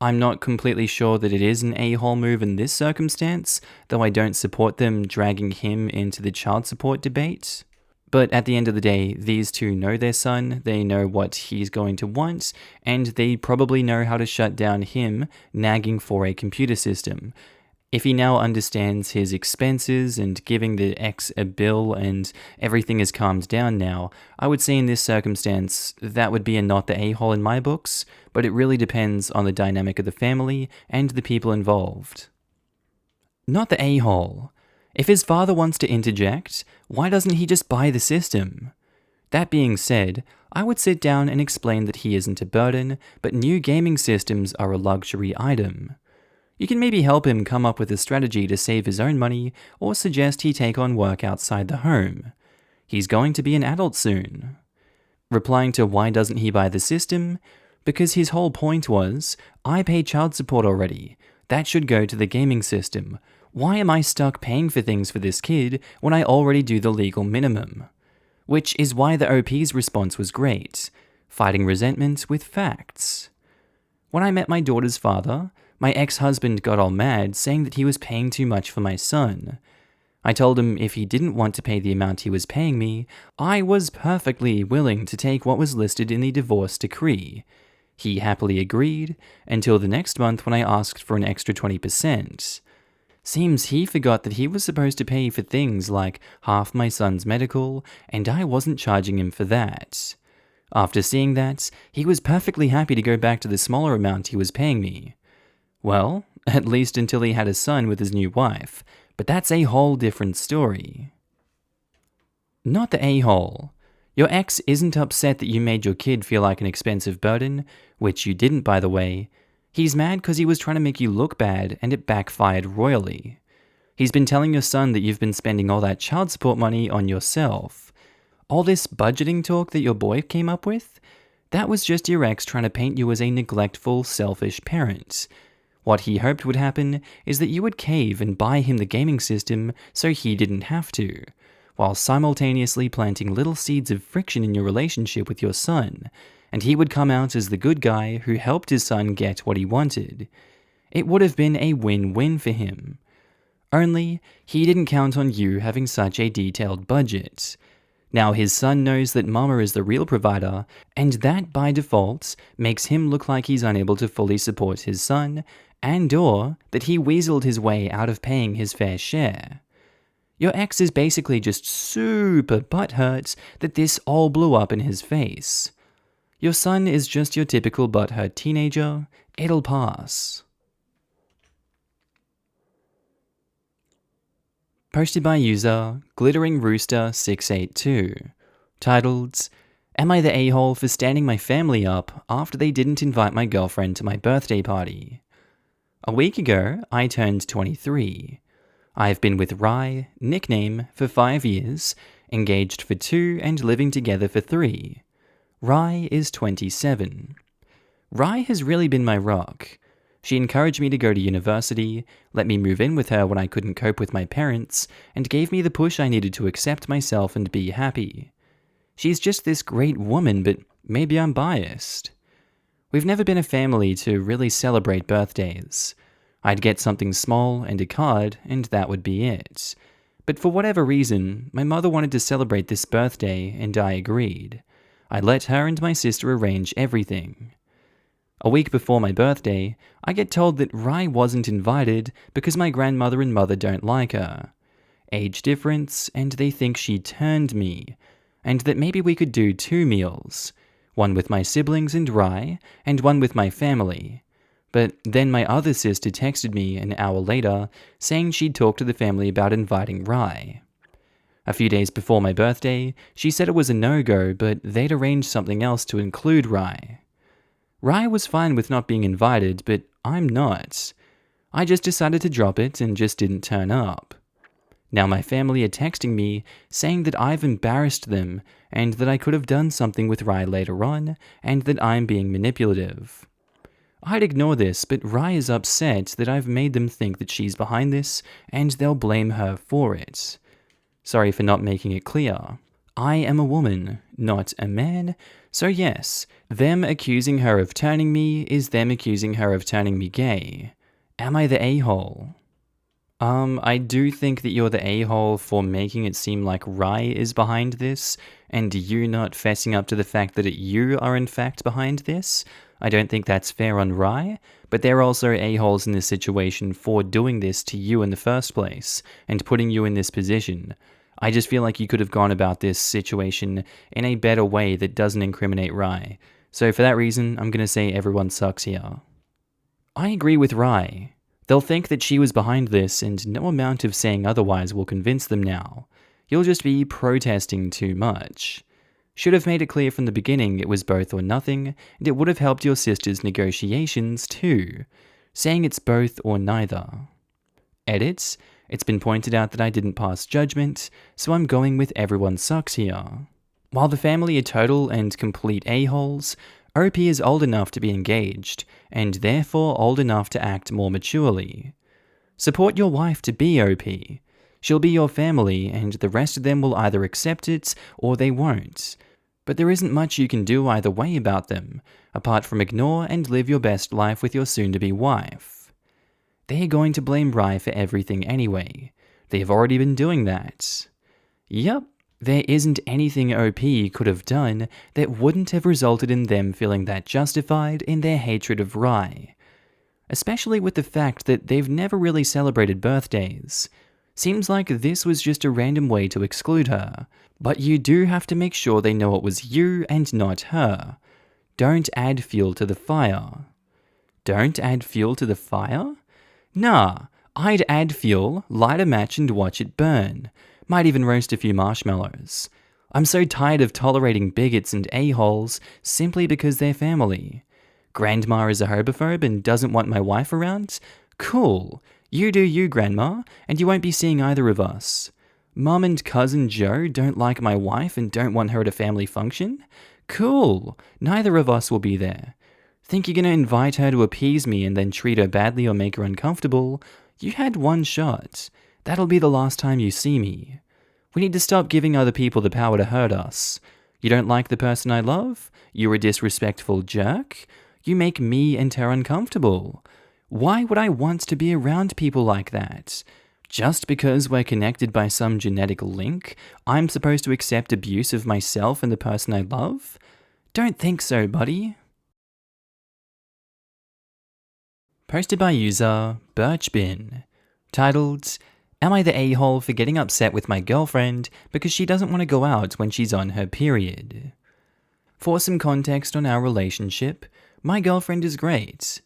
S1: I'm not completely sure that it is an a-hole move in this circumstance, though I don't support them dragging him into the child support debate. But at the end of the day, these two know their son, they know what he's going to want, and they probably know how to shut down him nagging for a computer system. If he now understands his expenses and giving the ex a bill and everything has calmed down now, I would say in this circumstance, that would be a not the a-hole in my books, but it really depends on the dynamic of the family and the people involved. Not the a-hole. If his father wants to interject, why doesn't he just buy the system? That being said, I would sit down and explain that he isn't a burden, but new gaming systems are a luxury item. You can maybe help him come up with a strategy to save his own money, or suggest he take on work outside the home. He's going to be an adult soon. Replying to why doesn't he buy the system? Because his whole point was, I pay child support already. That should go to the gaming system. Why am I stuck paying for things for this kid when I already do the legal minimum? Which is why the OP's response was great, fighting resentment with facts. When I met my daughter's father, my ex-husband got all mad, saying that he was paying too much for my son. I told him if he didn't want to pay the amount he was paying me, I was perfectly willing to take what was listed in the divorce decree. He happily agreed, until the next month when I asked for an extra 20%. Seems he forgot that he was supposed to pay for things like half my son's medical, and I wasn't charging him for that. After seeing that, he was perfectly happy to go back to the smaller amount he was paying me. Well, at least until he had a son with his new wife, but that's a whole different story. Not the a-hole. Your ex isn't upset that you made your kid feel like an expensive burden, which you didn't by the way. He's mad because he was trying to make you look bad and it backfired royally. He's been telling your son that you've been spending all that child support money on yourself. All this budgeting talk that your boy came up with? That was just your ex trying to paint you as a neglectful, selfish parent. What he hoped would happen is that you would cave and buy him the gaming system so he didn't have to, while simultaneously planting little seeds of friction in your relationship with your son, and he would come out as the good guy who helped his son get what he wanted. It would have been a win-win for him. Only, he didn't count on you having such a detailed budget. Now his son knows that mama is the real provider, and that by default makes him look like he's unable to fully support his son, and/or that he weaseled his way out of paying his fair share. Your ex is basically just super butthurt that this all blew up in his face. Your son is just your typical butthurt teenager. It'll pass. Posted by user GlitteringRooster682, titled, Am I the a-hole for standing my family up after they didn't invite my girlfriend to my birthday party? A week ago, I turned 23. I have been with Rye, nickname, for 5 years, engaged for 2 and living together for 3. Rye is 27. Rye has really been my rock. She encouraged me to go to university, let me move in with her when I couldn't cope with my parents, and gave me the push I needed to accept myself and be happy. She's just this great woman, but maybe I'm biased. We've never been a family to really celebrate birthdays. I'd get something small and a card, and that would be it. But for whatever reason, my mother wanted to celebrate this birthday, and I agreed. I let her and my sister arrange everything. A week before my birthday, I get told that Rye wasn't invited because my grandmother and mother don't like her. Age difference, and they think she turned me, and that maybe we could do 2 meals, one with my siblings and Rye, and one with my family. But then my other sister texted me an hour later, saying she'd talked to the family about inviting Rye. A few days before my birthday, she said it was a no-go, but they'd arranged something else to include Rye. Rye was fine with not being invited, but I'm not. I just decided to drop it and just didn't turn up. Now my family are texting me, saying that I've embarrassed them, and that I could have done something with Rye later on, and that I'm being manipulative. I'd ignore this, but Rye is upset that I've made them think that she's behind this, and they'll blame her for it. Sorry for not making it clear. I am a woman, not a man, so yes, them accusing her of turning me is them accusing her of turning me gay. Am I the a-hole? I do think that you're the a-hole for making it seem like Rye is behind this, and you not fessing up to the fact that you are in fact behind this. I don't think that's fair on Rye, but they're also a-holes in this situation for doing this to you in the first place, and putting you in this position. I just feel like you could have gone about this situation in a better way that doesn't incriminate Rye. So for that reason, I'm gonna say everyone sucks here. I agree with Rye. They'll think that she was behind this, and no amount of saying otherwise will convince them now. You'll just be protesting too much. Should have made it clear from the beginning it was both or nothing, and it would have helped your sister's negotiations too, saying it's both or neither. Edit: it's been pointed out that I didn't pass judgment, so I'm going with everyone sucks here. While the family are total and complete a-holes, OP is old enough to be engaged, and therefore old enough to act more maturely. Support your wife to be OP. She'll be your family, and the rest of them will either accept it or they won't. But there isn't much you can do either way about them, apart from ignore and live your best life with your soon-to-be wife. They're going to blame Rye for everything anyway. They've already been doing that. Yup, there isn't anything OP could have done that wouldn't have resulted in them feeling that justified in their hatred of Rye. Especially with the fact that they've never really celebrated birthdays. Seems like this was just a random way to exclude her, but you do have to make sure they know it was you and not her. Don't add fuel to the fire. Don't add fuel to the fire? Nah, I'd add fuel, light a match and watch it burn. Might even roast a few marshmallows. I'm so tired of tolerating bigots and a-holes simply because they're family. Grandma is a homophobe and doesn't want my wife around? Cool. You do you, Grandma, and you won't be seeing either of us. Mum and cousin Joe don't like my wife and don't want her at a family function? Cool. Neither of us will be there. Think you're gonna invite her to appease me and then treat her badly or make her uncomfortable? You had one shot. That'll be the last time you see me. We need to stop giving other people the power to hurt us. You don't like the person I love? You're a disrespectful jerk? You make me and her uncomfortable. Why would I want to be around people like that? Just because we're connected by some genetic link, I'm supposed to accept abuse of myself and the person I love? Don't think so, buddy. Posted by user Birchbin. Titled, Am I the a-hole for getting upset with my girlfriend because she doesn't want to go out when she's on her period? For some context on our relationship, my girlfriend is great.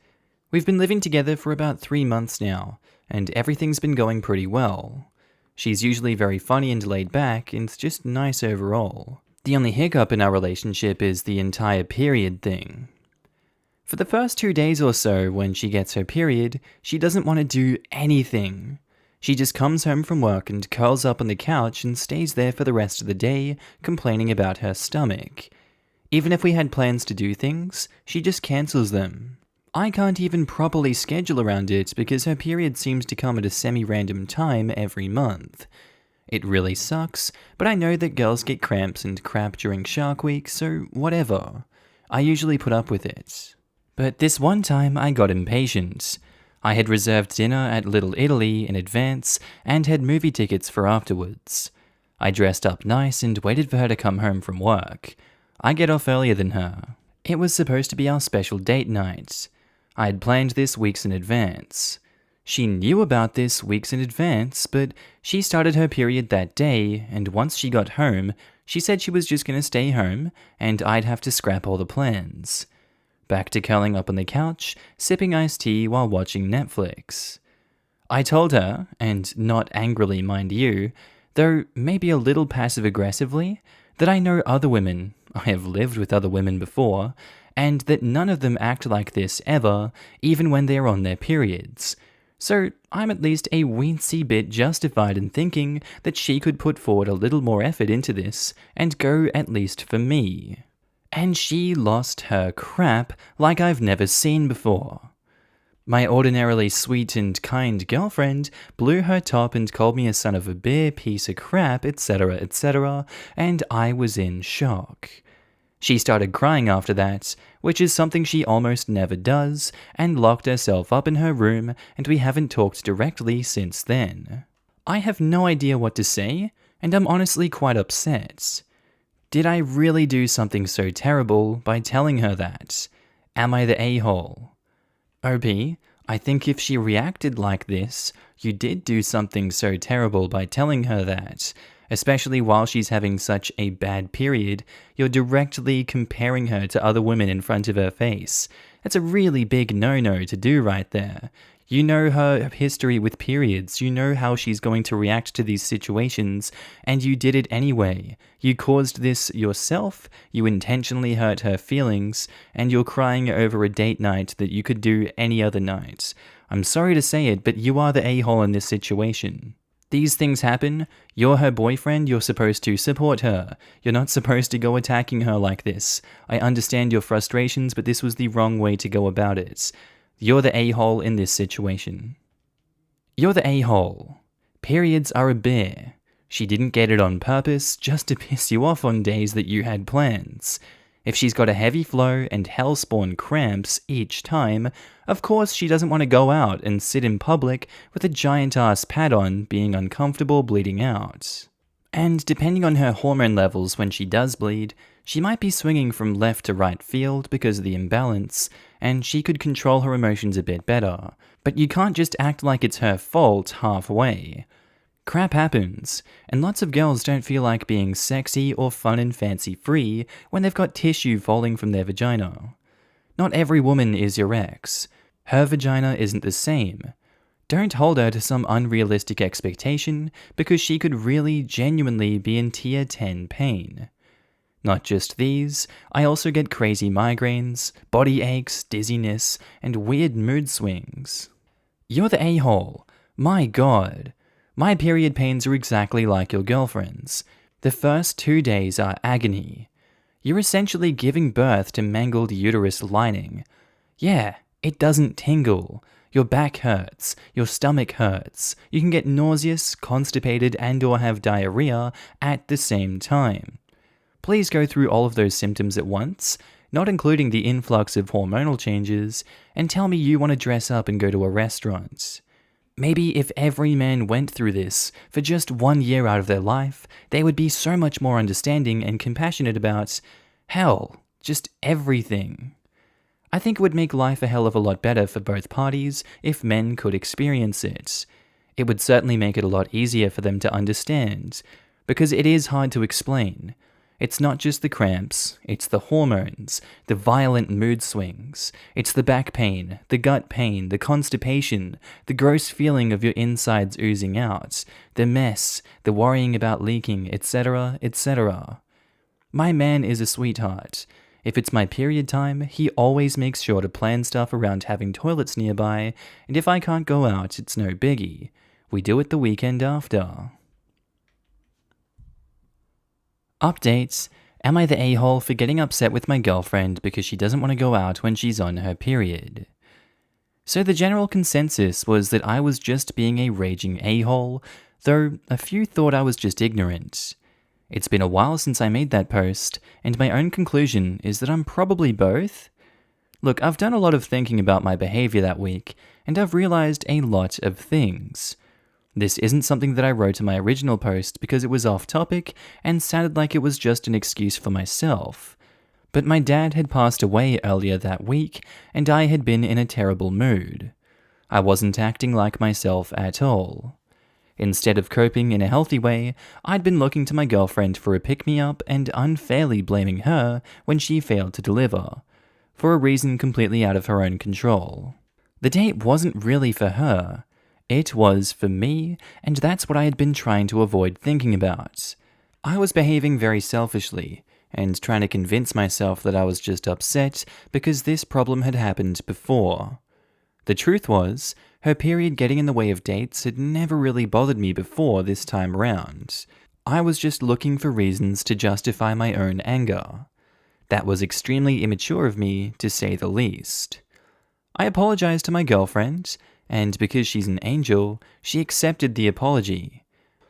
S1: We've been living together for about 3 months now, and everything's been going pretty well. She's usually very funny and laid back, and just nice overall. The only hiccup in our relationship is the entire period thing. For the first 2 days or so when she gets her period, she doesn't want to do anything. She just comes home from work and curls up on the couch and stays there for the rest of the day, complaining about her stomach. Even if we had plans to do things, she just cancels them. I can't even properly schedule around it because her period seems to come at a semi-random time every month. It really sucks, but I know that girls get cramps and crap during Shark Week, so whatever. I usually put up with it. But this one time I got impatient. I had reserved dinner at Little Italy in advance and had movie tickets for afterwards. I dressed up nice and waited for her to come home from work. I get off earlier than her. It was supposed to be our special date night. I had planned this weeks in advance. She knew about this weeks in advance, but she started her period that day, and once she got home, she said she was just going to stay home, and I'd have to scrap all the plans. Back to curling up on the couch, sipping iced tea while watching Netflix. I told her, and not angrily mind you, though maybe a little passive-aggressively, that I know other women, I have lived with other women before, and that none of them act like this ever, even when they're on their periods. So I'm at least a weensy bit justified in thinking that she could put forward a little more effort into this, and go at least for me. And she lost her crap like I've never seen before. My ordinarily sweet and kind girlfriend blew her top and called me a son of a bear, piece of crap, etc., and I was in shock. She started crying after that, which is something she almost never does, and locked herself up in her room, and we haven't talked directly since then. I have no idea what to say, and I'm honestly quite upset. Did I really do something so terrible by telling her that? Am I the a-hole? OP, I think if she reacted like this, you did do something so terrible by telling her that. Especially while she's having such a bad period, you're directly comparing her to other women in front of her face. That's a really big no-no to do right there. You know her history with periods, you know how she's going to react to these situations, and you did it anyway. You caused this yourself, you intentionally hurt her feelings, and you're crying over a date night that you could do any other night. I'm sorry to say it, but you are the a-hole in this situation. These things happen, you're her boyfriend, you're supposed to support her. You're not supposed to go attacking her like this. I understand your frustrations, but this was the wrong way to go about it. You're the a-hole in this situation. You're the a-hole. Periods are a bear. She didn't get it on purpose, just to piss you off on days that you had plans. If she's got a heavy flow and hellspawn cramps each time, of course she doesn't want to go out and sit in public with a giant-ass pad on, being uncomfortable bleeding out. And depending on her hormone levels when she does bleed, she might be swinging from left to right field because of the imbalance, and she could control her emotions a bit better. But you can't just act like it's her fault halfway. Crap happens, and lots of girls don't feel like being sexy or fun and fancy-free when they've got tissue falling from their vagina. Not every woman is your ex. Her vagina isn't the same. Don't hold her to some unrealistic expectation because she could really genuinely be in tier 10 pain. Not just these, I also get crazy migraines, body aches, dizziness, and weird mood swings. You're the a-hole. My god. My period pains are exactly like your girlfriend's. The first 2 days are agony. You're essentially giving birth to mangled uterus lining. Yeah, it doesn't tingle. Your back hurts, your stomach hurts. You can get nauseous, constipated, and/or have diarrhea at the same time. Please go through all of those symptoms at once, not including the influx of hormonal changes, and tell me you want to dress up and go to a restaurant. Maybe if every man went through this for just 1 year out of their life, they would be so much more understanding and compassionate about, hell, just everything. I think it would make life a hell of a lot better for both parties if men could experience it. It would certainly make it a lot easier for them to understand, because it is hard to explain. It's not just the cramps, it's the hormones, the violent mood swings, it's the back pain, the gut pain, the constipation, the gross feeling of your insides oozing out, the mess, the worrying about leaking, etc., etc. My man is a sweetheart. If it's my period time, he always makes sure to plan stuff around having toilets nearby, and if I can't go out, it's no biggie. We do it the weekend after. Updates. Am I the a-hole for getting upset with my girlfriend because she doesn't want to go out when she's on her period? So the general consensus was that I was just being a raging a-hole, though a few thought I was just ignorant. It's been a while since I made that post, and my own conclusion is that I'm probably both. Look, I've done a lot of thinking about my behavior that week, and I've realized a lot of things. This isn't something that I wrote in my original post because it was off topic and sounded like it was just an excuse for myself. But my dad had passed away earlier that week, and I had been in a terrible mood. I wasn't acting like myself at all. Instead of coping in a healthy way, I'd been looking to my girlfriend for a pick-me-up and unfairly blaming her when she failed to deliver, for a reason completely out of her own control. The date wasn't really for her. It was for me, and that's what I had been trying to avoid thinking about. I was behaving very selfishly, and trying to convince myself that I was just upset because this problem had happened before. The truth was, her period getting in the way of dates had never really bothered me before this time around. I was just looking for reasons to justify my own anger. That was extremely immature of me, to say the least. I apologized to my girlfriend, and because she's an angel, she accepted the apology.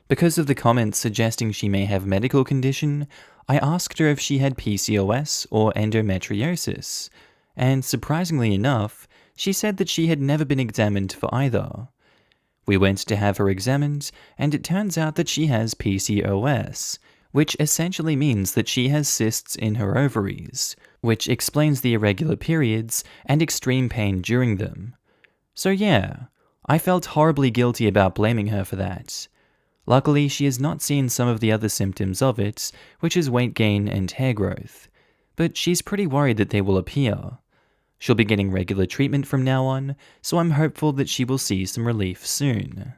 S1: Because of the comments suggesting she may have medical condition, I asked her if she had PCOS or endometriosis, and surprisingly enough, she said that she had never been examined for either. We went to have her examined, and it turns out that she has PCOS, which essentially means that she has cysts in her ovaries, which explains the irregular periods and extreme pain during them. So yeah, I felt horribly guilty about blaming her for that. Luckily, she has not seen some of the other symptoms of it, which is weight gain and hair growth, but she's pretty worried that they will appear. She'll be getting regular treatment from now on, so I'm hopeful that she will see some relief soon.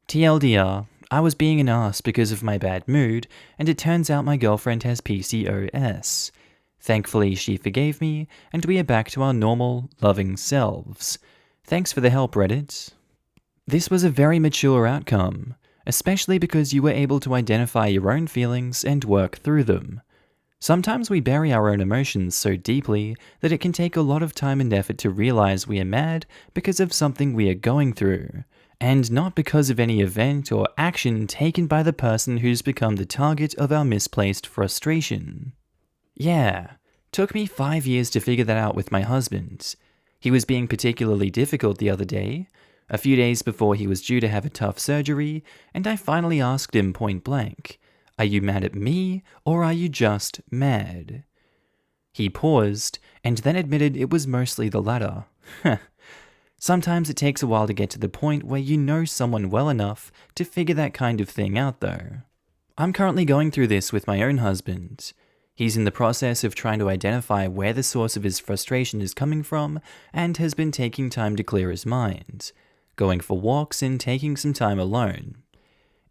S1: TLDR, I was being an ass because of my bad mood, and it turns out my girlfriend has PCOS. Thankfully, she forgave me, and we are back to our normal, loving selves. Thanks for the help, Reddit. This was a very mature outcome, especially because you were able to identify your own feelings and work through them. Sometimes we bury our own emotions so deeply that it can take a lot of time and effort to realize we are mad because of something we are going through, and not because of any event or action taken by the person who's become the target of our misplaced frustration. Yeah, took me 5 years to figure that out with my husband. He was being particularly difficult the other day, a few days before he was due to have a tough surgery, and I finally asked him point blank, "Are you mad at me, or are you just mad?" He paused, and then admitted it was mostly the latter. Sometimes it takes a while to get to the point where you know someone well enough to figure that kind of thing out though. I'm currently going through this with my own husband. He's in the process of trying to identify where the source of his frustration is coming from, and has been taking time to clear his mind, going for walks and taking some time alone.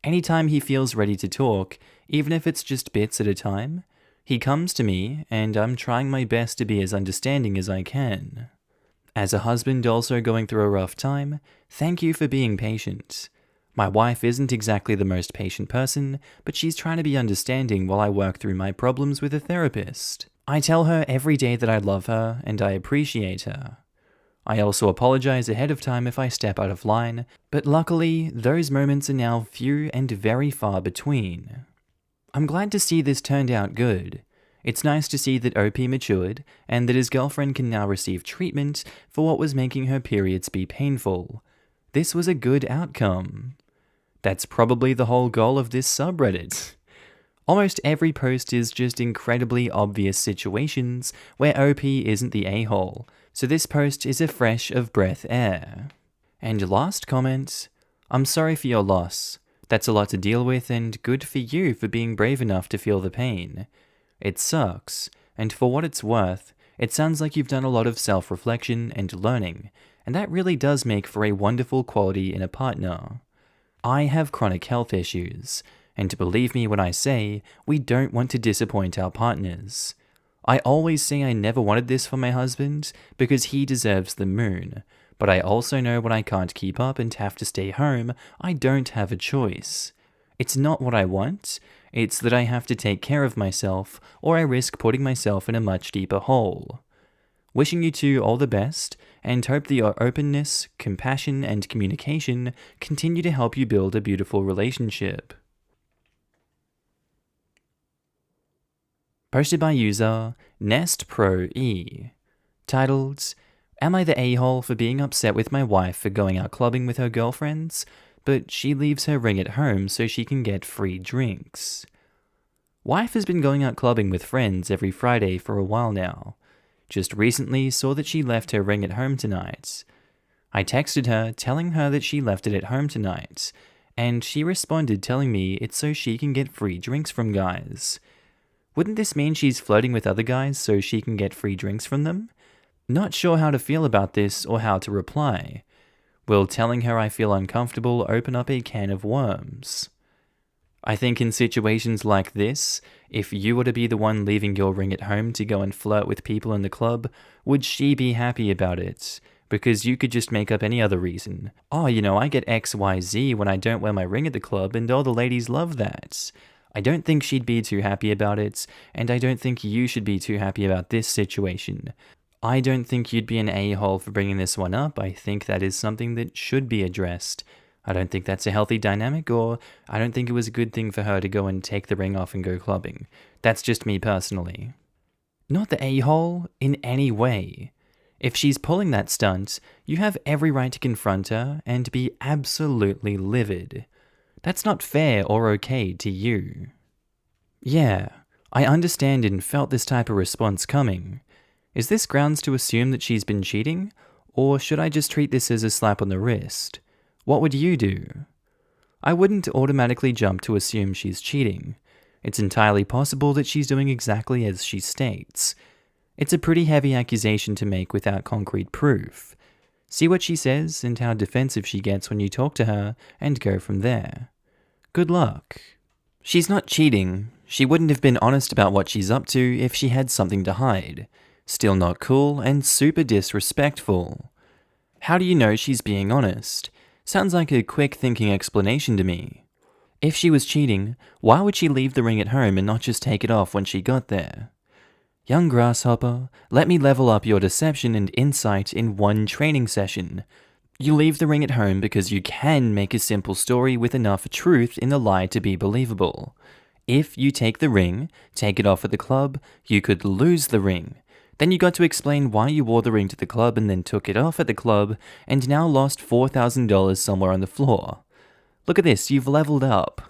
S1: Anytime he feels ready to talk, even if it's just bits at a time, he comes to me, and I'm trying my best to be as understanding as I can. As a husband also going through a rough time, thank you for being patient. My wife isn't exactly the most patient person, but she's trying to be understanding while I work through my problems with a therapist. I tell her every day that I love her and I appreciate her. I also apologize ahead of time if I step out of line, but luckily, those moments are now few and very far between. I'm glad to see this turned out good. It's nice to see that OP matured, and that his girlfriend can now receive treatment for what was making her periods be painful. This was a good outcome. That's probably the whole goal of this subreddit. Almost every post is just incredibly obvious situations where OP isn't the a-hole, so this post is a fresh of breath air. And last comment, I'm sorry for your loss. That's a lot to deal with, and good for you for being brave enough to feel the pain. It sucks, and for what it's worth, it sounds like you've done a lot of self-reflection and learning, and that really does make for a wonderful quality in a partner. I have chronic health issues, and believe me when I say, we don't want to disappoint our partners. I always say I never wanted this for my husband, because he deserves the moon, but I also know when I can't keep up and have to stay home, I don't have a choice. It's not what I want, it's that I have to take care of myself, or I risk putting myself in a much deeper hole. Wishing you two all the best, and hope that your openness, compassion, and communication continue to help you build a beautiful relationship. Posted by user NestProE. Titled, Am I the a-hole for being upset with my wife for going out clubbing with her girlfriends, but she leaves her ring at home so she can get free drinks? Wife has been going out clubbing with friends every Friday for a while now. Just recently saw that she left her ring at home tonight. I texted her telling her that she left it at home tonight, and she responded telling me it's so she can get free drinks from guys. Wouldn't this mean she's flirting with other guys so she can get free drinks from them? Not sure how to feel about this or how to reply. Will telling her I feel uncomfortable open up a can of worms? I think in situations like this, if you were to be the one leaving your ring at home to go and flirt with people in the club, would she be happy about it? Because you could just make up any other reason. Oh, I get XYZ when I don't wear my ring at the club and all the ladies love that. I don't think she'd be too happy about it, and I don't think you should be too happy about this situation. I don't think you'd be an a-hole for bringing this one up. I think that is something that should be addressed. I don't think that's a healthy dynamic, or I don't think it was a good thing for her to go and take the ring off and go clubbing. That's just me personally. Not the a-hole in any way. If she's pulling that stunt, you have every right to confront her and be absolutely livid. That's not fair or okay to you. Yeah, I understand and felt this type of response coming. Is this grounds to assume that she's been cheating? Or should I just treat this as a slap on the wrist? What would you do? I wouldn't automatically jump to assume she's cheating. It's entirely possible that she's doing exactly as she states. It's a pretty heavy accusation to make without concrete proof. See what she says and how defensive she gets when you talk to her, and go from there. Good luck. She's not cheating. She wouldn't have been honest about what she's up to if she had something to hide. Still not cool and super disrespectful. How do you know she's being honest? Sounds like a quick thinking explanation to me. If she was cheating, why would she leave the ring at home and not just take it off when she got there? Young grasshopper, let me level up your deception and insight in one training session. You leave the ring at home because you can make a simple story with enough truth in the lie to be believable. If you take the ring, take it off at the club, you could lose the ring. Then you got to explain why you wore the ring to the club and then took it off at the club and now lost $4,000 somewhere on the floor. Look at this, you've leveled up.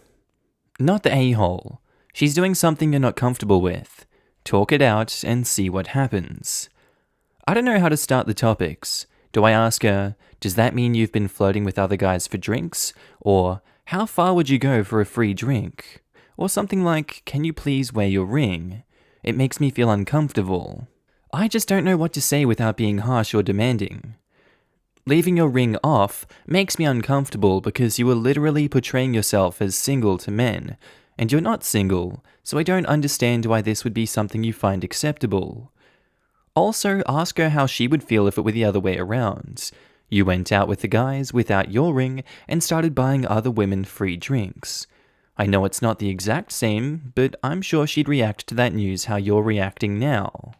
S1: Not the a-hole. She's doing something you're not comfortable with. Talk it out and see what happens. I don't know how to start the topics. Do I ask her, does that mean you've been flirting with other guys for drinks? Or, how far would you go for a free drink? Or something like, can you please wear your ring? It makes me feel uncomfortable. I just don't know what to say without being harsh or demanding. Leaving your ring off makes me uncomfortable because you are literally portraying yourself as single to men, and you're not single, so I don't understand why this would be something you find acceptable. Also, ask her how she would feel if it were the other way around. You went out with the guys without your ring and started buying other women free drinks. I know it's not the exact same, but I'm sure she'd react to that news how you're reacting now.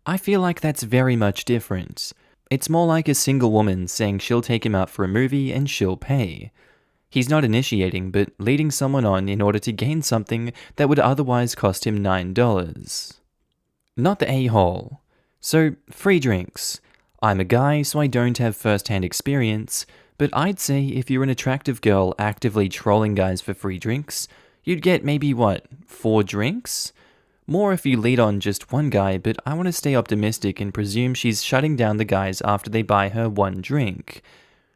S1: I feel like that's very much different. It's more like a single woman saying she'll take him out for a movie and she'll pay. He's not initiating, but leading someone on in order to gain something that would otherwise cost him $9. Not the a-hole. So, free drinks. I'm a guy, so I don't have first-hand experience, but I'd say if you're an attractive girl actively trolling guys for free drinks, you'd get maybe 4 drinks? More if you lead on just one guy, but I want to stay optimistic and presume she's shutting down the guys after they buy her 1 drink.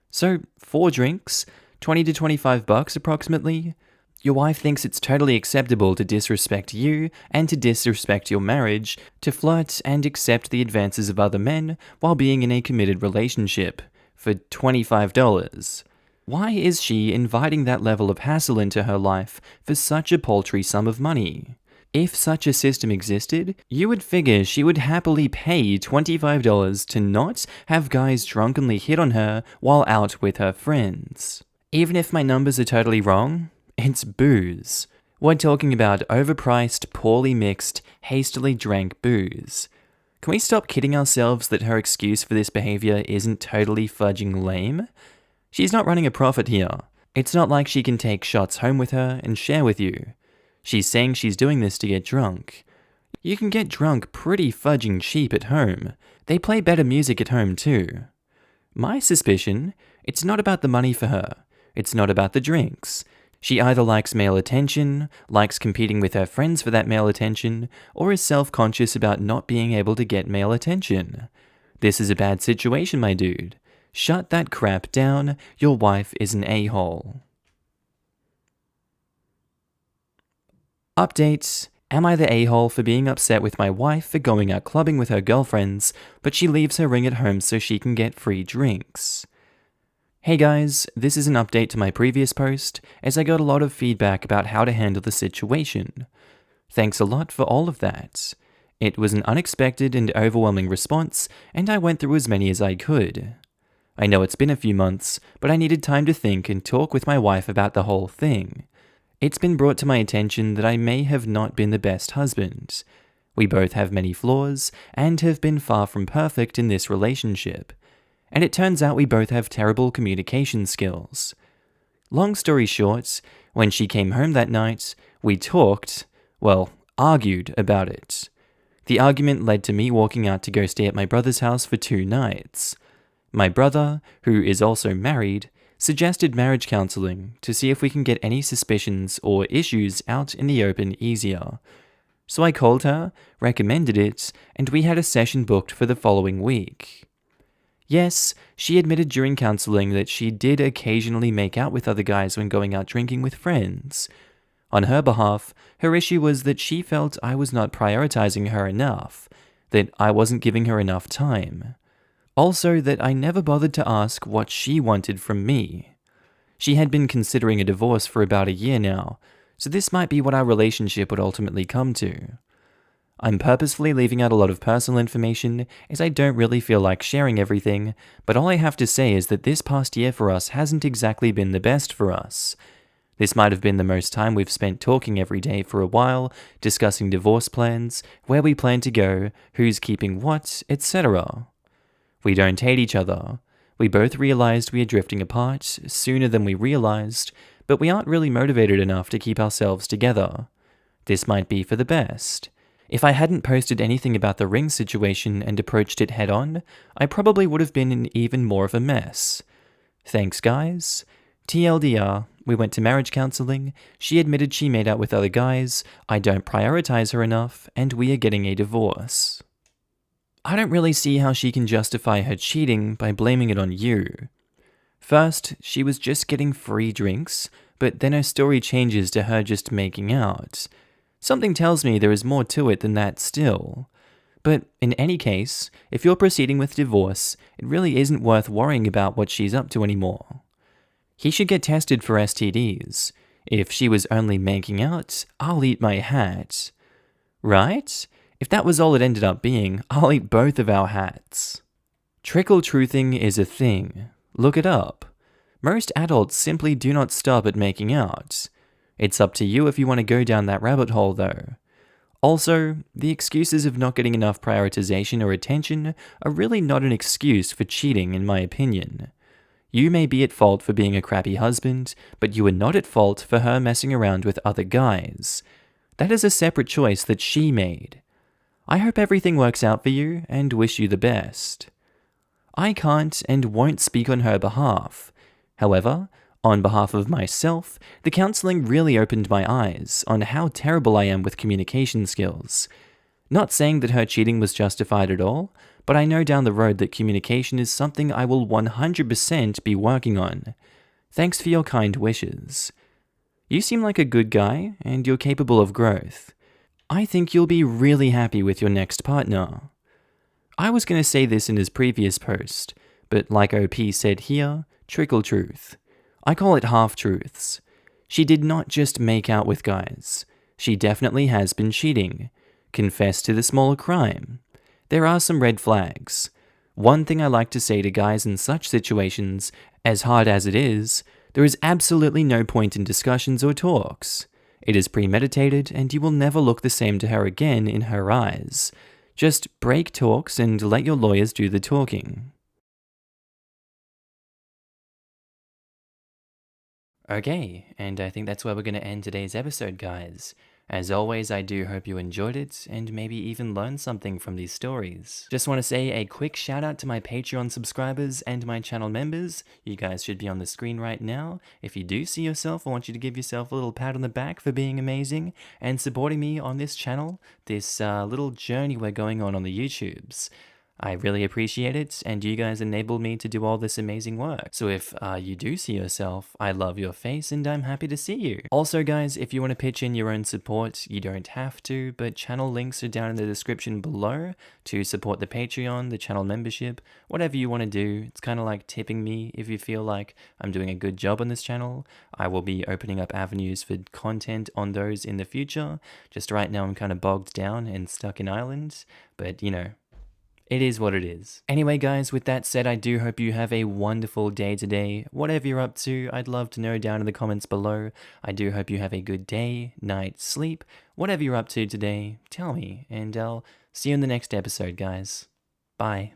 S1: So, 4 drinks, $20 to $25 approximately. Your wife thinks it's totally acceptable to disrespect you and to disrespect your marriage, to flirt and accept the advances of other men while being in a committed relationship for $25. Why is she inviting that level of hassle into her life for such a paltry sum of money? If such a system existed, you would figure she would happily pay $25 to not have guys drunkenly hit on her while out with her friends. Even if my numbers are totally wrong, it's booze. We're talking about overpriced, poorly mixed, hastily drank booze. Can we stop kidding ourselves that her excuse for this behavior isn't totally fudging lame? She's not running a profit here. It's not like she can take shots home with her and share with you. She's saying she's doing this to get drunk. You can get drunk pretty fudging cheap at home. They play better music at home too. My suspicion, it's not about the money for her. It's not about the drinks. She either likes male attention, likes competing with her friends for that male attention, or is self-conscious about not being able to get male attention. This is a bad situation, my dude. Shut that crap down. Your wife is an a-hole. Updates. Am I the a-hole for being upset with my wife for going out clubbing with her girlfriends, but she leaves her ring at home so she can get free drinks? Hey guys, this is an update to my previous post, as I got a lot of feedback about how to handle the situation. Thanks a lot for all of that. It was an unexpected and overwhelming response, and I went through as many as I could. I know it's been a few months, but I needed time to think and talk with my wife about the whole thing. It's been brought to my attention that I may have not been the best husband. We both have many flaws, and have been far from perfect in this relationship. And it turns out we both have terrible communication skills. Long story short, when she came home that night, we argued about it. The argument led to me walking out to go stay at my brother's house for 2 nights. My brother, who is also married, suggested marriage counseling to see if we can get any suspicions or issues out in the open easier. So I called her, recommended it, and we had a session booked for the following week. Yes, she admitted during counseling that she did occasionally make out with other guys when going out drinking with friends. On her behalf, her issue was that she felt I was not prioritizing her enough, that I wasn't giving her enough time. Also, that I never bothered to ask what she wanted from me. She had been considering a divorce for about a year now, so this might be what our relationship would ultimately come to. I'm purposefully leaving out a lot of personal information as I don't really feel like sharing everything, but all I have to say is that this past year for us hasn't exactly been the best for us. This might have been the most time we've spent talking every day for a while, discussing divorce plans, where we plan to go, who's keeping what, etc. We don't hate each other. We both realized we are drifting apart sooner than we realized, but we aren't really motivated enough to keep ourselves together. This might be for the best. If I hadn't posted anything about the ring situation and approached it head-on, I probably would have been in even more of a mess. Thanks, guys. TLDR, we went to marriage counseling, she admitted she made out with other guys, I don't prioritize her enough, and we are getting a divorce. I don't really see how she can justify her cheating by blaming it on you. First, she was just getting free drinks, but then her story changes to her just making out. Something tells me there is more to it than that still. But in any case, if you're proceeding with divorce, it really isn't worth worrying about what she's up to anymore. He should get tested for STDs. If she was only making out, I'll eat my hat. Right? If that was all it ended up being, I'll eat both of our hats. Trickle-truthing is a thing. Look it up. Most adults simply do not stop at making out. It's up to you if you want to go down that rabbit hole, though. Also, the excuses of not getting enough prioritization or attention are really not an excuse for cheating, in my opinion. You may be at fault for being a crappy husband, but you are not at fault for her messing around with other guys. That is a separate choice that she made. I hope everything works out for you, and wish you the best. I can't and won't speak on her behalf. However, on behalf of myself, the counseling really opened my eyes on how terrible I am with communication skills. Not saying that her cheating was justified at all, but I know down the road that communication is something I will 100% be working on. Thanks for your kind wishes. You seem like a good guy, and you're capable of growth. I think you'll be really happy with your next partner. I was going to say this in his previous post, but like OP said here, trickle truth. I call it half-truths. She did not just make out with guys. She definitely has been cheating. Confess to the smaller crime. There are some red flags. One thing I like to say to guys in such situations, as hard as it is, there is absolutely no point in discussions or talks. It is premeditated, and you will never look the same to her again in her eyes. Just break talks and let your lawyers do the talking. Okay, and I think that's where we're going to end today's episode, guys. As always, I do hope you enjoyed it, and maybe even learned something from these stories. Just want to say a quick shout out to my Patreon subscribers and my channel members. You guys should be on the screen right now. If you do see yourself, I want you to give yourself a little pat on the back for being amazing and supporting me on this channel, this little journey we're going on the YouTubes. I really appreciate it, and you guys enable me to do all this amazing work. So if you do see yourself, I love your face and I'm happy to see you. Also guys, if you want to pitch in your own support, you don't have to, but channel links are down in the description below to support the Patreon, the channel membership, whatever you want to do. It's kind of like tipping me if you feel like I'm doing a good job on this channel. I will be opening up avenues for content on those in the future. Just right now I'm kind of bogged down and stuck in Ireland, but you know, it is what it is. Anyway guys, with that said, I do hope you have a wonderful day today. Whatever you're up to, I'd love to know down in the comments below. I do hope you have a good day, night, sleep. Whatever you're up to today, tell me, and I'll see you in the next episode, guys. Bye.